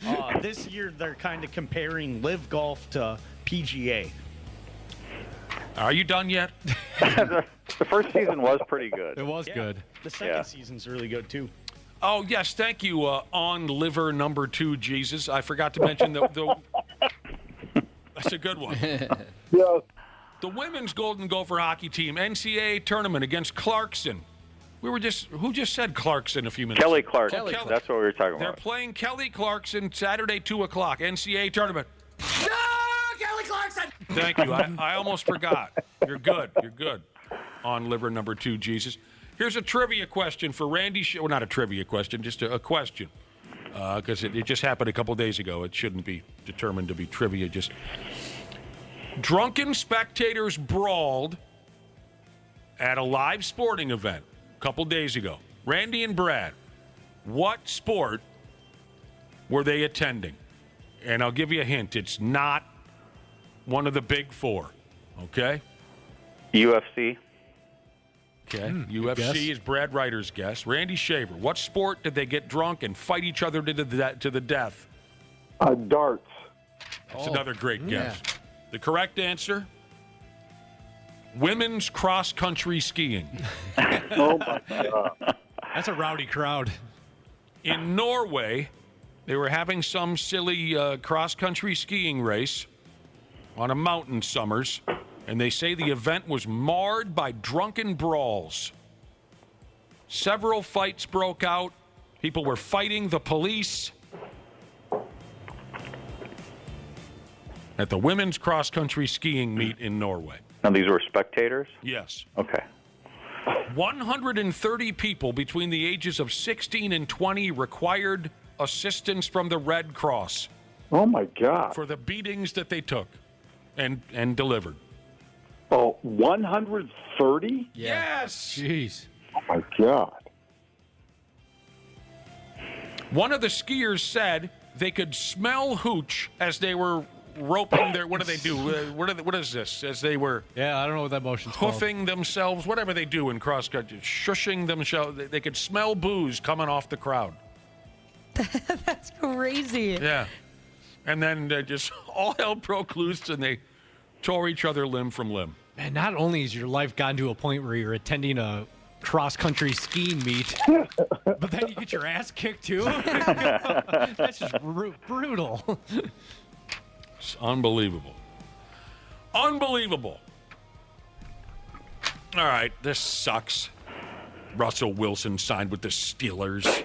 this year they're kind of comparing live golf to PGA. Are you done yet? The first season was pretty good. It was good. The second season's really good, too. Oh, yes, thank you, on liver number 2, Jesus. I forgot to mention the that's a good one. Yeah. The women's Golden Gopher hockey team, NCAA tournament against Clarkson. Who just said Clarkson a few minutes Kelly ago? Clarkson. Oh, Kelly. That's what we were talking They're about. playing Kelly Clarkson Saturday, 2 o'clock, NCAA tournament. No, Kelly Clarkson! Thank you. I almost forgot. You're good. You're good. On liver number 2, Jesus. Here's a trivia question for Randy. Well, not a trivia question, just a question. because it just happened a couple days ago. It shouldn't be determined to be trivia. Just drunken spectators brawled at a live sporting event a couple days ago. Randy and Brad, what sport were they attending? And I'll give you a hint. It's not one of the big four, okay? UFC. Okay, UFC is Brad Ryder's guess. Randy Shaver, what sport did they get drunk and fight each other to the death? Darts. That's another great guess. The correct answer, women's cross-country skiing. Oh, my God. That's a rowdy crowd. In Norway, they were having some silly cross-country skiing race on a mountain summers, and they say the event was marred by drunken brawls. Several fights broke out. People were fighting the police at the women's cross-country skiing meet in Norway. Now, these were spectators? Yes. Okay. 130 people between the ages of 16 and 20 required assistance from the Red Cross. Oh, my God. For the beatings that they took and delivered. Oh, 130? Yes. Jeez. Oh, my God. One of the skiers said they could smell hooch as they were roping their, what do they do? What is this? As they were I don't know what that motion's hoofing themselves, whatever they do in cross country, shushing themselves. They could smell booze coming off the crowd. That's crazy. Yeah. And then just all hell broke loose and they tore each other limb from limb. Man, not only has your life gotten to a point where you're attending a cross-country skiing meet, but then you get your ass kicked too. That's just brutal. It's unbelievable. Unbelievable. All right, this sucks. Russell Wilson signed with the Steelers.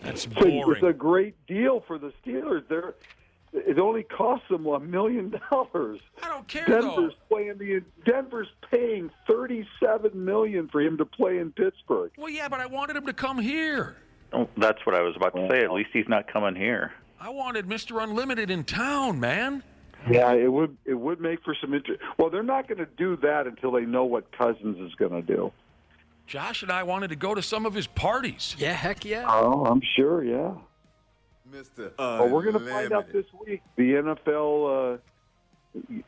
That's boring. It's a great deal for the Steelers. It only costs them $1 million. I don't care, Denver's paying $37 million for him to play in Pittsburgh. Well, yeah, but I wanted him to come here. Oh, that's what I was about to say. At least he's not coming here. I wanted Mr. Unlimited in town, man. Yeah, it would make for some interest. Well, they're not going to do that until they know what Cousins is going to do. Josh and I wanted to go to some of his parties. Yeah, heck yeah. Oh, I'm sure, yeah. Mr. Well, we're going to find out this week. The NFL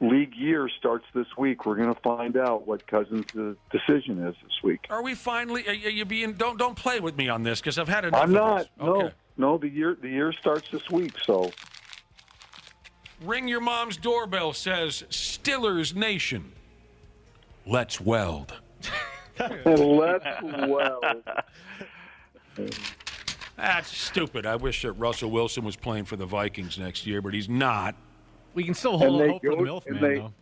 league year starts this week. We're going to find out what Cousins' decision is this week. Are we finally? Are you being? Don't play with me on this because I've had enough. I'm not. Of this. Okay. No. The year starts this week. So. Ring your mom's doorbell says Stillers Nation. Let's weld. Let's weld. That's stupid. I wish that Russell Wilson was playing for the Vikings next year, but he's not. We can still hold hope for the Milfman, though.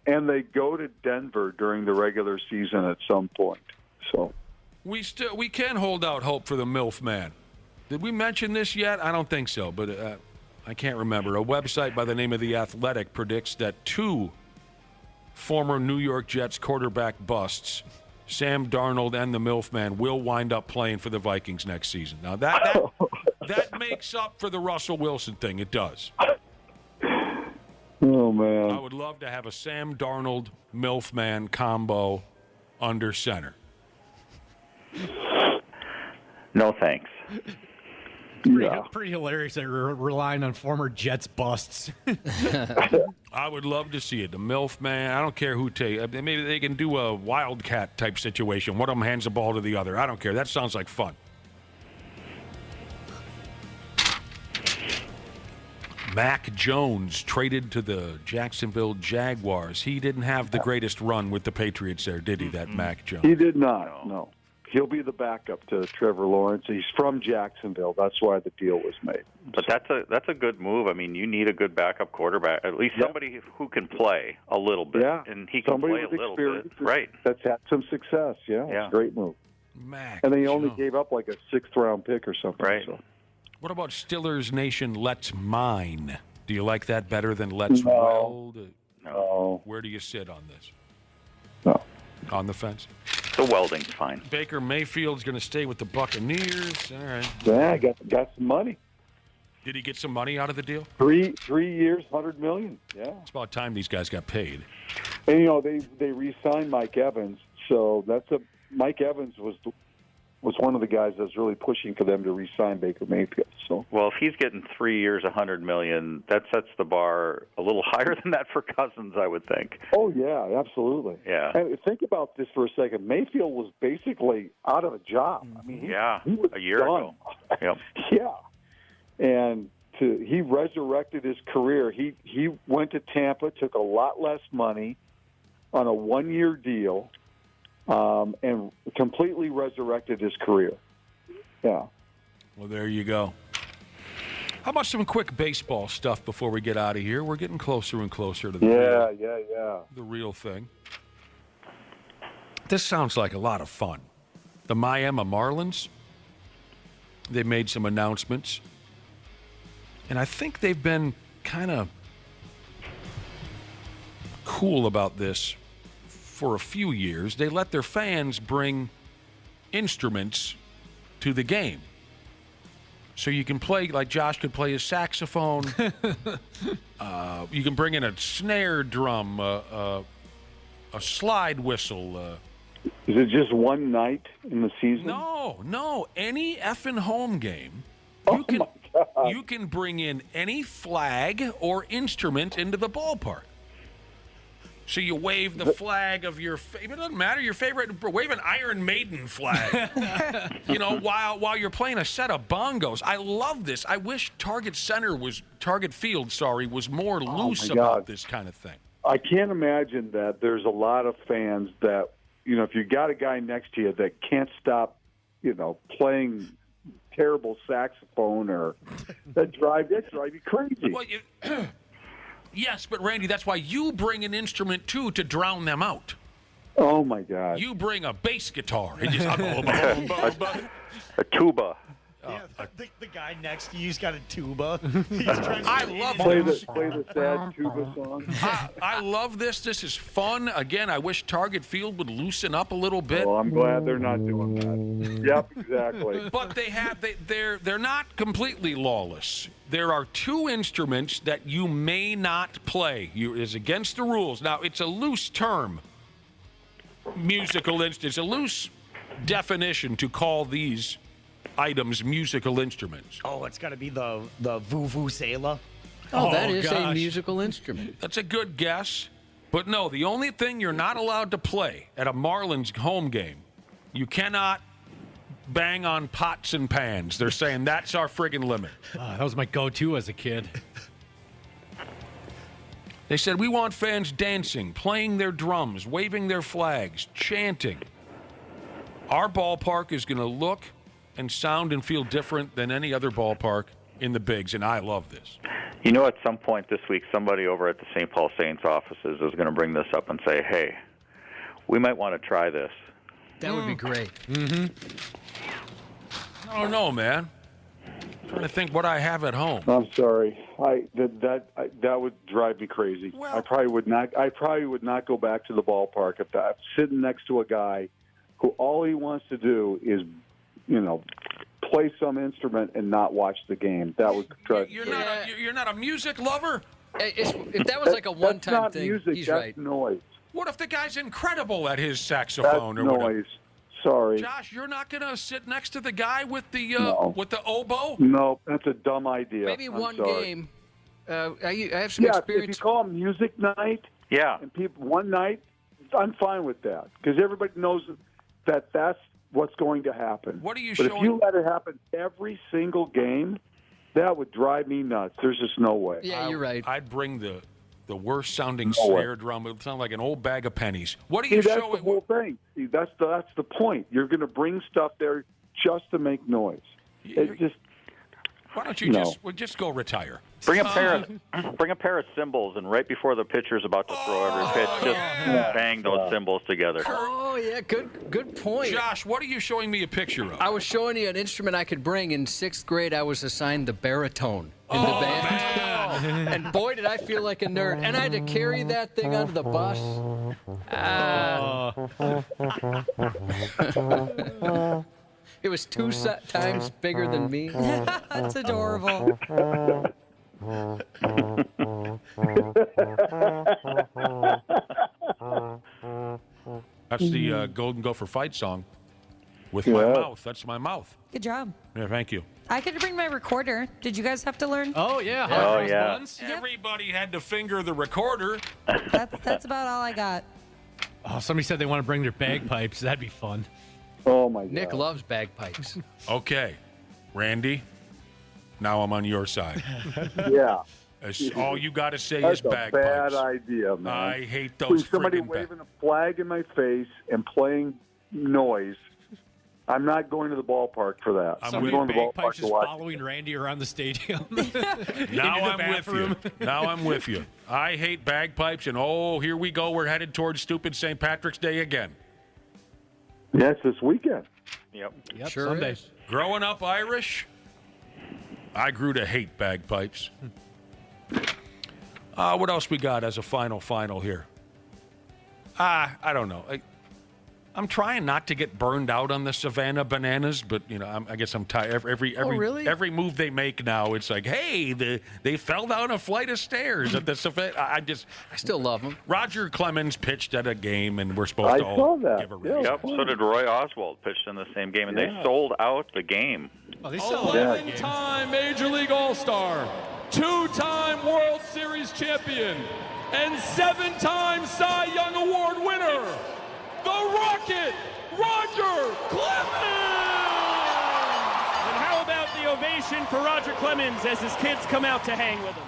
And they go to Denver during the regular season at some point. So we can hold out hope for the Milfman. Did we mention this yet? I don't think so, but I can't remember. A website by the name of The Athletic predicts that 2 former New York Jets quarterback busts, Sam Darnold and the Milfman, will wind up playing for the Vikings next season. Now, that makes up for the Russell Wilson thing. It does. Oh, man. I would love to have a Sam Darnold Milfman combo under center. No, thanks. Pretty hilarious that you're relying on former Jets busts. I would love to see it. The Milfman, I don't care who maybe they can do a Wildcat type situation. One of them hands the ball to the other. I don't care. That sounds like fun. Mac Jones traded to the Jacksonville Jaguars. He didn't have the greatest run with the Patriots there, did he, that Mac Jones? He did not, no. He'll be the backup to Trevor Lawrence. He's from Jacksonville. That's why the deal was made. But that's a good move. I mean, you need a good backup quarterback, at least somebody who can play a little bit. Yeah, and he can play a little bit. Right. That's had some success. Yeah, it's a great move. Mac and they only gave up like a 6th-round pick or something. Right. So. What about Stillers Nation, Let's Mine? Do you like that better than Let's Weld? No. Where do you sit on this? No. On the fence? The welding's fine. Baker Mayfield's going to stay with the Buccaneers. All right. Yeah, got some money. Did he get some money out of the deal? 3 years, $100 million. Yeah. It's about time these guys got paid. And you know they re-signed Mike Evans, so Mike Evans was one of the guys that was really pushing for them to re-sign Baker Mayfield. So well, if he's getting 3 years, $100 million, that sets the bar a little higher than that for Cousins, I would think. Oh yeah, absolutely. Yeah. And think about this for a second. Mayfield was basically out of a job. I mean, he was a year done. ago. Yep. Yeah. And he resurrected his career. He went to Tampa, took a lot less money on a 1-year deal, and completely resurrected his career. Yeah. Well, there you go. How about some quick baseball stuff before we get out of here? We're getting closer and closer to the the real thing. This sounds like a lot of fun. The Miami Marlins, they made some announcements. And I think they've been kind of cool about this for a few years. They let their fans bring instruments to the game. So you can play, like Josh could play his saxophone. You can bring in a snare drum, a slide whistle. Is it just one night in the season? No. Any effing home game, you can bring in any flag or instrument into the ballpark. So you wave the flag of your favorite. It doesn't matter, your favorite. Wave an Iron Maiden flag. While you're playing a set of bongos. I love this. I wish Target Field was more loose about this kind of thing. I can't imagine that there's a lot of fans that, if you got a guy next to you that can't stop, playing terrible saxophone or that drive you crazy. Well, yes, but Randy, that's why you bring an instrument too to drown them out. Oh my God! You bring a bass guitar and just a tuba. Yeah, the guy next to you's got a tuba. He's trying to I love play this. the sad tuba song. I love this. This is fun. Again, I wish Target Field would loosen up a little bit. Well, I'm glad they're not doing that. Yep, exactly. But they're not completely lawless. There are 2 instruments that you may not play. Is against the rules. Now, it's a loose term. Musical instruments. It's a loose definition to call these items musical instruments. Oh, it's got to be the vuvuzela. That is a musical instrument. That's a good guess. But no, the only thing you're not allowed to play at a Marlins home game, you cannot bang on pots and pans. They're saying that's our friggin' limit. That was my go-to as a kid. They said, we want fans dancing, playing their drums, waving their flags, chanting. Our ballpark is going to look and sound and feel different than any other ballpark in the bigs, and I love this. At some point this week, somebody over at the St. Paul Saints offices is going to bring this up and say, hey, we might want to try this. That would be great. Mm-hmm. I don't know, man. I'm trying to think what I have at home. I'm sorry. That would drive me crazy. Well, I probably would not go back to the ballpark if I'm sitting next to a guy who all he wants to do is play some instrument and not watch the game. That would drive. You're not a music lover? If that was like a one-time thing, music, he's that's right. Noise. What if the guy's incredible at his saxophone that's or whatever? Noise. Sorry. Josh, you're not going to sit next to the guy with the with the oboe? No, that's a dumb idea. Maybe one sorry. game. I have some experience. If you call them music night, and people one night, I'm fine with that because everybody knows that that's what's going to happen. What are you but showing? If you let it happen every single game, that would drive me nuts. There's just no way. Yeah, you're right. I'd bring the worst sounding snare drum. It would sound like an old bag of pennies. What are you that's showing? The whole thing. See, that's the point. You're going to bring stuff there just to make noise. Why don't you just go retire? Bring a pair of cymbals, and right before the pitcher's about to throw every pitch, just bang those cymbals together. Oh yeah, good point. Josh, what are you showing me a picture of? I was showing you an instrument I could bring. In 6th grade, I was assigned the baritone in the band, and boy, did I feel like a nerd. And I had to carry that thing onto the bus. It was two times bigger than me. That's adorable. That's the Golden Gopher fight song. With my mouth. That's my mouth. Good job. Yeah, thank you. I could bring my recorder. Did you guys have to learn? Oh, yeah. Oh, yeah. Everybody had to finger the recorder. That's about all I got. Oh, somebody said they want to bring their bagpipes. That'd be fun. Oh, my God. Nick loves bagpipes. Okay. Randy, now I'm on your side. Yeah. All you got to say That's is a bagpipes. bad idea, man. I hate those Between somebody friggin' waving a flag in my face and playing noise, I'm not going to the ballpark for that. I'm going to the ballpark bagpipes to just watch. following Randy around the stadium. Now I'm with you. Now I'm with you. I hate bagpipes, and here we go. We're headed towards stupid St. Patrick's Day again. Yes, this weekend. Yep. Sure Sunday. Is. Growing up Irish, I grew to hate bagpipes. What else we got as a final here? I don't know. I'm trying not to get burned out on the Savannah Bananas, but I guess I'm tired. Every move they make now, it's like, hey, they fell down a flight of stairs at the Savannah. I still love them. Roger Clemens pitched at a game, and we're supposed to all give a raise. Yep. So did Roy Oswald, pitched in the same game, and they sold out the game. Oh, they 11-time Major League All-Star, 2-time World Series champion, and 7-time Cy Young Award winner, the Rocket, Roger Clemens! And how about the ovation for Roger Clemens as his kids come out to hang with him?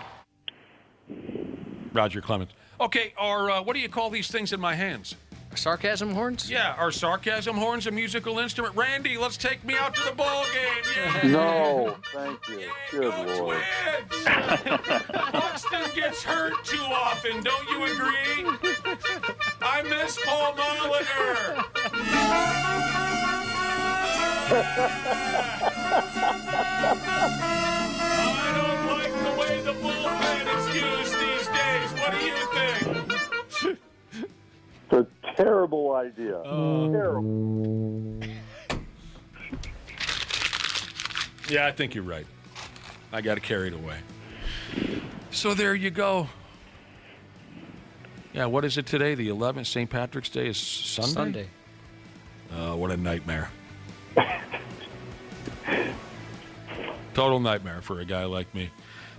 Roger Clemens. Okay, what do you call these things in my hands? Sarcasm horns? Yeah, are sarcasm horns a musical instrument? Randy, let's take me out to the ball game. Yeah. No, thank you. Good Lord. Buxton gets hurt too often, don't you agree? I miss Paul Molitor. I don't like the way the bullpen is used these days. What do you think? It's a terrible idea. Terrible. Yeah, I think you're right. I got carried away. So there you go. Yeah, what is it today? The 11th, St. Patrick's Day is Sunday? Sunday. What a nightmare. Total nightmare for a guy like me.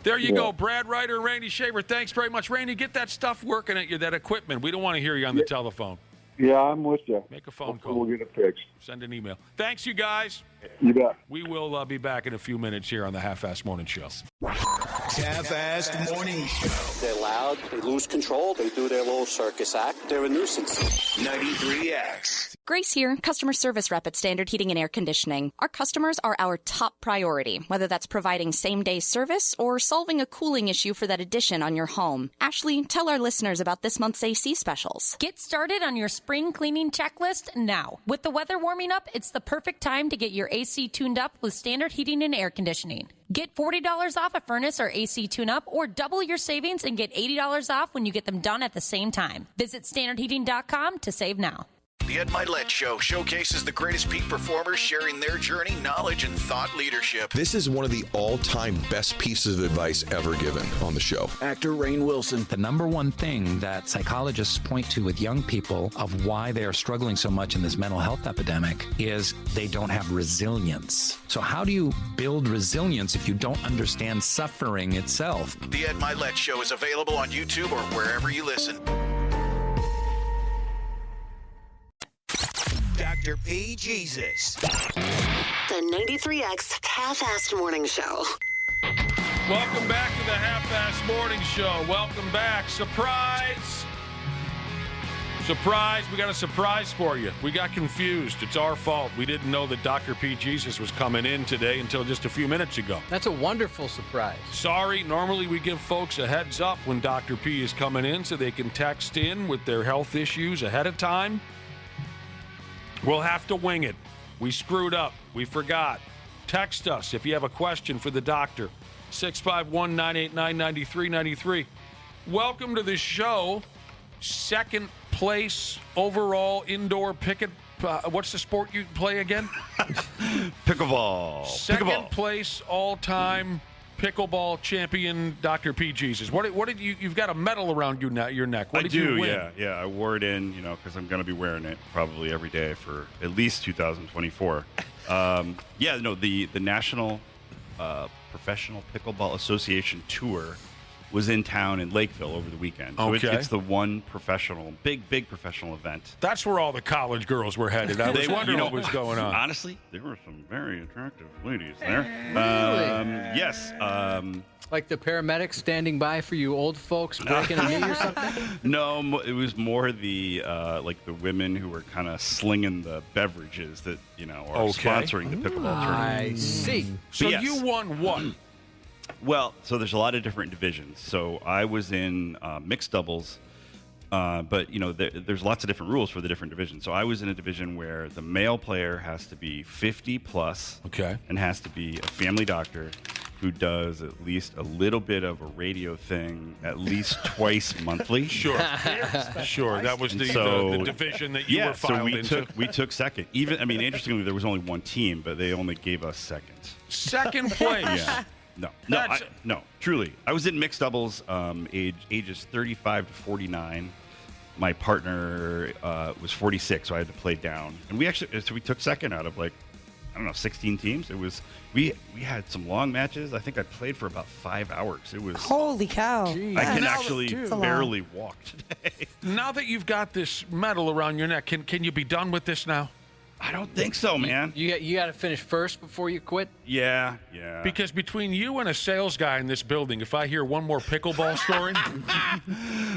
There you go, Brad Ryder, Randy Shaver. Thanks very much. Randy, get that stuff working at you, that equipment. We don't want to hear you on the telephone. Yeah, I'm with you. Make a phone Hopefully call. We'll get it fixed. Send an email. Thanks, you guys. You bet. We will be back in a few minutes here on the Half-Assed Morning Show. Half-Assed Morning Show. They're loud. They lose control. They do their little circus act. They're a nuisance. 93X. Grace here, customer service rep at Standard Heating and Air Conditioning. Our customers are our top priority, whether that's providing same-day service or solving a cooling issue for that addition on your home. Ashley, tell our listeners about this month's AC specials. Get started on your spring cleaning checklist now. With the weather warming up, it's the perfect time to get your AC tuned up with Standard Heating and Air Conditioning. Get $40 off a furnace or AC tune-up, or double your savings and get $80 off when you get them done at the same time. Visit standardheating.com to save now. The Ed Milet Show showcases the greatest peak performers sharing their journey, knowledge, and thought leadership. This is one of the all-time best pieces of advice ever given on the show. Actor Rainn Wilson. The number one thing that psychologists point to with young people of why they are struggling so much in this mental health epidemic is they don't have resilience. So how do you build resilience if you don't understand suffering itself? The Ed Milet Show is available on YouTube or wherever you listen. Dr. P. Jesus. The 93X Half-Assed Morning Show. Welcome back to the Half-Assed Morning Show. Welcome back. Surprise! Surprise. We got a surprise for you. We got confused. It's our fault. We didn't know that Dr. P. Jesus was coming in today until just a few minutes ago. That's a wonderful surprise. Sorry. Normally we give folks a heads up when Dr. P. is coming in so they can text in with their health issues ahead of time. We'll have to wing it. We screwed up. We forgot. Text us if you have a question for the doctor. 651-989-9393. Welcome to the show. Second place overall indoor What's the sport you play again? Pickleball. Second place all-time pickleball champion, Dr. P. Jesus. What did you? You've got a medal around your neck. What did you win? Yeah. I wore it in, because I'm going to be wearing it probably every day for at least 2024. The National Professional Pickleball Association Tour was in town in Lakeville over the weekend. So Okay. it's the one big professional event. That's where all the college girls were headed. I was wondering what was going on. Honestly, there were some very attractive ladies there. Really? Yes. Like the paramedics standing by for you old folks breaking a knee or something? No, it was more the the women who were kind of slinging the beverages that are sponsoring the pickleball tournament. I see. So yes. you won what? Well, so there's a lot of different divisions. So I was in mixed doubles, but there's lots of different rules for the different divisions. So I was in a division where the male player has to be 50 plus, and has to be a family doctor who does at least a little bit of a radio thing at least twice monthly. Sure. That was the division that you were filed into. So we took second. Interestingly, there was only one team, but they only gave us second. Second place. Yeah. No, truly. I was in mixed doubles, ages 35 to 49. My partner was 46, so I had to play down. And we took second out of 16 teams. It was we had some long matches. I think I played for about 5 hours. It was holy cow. I can actually barely walk today. Now that you've got this medal around your neck, can you be done with this now? I don't think so, man. You got to finish first before you quit? Yeah. Because between you and a sales guy in this building, if I hear one more pickleball story,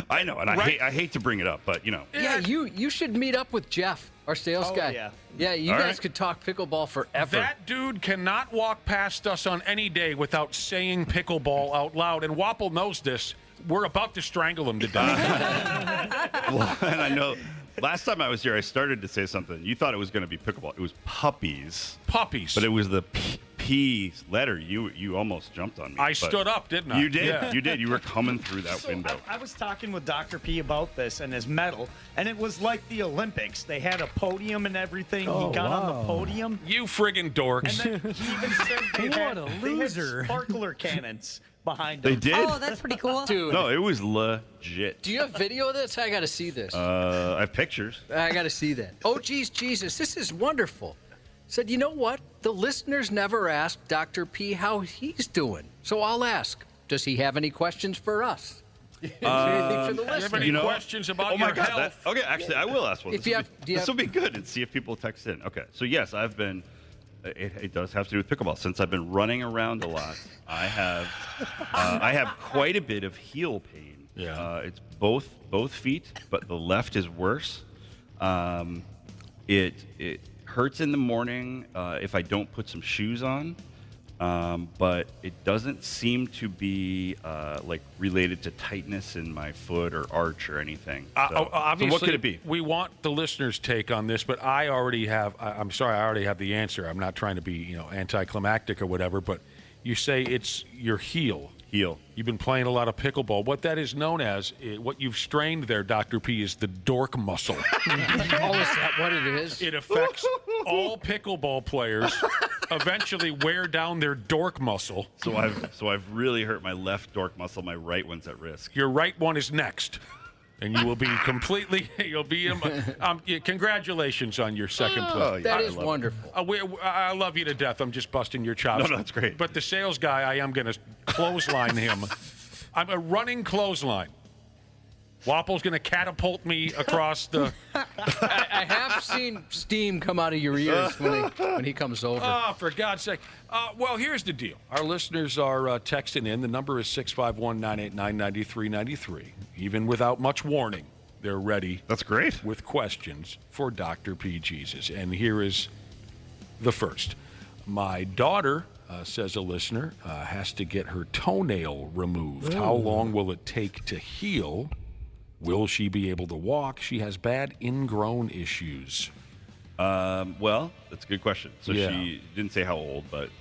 I know, and I hate to bring it up, but Yeah, you should meet up with Jeff, our sales guy. Yeah, you guys could talk pickleball forever. That dude cannot walk past us on any day without saying pickleball out loud, and Wapple knows this. We're about to strangle him to death. Well, and I know. Last time I was here, I started to say something. You thought it was going to be pickleball. It was puppies. Puppies. But it was the P letter. You almost jumped on me. I stood up, didn't I? You did. Yeah. You did. You were coming through that window. I was talking with Dr. P about this and his medal, and it was like the Olympics. They had a podium and everything. He got on the podium. You friggin' dorks. And then he even said they had sparkler cannons behind They him. did? Oh, that's pretty cool. Dude. No, it was legit. Do you have video of this? I got to see this. I have pictures. I got to see that. Oh, geez, Jesus, this is wonderful. Said, you know what? The listeners never asked Dr. P how he's doing. So I'll ask, does he have any questions for us? Anything for the Do you have listeners? any questions about your health? Okay, actually, I will ask one. If you have- do you This have- will be good and see if people text in. Okay, so yes, I've been. It does have to do with pickleball. Since I've been running around a lot, I have quite a bit of heel pain. Yeah. It's both feet, but the left is worse. It hurts in the morning if I don't put some shoes on, but it doesn't seem to be related to tightness in my foot or arch or anything. So Obviously, what could it be? We want the listeners' take on this, but I already have. I'm sorry, I already have the answer. I'm not trying to be, anticlimactic or whatever, but you say it's your heel. You've been playing a lot of pickleball. What that is known as, what you've strained there, Dr. P, is the dork muscle. Oh, is that what it is? It affects all pickleball players. Eventually, wear down their dork muscle. So I've really hurt my left dork muscle. My right one's at risk. Your right one is next, and you will be completely. You'll be. Congratulations on your second place. Oh, yeah, That I is love it. wonderful. I love you to death. I'm just busting your chops. No, that's great. But the sales guy, I am going to clothesline him. I'm a running clothesline. Wapple's going to catapult me across the. I have seen steam come out of your ears when he comes over. Oh, for God's sake. Well, here's the deal. Our listeners are texting in. The number is 651-989-9393. Even without much warning, they're ready. That's great. With questions for Dr. P. Jesus. And here is the first. My daughter, says a listener, has to get her toenail removed. How long will it take to heal? Will she be able to walk? She has bad ingrown issues. Well, that's a good question. So Yeah. she didn't say how old, but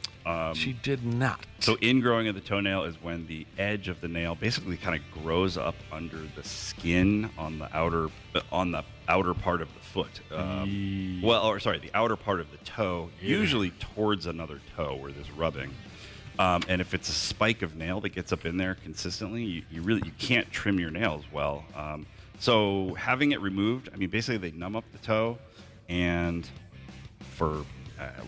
She did not. So ingrowing of the toenail is when the edge of the nail basically kind of grows up under the skin on the outer part of the foot. The outer part of the toe, usually towards another toe where there's rubbing. And if it's a spike of nail that gets up in there consistently, you can't trim your nails well. So having it removed, I mean, basically they numb up the toe, and for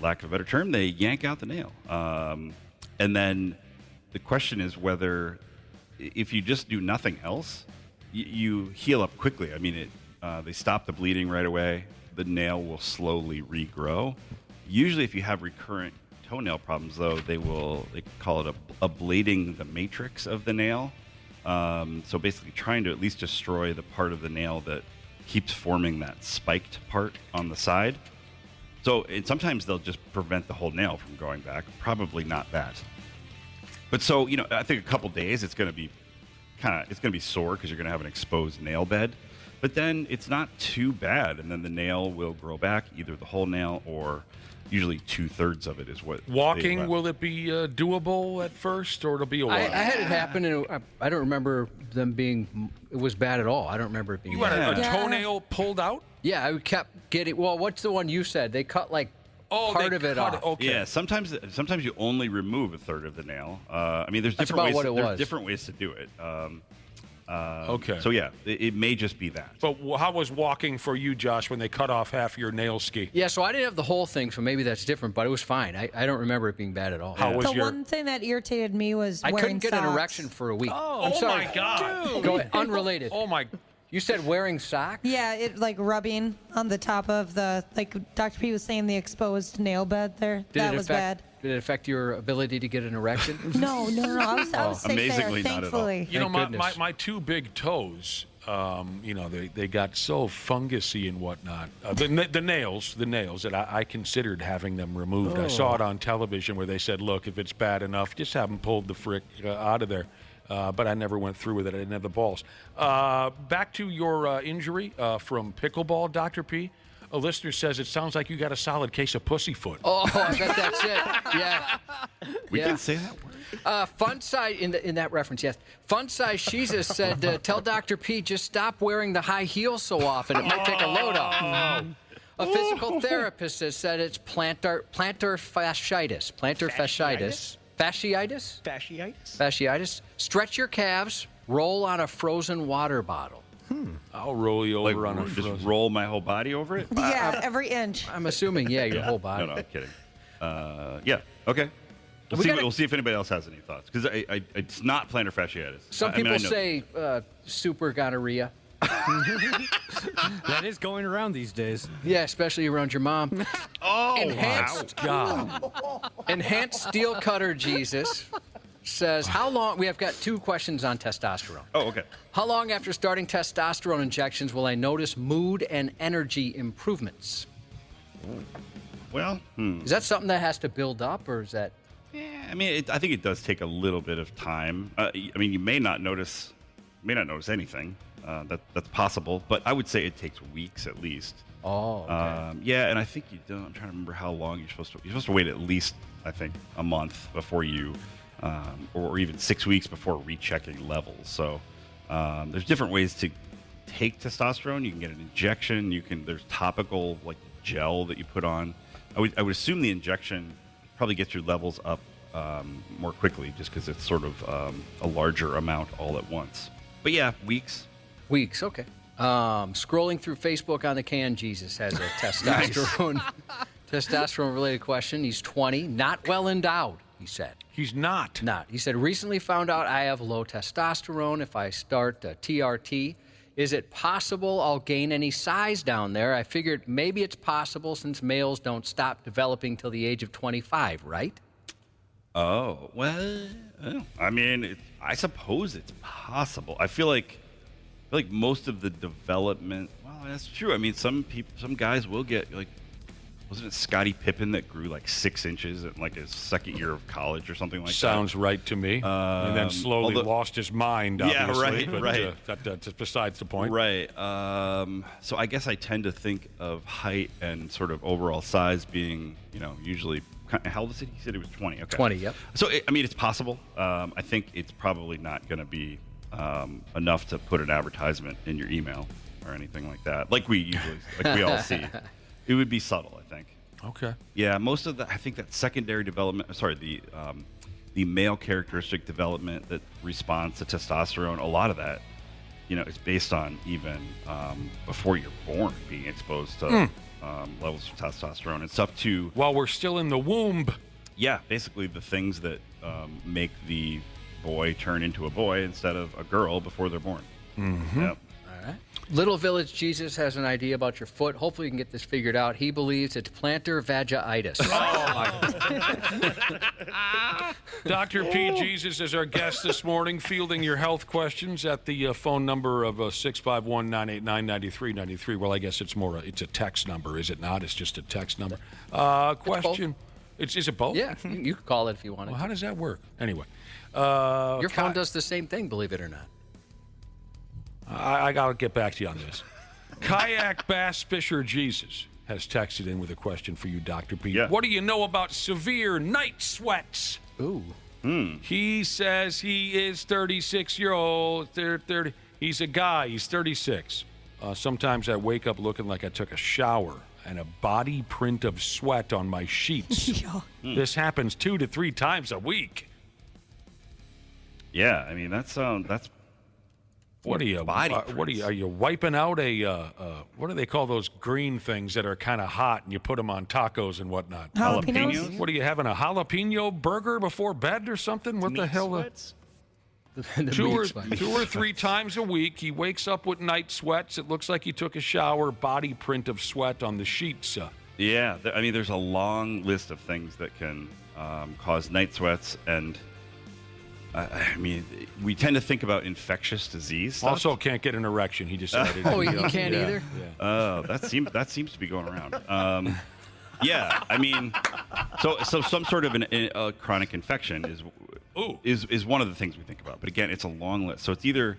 lack of a better term, they yank out the nail. And then the question is whether, if you just do nothing else, you heal up quickly. I mean, they stop the bleeding right away. The nail will slowly regrow. Usually, if you have recurrent toenail problems, though, they call it ablating the matrix of the nail. So basically trying to at least destroy the part of the nail that keeps forming that spiked part on the side. So sometimes they'll just prevent the whole nail from growing back. Probably not that. But so, I think a couple days it's going to be sore because you're going to have an exposed nail bed. But then it's not too bad, and then the nail will grow back, either the whole nail or usually 2/3 of it is what. Walking, will it be doable at first, or it'll be a while? I had it happen, and I don't remember it was bad at all. I don't remember it being You had a toenail pulled out? Yeah, I kept getting, what's the one you said? They cut part of it off. Okay. Yeah, sometimes you only remove 1/3 of the nail. I mean, there's different ways to do it. Okay. So yeah, it may just be that. But how was walking for you, Josh, when they cut off half your nail ski? Yeah, so I didn't have the whole thing, so maybe that's different, but it was fine. I don't remember it being bad at all. How was the one thing that irritated me was I wearing couldn't get an socks. erection for a week. Oh, I'm sorry. my God. Dude. Go ahead. Unrelated. Oh, my. You said wearing socks? Yeah, it rubbing on the top of the, Dr. P was saying, the exposed nail bed there. That was bad. Did it affect your ability to get an erection? No. I was safe amazingly there, not thankfully. You know, my two big toes, they got so fungusy and whatnot. The nails that I considered having them removed. I saw it on television where they said, look, if it's bad enough, just have them pulled the frick out of there. But I never went through with it. I didn't have the balls. Back to your injury from pickleball, Dr. P. A listener says it sounds like you got a solid case of Pussyfoot. Oh, I bet that's it. Yeah. We can say that word. Fun size in that reference, yes. Fun size Jesus said, tell Dr. P just stop wearing the high heels so often. It might take a load off. A physical therapist has said it's plantar fasciitis. Plantar fasciitis. Fasciitis. Stretch your calves. Roll on a frozen water bottle. I'll roll you over on a frozen. Just roll my whole body over it? Yeah, every inch. I'm assuming, your whole body. No, I'm kidding. Yeah, okay. We'll see if anybody else has any thoughts. Because it's not plantar fasciitis. Some people say super gonorrhea. That is going around these days. Yeah, especially around your mom. Enhanced steel cutter Jesus says, how long, we have got two questions on testosterone. Oh, okay. How long after starting testosterone injections will I notice mood and energy improvements? Well, is that something that has to build up, or is that? Yeah, I mean, I think it does take a little bit of time. I mean, you may not notice anything. That's possible, but I would say it takes weeks at least. Oh, okay. Yeah, and I think you don't. I'm trying to remember how long you're supposed to wait at least, I think, a month before you, or even 6 weeks before rechecking levels. So there's different ways to take testosterone. You can get an injection. There's topical gel that you put on. I would assume the injection probably gets your levels up more quickly, just because it's sort of a larger amount all at once. But yeah, weeks. Weeks, okay. Scrolling through Facebook on the can, Jesus has a testosterone-related question. He's 20, not well endowed, he said. He's not. He said, recently found out I have low testosterone. If I start TRT, is it possible I'll gain any size down there? I figured maybe it's possible since males don't stop developing till the age of 25, right? Oh, well, I mean, I suppose it's possible. I feel like most of the development, well, that's true. I mean, some guys will get wasn't it Scottie Pippen that grew like 6 inches in like his second year of college or something like that? Sounds right to me. And then slowly lost his mind, obviously. Yeah, right. But that's besides the point. Right. So I guess I tend to think of height and sort of overall size being, usually. How old is he? He said he was 20. Okay. 20, yep. So, it's possible. I think it's probably not going to be enough to put an advertisement in your email or anything like that, like we all see. It would be subtle, I think. Okay. Yeah, most of I think that secondary development, the male characteristic development that responds to testosterone, a lot of that, is based on even before you're born being exposed to levels of testosterone and stuff too. While we're still in the womb. Yeah, basically the things that make the boy turn into a boy instead of a girl before they're born. Mm-hmm. Yep. All right. Little Village Jesus has an idea about your foot. Hopefully you can get this figured out. He believes it's plantar vaginitis. Dr. P. Jesus is our guest this morning, fielding your health questions at the phone number of 651-989-9393. Well, I guess it's a text number, is it not? It's just a text number. Question. Is it both? Yeah, you can call it if you want. Well, how does that work? Anyway. Your phone does the same thing, believe it or not. I got to get back to you on this. Kayak Bass Fisher Jesus has texted in with a question for you, Dr. P. Yeah. What do you know about severe night sweats? Ooh. He says he is 36-year-old. He's a guy. He's 36. Sometimes I wake up looking like I took a shower and a body print of sweat on my sheets. This happens 2 to 3 times a week. Yeah, that's What are you? Are you wiping out what do they call those green things that are kind of hot and you put them on tacos and whatnot? Jalapenos? What are you having, a jalapeno burger before bed or something? What the hell? Sweats? Two or 3 times a week, he wakes up with night sweats. It looks like he took a shower. Body print of sweat on the sheets. Yeah, there's a long list of things that can cause night sweats, and we tend to think about infectious disease stuff. Also, can't get an erection. He decided. Oh, you can't either. Yeah. Oh, that seems to be going around. Yeah, so some sort of a chronic infection is one of the things we think about. But again, it's a long list. So it's either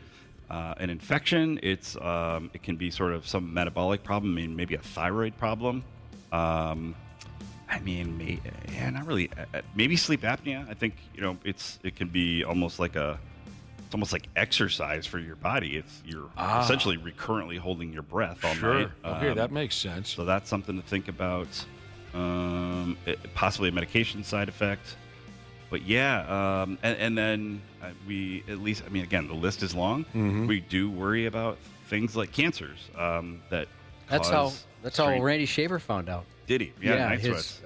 an infection, it can be sort of some metabolic problem, maybe a thyroid problem. Not really. Maybe sleep apnea. I think it can be almost like exercise for your body. You're essentially recurrently holding your breath all night. Okay, that makes sense. So that's something to think about. Possibly a medication side effect. But yeah, and then we at least. Again, the list is long. Mm-hmm. We do worry about things like cancers that. That's how Randy Shaver found out. Did he? Yeah, night sweats.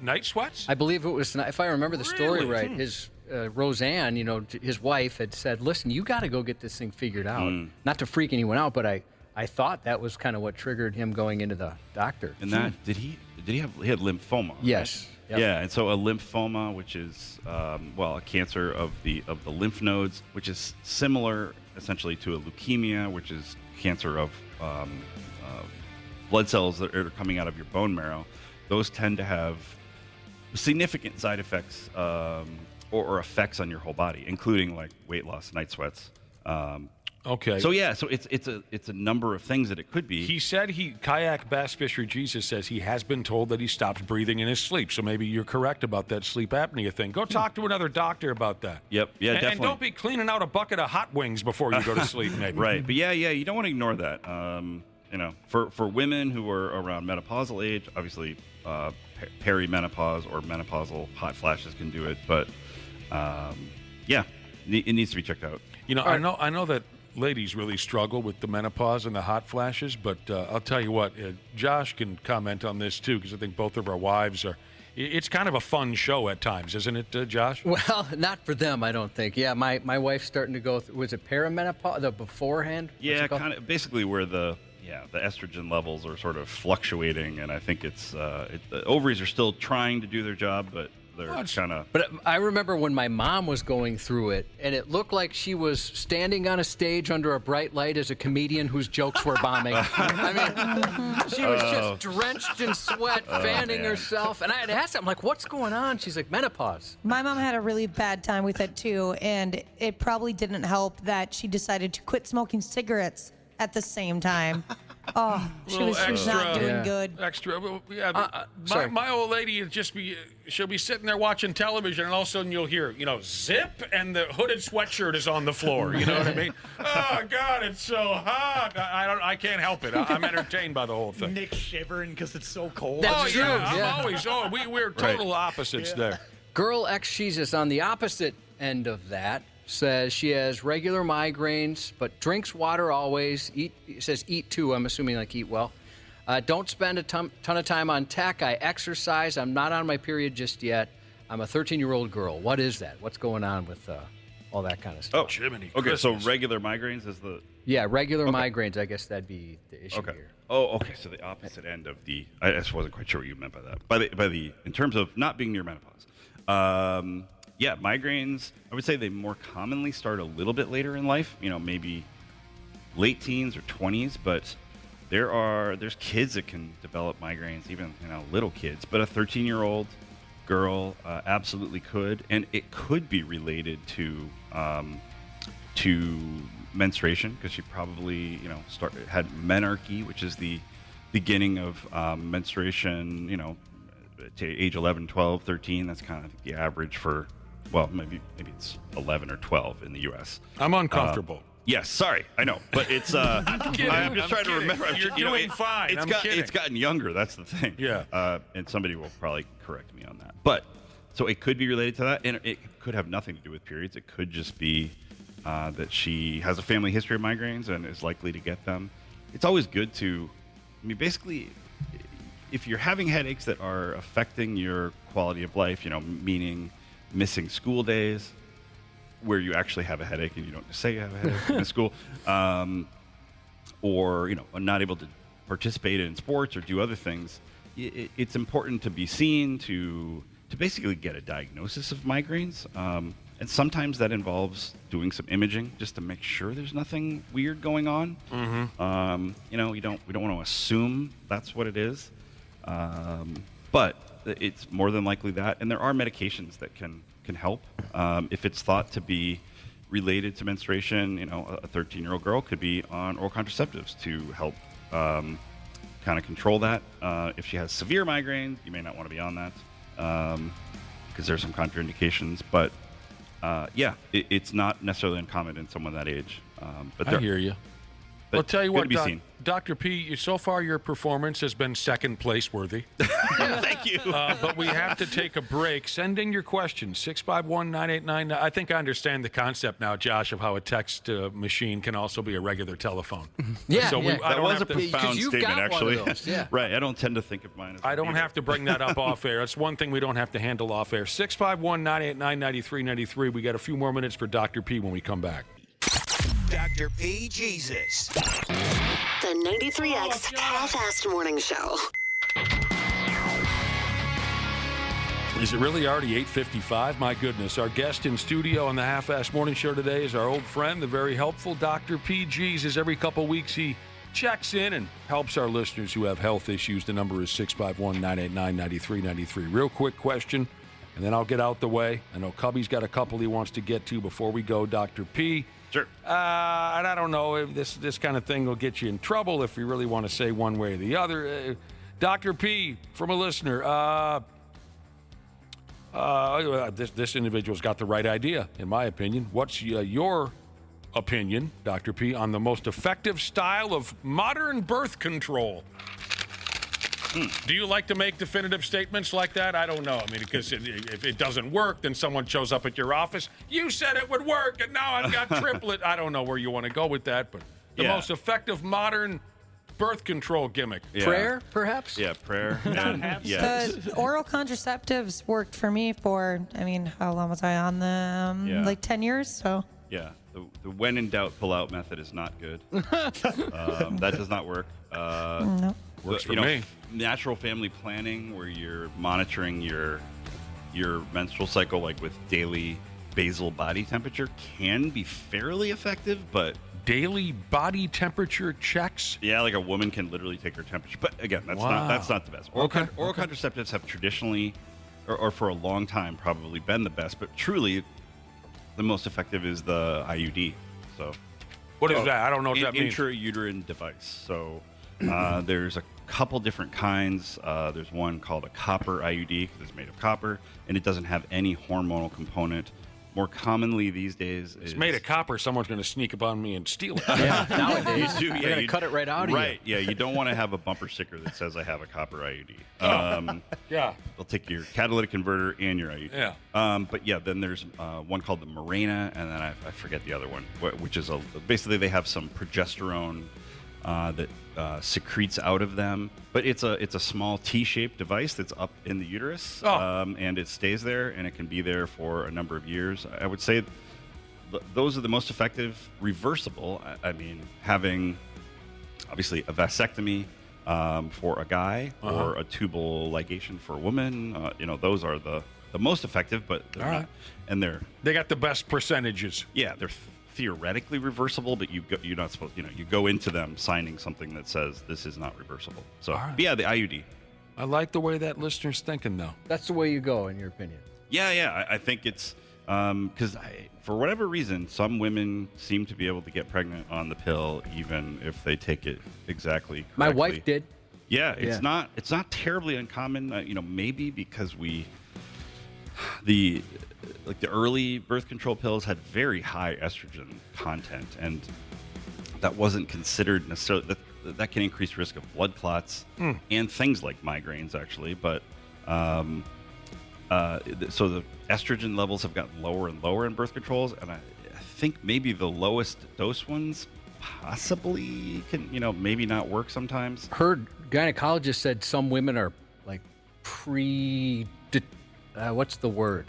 Night sweats? I believe it was, if I remember the story right, his Roseanne, his wife had said, listen, you got to go get this thing figured out. Not to freak anyone out, but I thought that was kind of what triggered him going into the doctor. And that, he had lymphoma? Yes. Right? Yep. Yeah, and so a lymphoma, which is, a cancer of the lymph nodes, which is similar essentially to a leukemia, which is cancer of blood cells that are coming out of your bone marrow. Those tend to have significant side effects or effects on your whole body, including like weight loss, night sweats. Okay. So yeah, it's a number of things that it could be. He said Kayak Bass Fisher Jesus says he has been told that he stops breathing in his sleep. So maybe you're correct about that sleep apnea thing. Go talk to another doctor about that. Yep. Yeah, definitely. And don't be cleaning out a bucket of hot wings before you go to sleep, maybe. Right. But yeah, you don't want to ignore that. For women who are around menopausal age, obviously perimenopause or menopausal hot flashes can do it. But it needs to be checked out. I know that ladies really struggle with the menopause and the hot flashes, but I'll tell you what, Josh can comment on this too, because I think both of our wives are. It's kind of a fun show at times, isn't it, Josh? Well, not for them, I don't think. Yeah, my wife's starting to go through, was it perimenopause, the beforehand? Yeah, kind of basically where the estrogen levels are sort of fluctuating, and I think it's the ovaries are still trying to do their job, but they're kind of. But I remember when my mom was going through it, and it looked like she was standing on a stage under a bright light as a comedian whose jokes were bombing. I mean, she was just drenched in sweat, fanning herself. And I had asked her, I'm like, what's going on? She's like, menopause. My mom had a really bad time with it, too, and it probably didn't help that she decided to quit smoking cigarettes at the same time. Oh, she was not doing good. Extra. My old lady is she'll be sitting there watching television, and all of a sudden you'll hear, zip, and the hooded sweatshirt is on the floor. You know what I mean? Oh God, it's so hot. I can't help it. I'm entertained by the whole thing. Nick shivering because it's so cold. That's true. I'm always. We're total opposites there. Girl X Jesus on the opposite end of that says she has regular migraines, but drinks water always. Says eat too. I'm assuming like eat well. Don't spend a ton of time on tech. I exercise. I'm not on my period just yet. I'm a 13-year-old girl. What is that? What's going on with all that kind of stuff? Oh, Jiminy okay. Christmas. So regular migraines is the. Yeah, regular migraines. I guess that'd be the issue here. Oh, okay. So the opposite end of the. I just wasn't quite sure what you meant by that. By the in terms of not being near menopause. Yeah, migraines, I would say they more commonly start a little bit later in life, maybe late teens or 20s, but there's kids that can develop migraines, even, little kids. But a 13-year-old girl absolutely could, and it could be related to menstruation, because she probably, had menarche, which is the beginning of menstruation, to age 11, 12, 13. That's kind of the average for. Well, maybe it's 11 or 12 in the U.S. I'm uncomfortable. Yes, sorry, I know, but it's. I'm just trying to remember. You're doing fine. It's gotten younger. That's the thing. Yeah. And somebody will probably correct me on that. But so it could be related to that, and it could have nothing to do with periods. It could just be that she has a family history of migraines and is likely to get them. It's always good to. Basically, if you're having headaches that are affecting your quality of life, meaning missing school days where you actually have a headache and you don't just say you have a headache in school, or not able to participate in sports or do other things, it's important to be seen to basically get a diagnosis of migraines, and sometimes that involves doing some imaging just to make sure there's nothing weird going on. We don't want to assume that's what it is, but it's more than likely that, and there are medications that can help if it's thought to be related to menstruation. A 13-year-old girl could be on oral contraceptives to help kind of control that. If she has severe migraines, you may not want to be on that because there's some contraindications. But it's not necessarily uncommon in someone that age. But I hear you. I'll tell you what, Dr. P, so far your performance has been second place worthy. Thank you. But we have to take a break. Send in your questions, 651-9899. I think I understand the concept now, Josh, of how a text machine can also be a regular telephone. That was a profound statement, actually. Yeah. Right. I don't tend to think of mine as I don't have to bring that up off air. That's one thing we don't have to handle off air. 651-989-9393. We got a few more minutes for Dr. P when we come back. Dr. P. Jesus. The 93X Half-Assed Morning Show. Is it really already 8:55? My goodness. Our guest in studio on the Half-Assed Morning Show today is our old friend, the very helpful Dr. P. Jesus. Every couple weeks he checks in and helps our listeners who have health issues. The number is 651-989-9393. Real quick question, and then I'll get out the way. I know Cubby's got a couple he wants to get to before we go. Dr. P. Sure. And I don't know if this kind of thing will get you in trouble if you really want to say one way or the other. Dr. P, from a listener, this individual's got the right idea, in my opinion. What's your opinion, Dr. P, on the most effective style of modern birth control? Do you like to make definitive statements like that? I don't know. Because if it doesn't work, then someone shows up at your office. You said it would work, and now I've got triplet. I don't know where you want to go with that, but the most effective modern birth control gimmick. Yeah. Prayer, perhaps? Yeah, prayer. The oral contraceptives worked for me for, how long was I on them? Yeah. Like 10 years, so. Yeah, the when in doubt pull out method is not good. That does not work. No. Works for me. Natural family planning, where you're monitoring your your menstrual cycle, like with daily basal body temperature, can be fairly effective, but daily body temperature checks. Yeah, like a woman can literally take her temperature, but again, that's not the best. Oral contraceptives have traditionally, or for a long time, probably been the best, but truly, the most effective is the IUD. So, what is that? I don't know what that means. Intrauterine device. So, there's a couple different kinds. There's one called a copper IUD because it's made of copper, and it doesn't have any hormonal component. More commonly these days, it's made of copper. Someone's going to sneak up on me and steal it. Yeah, nowadays. You do, They're going to cut it right out of you. Right, yeah. You don't want to have a bumper sticker that says I have a copper IUD. Yeah. They'll take your catalytic converter and your IUD. Yeah. But yeah, then there's one called the Mirena, and then I forget the other one, which is basically they have some progesterone that secretes out of them, but it's a small T-shaped device that's up in the uterus, and it stays there, and it can be there for a number of years. I would say those are the most effective, reversible. I mean, having obviously a vasectomy for a guy or a tubal ligation for a woman, those are the most effective, but they're not, and they got the best percentages. Yeah, they're theoretically reversible, but you're not supposed. You go into them signing something that says this is not reversible. So yeah, the IUD. I like the way that listener's thinking, though. That's the way you go, in your opinion. Yeah. I think it's because for whatever reason, some women seem to be able to get pregnant on the pill, even if they take it exactly correctly. My wife did. Yeah, it's not terribly uncommon. Maybe because the early birth control pills had very high estrogen content, and that wasn't considered necessarily. That can increase risk of blood clots and things like migraines, actually. But so the estrogen levels have gotten lower and lower in birth controls, and I think maybe the lowest dose ones possibly can, maybe not work sometimes. Her gynecologist said some women are like what's the word?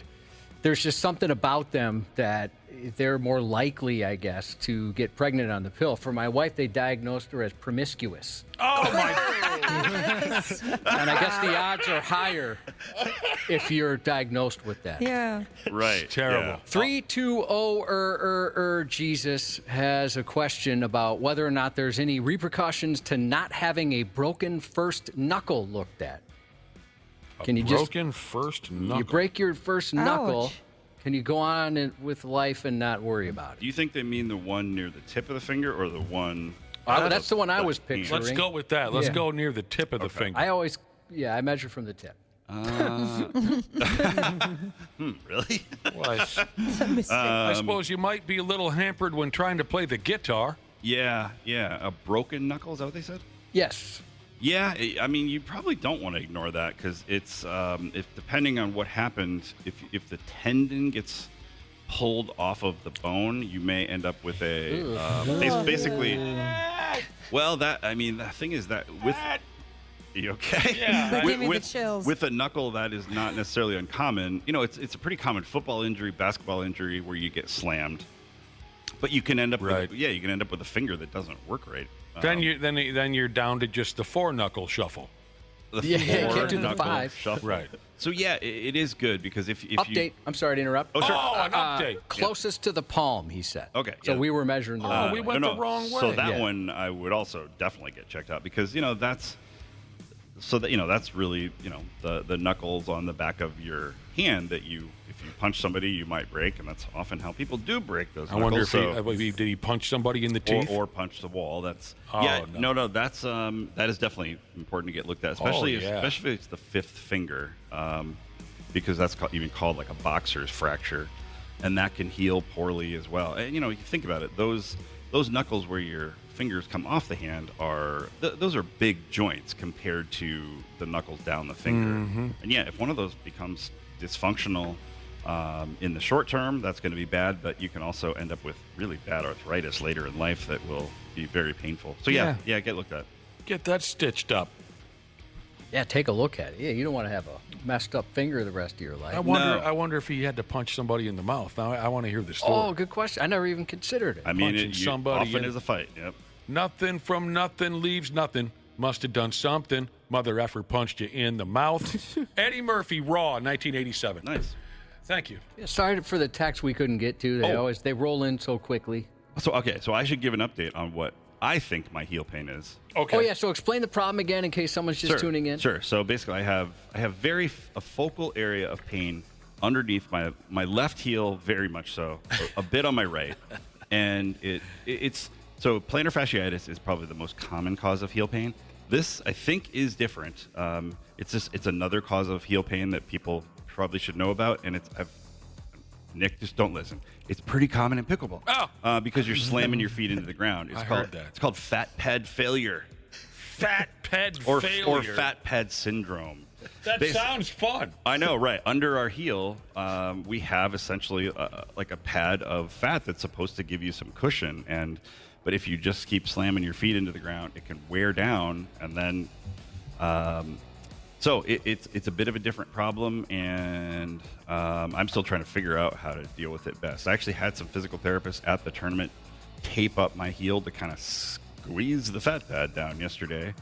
There's just something about them that they're more likely, I guess, to get pregnant on the pill. For my wife, they diagnosed her as promiscuous. Oh, my And I guess the odds are higher if you're diagnosed with that. Yeah. Right. Terrible. Yeah. 320 Jesus has a question about whether or not there's any repercussions to not having a broken first knuckle looked at. First knuckle. You break your first knuckle. Can you go on with life and not worry about it? Do you think they mean the one near the tip of the finger or the one? That's the one I was picturing. Let's go with that. Let's go near the tip of the finger. I measure from the tip. Really? Well, I suppose you might be a little hampered when trying to play the guitar. Yeah. A broken knuckle, is that what they said? Yes. Yeah, I mean, you probably don't want to ignore that because it's depending on what happened. If the tendon gets pulled off of the bone, you may end up with basically. Well, the thing is that with. You okay? Yeah. Give me the chills. With a knuckle, that is not necessarily uncommon. It's a pretty common football injury, basketball injury where you get slammed, but you can end up with a finger that doesn't work right. Then you're down to just the 4-knuckle shuffle. Can't do the 5 shuffle. Right. So yeah, it is good because if update. I'm sorry to interrupt. Oh, sure. An update. Closest to the palm, he said. Okay. So we were measuring the wrong we way. went the wrong way. So that one I would also definitely get checked out because that's really the knuckles on the back of your hand that if you punch somebody you might break, and that's often how people do break those knuckles. I wonder if did he punch somebody in the teeth or punch the wall. That's no, that's that is definitely important to get looked at, especially if it's the fifth finger, because that's even called like a boxer's fracture, and that can heal poorly as well. And you think about it, those knuckles where your fingers come off the hand those are big joints compared to the knuckles down the finger. And if one of those becomes dysfunctional in the short term, that's going to be bad, but you can also end up with really bad arthritis later in life that will be very painful. So get looked at. Get that stitched up. Yeah, take a look at it. Yeah, you don't want to have a messed up finger the rest of your life. I wonder if he had to punch somebody in the mouth. Now I want to hear the story. Oh, good question. I never even considered it. I mean, often is a fight. Yep. Nothing from nothing leaves nothing. Must have done something. mother effer punched you in the mouth. Eddie Murphy, Raw, 1987. Nice. Thank you. Yeah, sorry for the text we couldn't get to. They roll in so quickly. So I should give an update on what I think my heel pain is. Okay. Oh yeah. So explain the problem again in case someone's just tuning in. Sure. So basically, I have a focal area of pain underneath my left heel, very much so, a bit on my right, and it's so plantar fasciitis is probably the most common cause of heel pain. This I think is different. It's another cause of heel pain that people probably should know about, and Nick, just don't listen. It's pretty common in pickleball because you're slamming your feet into the ground. Heard that. It's called fat ped failure. Fat ped failure. Or fat ped syndrome. That sounds fun. I know, right? Under our heel, we have essentially like a pad of fat that's supposed to give you some cushion. But if you just keep slamming your feet into the ground, it can wear down, and then so it's a bit of a different problem, and I'm still trying to figure out how to deal with it best. I actually had some physical therapists at the tournament tape up my heel to kind of squeeze the fat pad down yesterday.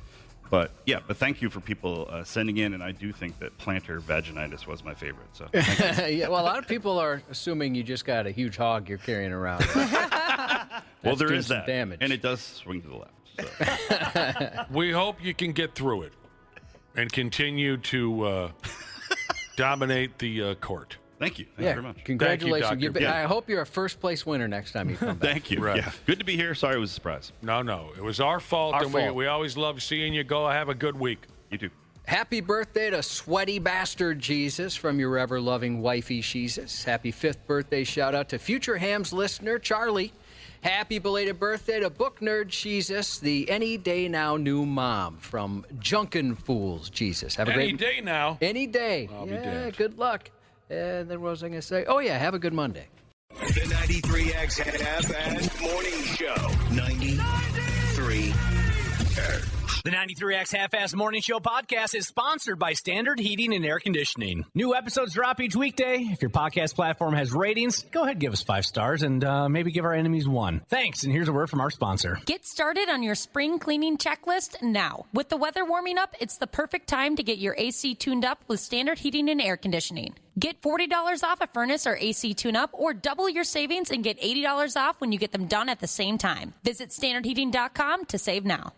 But thank you for people sending in, and I do think that plantar vaginitis was my favorite. So yeah, well, a lot of people are assuming you just got a huge hog you're carrying around. Well, there is that damage, and it does swing to the left. So. We hope you can get through it and continue to dominate the court. Thank you. Thank you very much. Congratulations. Thank you, I hope you're a first-place winner next time you come back. Thank you. Right. Yeah. Good to be here. Sorry it was a surprise. No. It was our fault. We always love seeing you. Go have a good week. You too. Happy birthday to Sweaty Bastard Jesus from your ever-loving wifey, Jesus. Happy 5th birthday shout-out to Future Hams listener, Charlie. Happy belated birthday to book nerd Jesus, the Any Day Now new mom from Junkin' Fools Jesus. Have a great day now. Any day. I'll be damned. Good luck. And then what was I going to say? Oh, yeah, have a good Monday. The 93X Half-Ass Morning Show. 93. The 93X Half-Ass Morning Show podcast is sponsored by Standard Heating and Air Conditioning. New episodes drop each weekday. If your podcast platform has ratings, go ahead and give us 5 stars and maybe give our enemies 1. Thanks, and here's a word from our sponsor. Get started on your spring cleaning checklist now. With the weather warming up, it's the perfect time to get your AC tuned up with Standard Heating and Air Conditioning. Get $40 off a furnace or AC tune-up, or double your savings and get $80 off when you get them done at the same time. Visit standardheating.com to save now.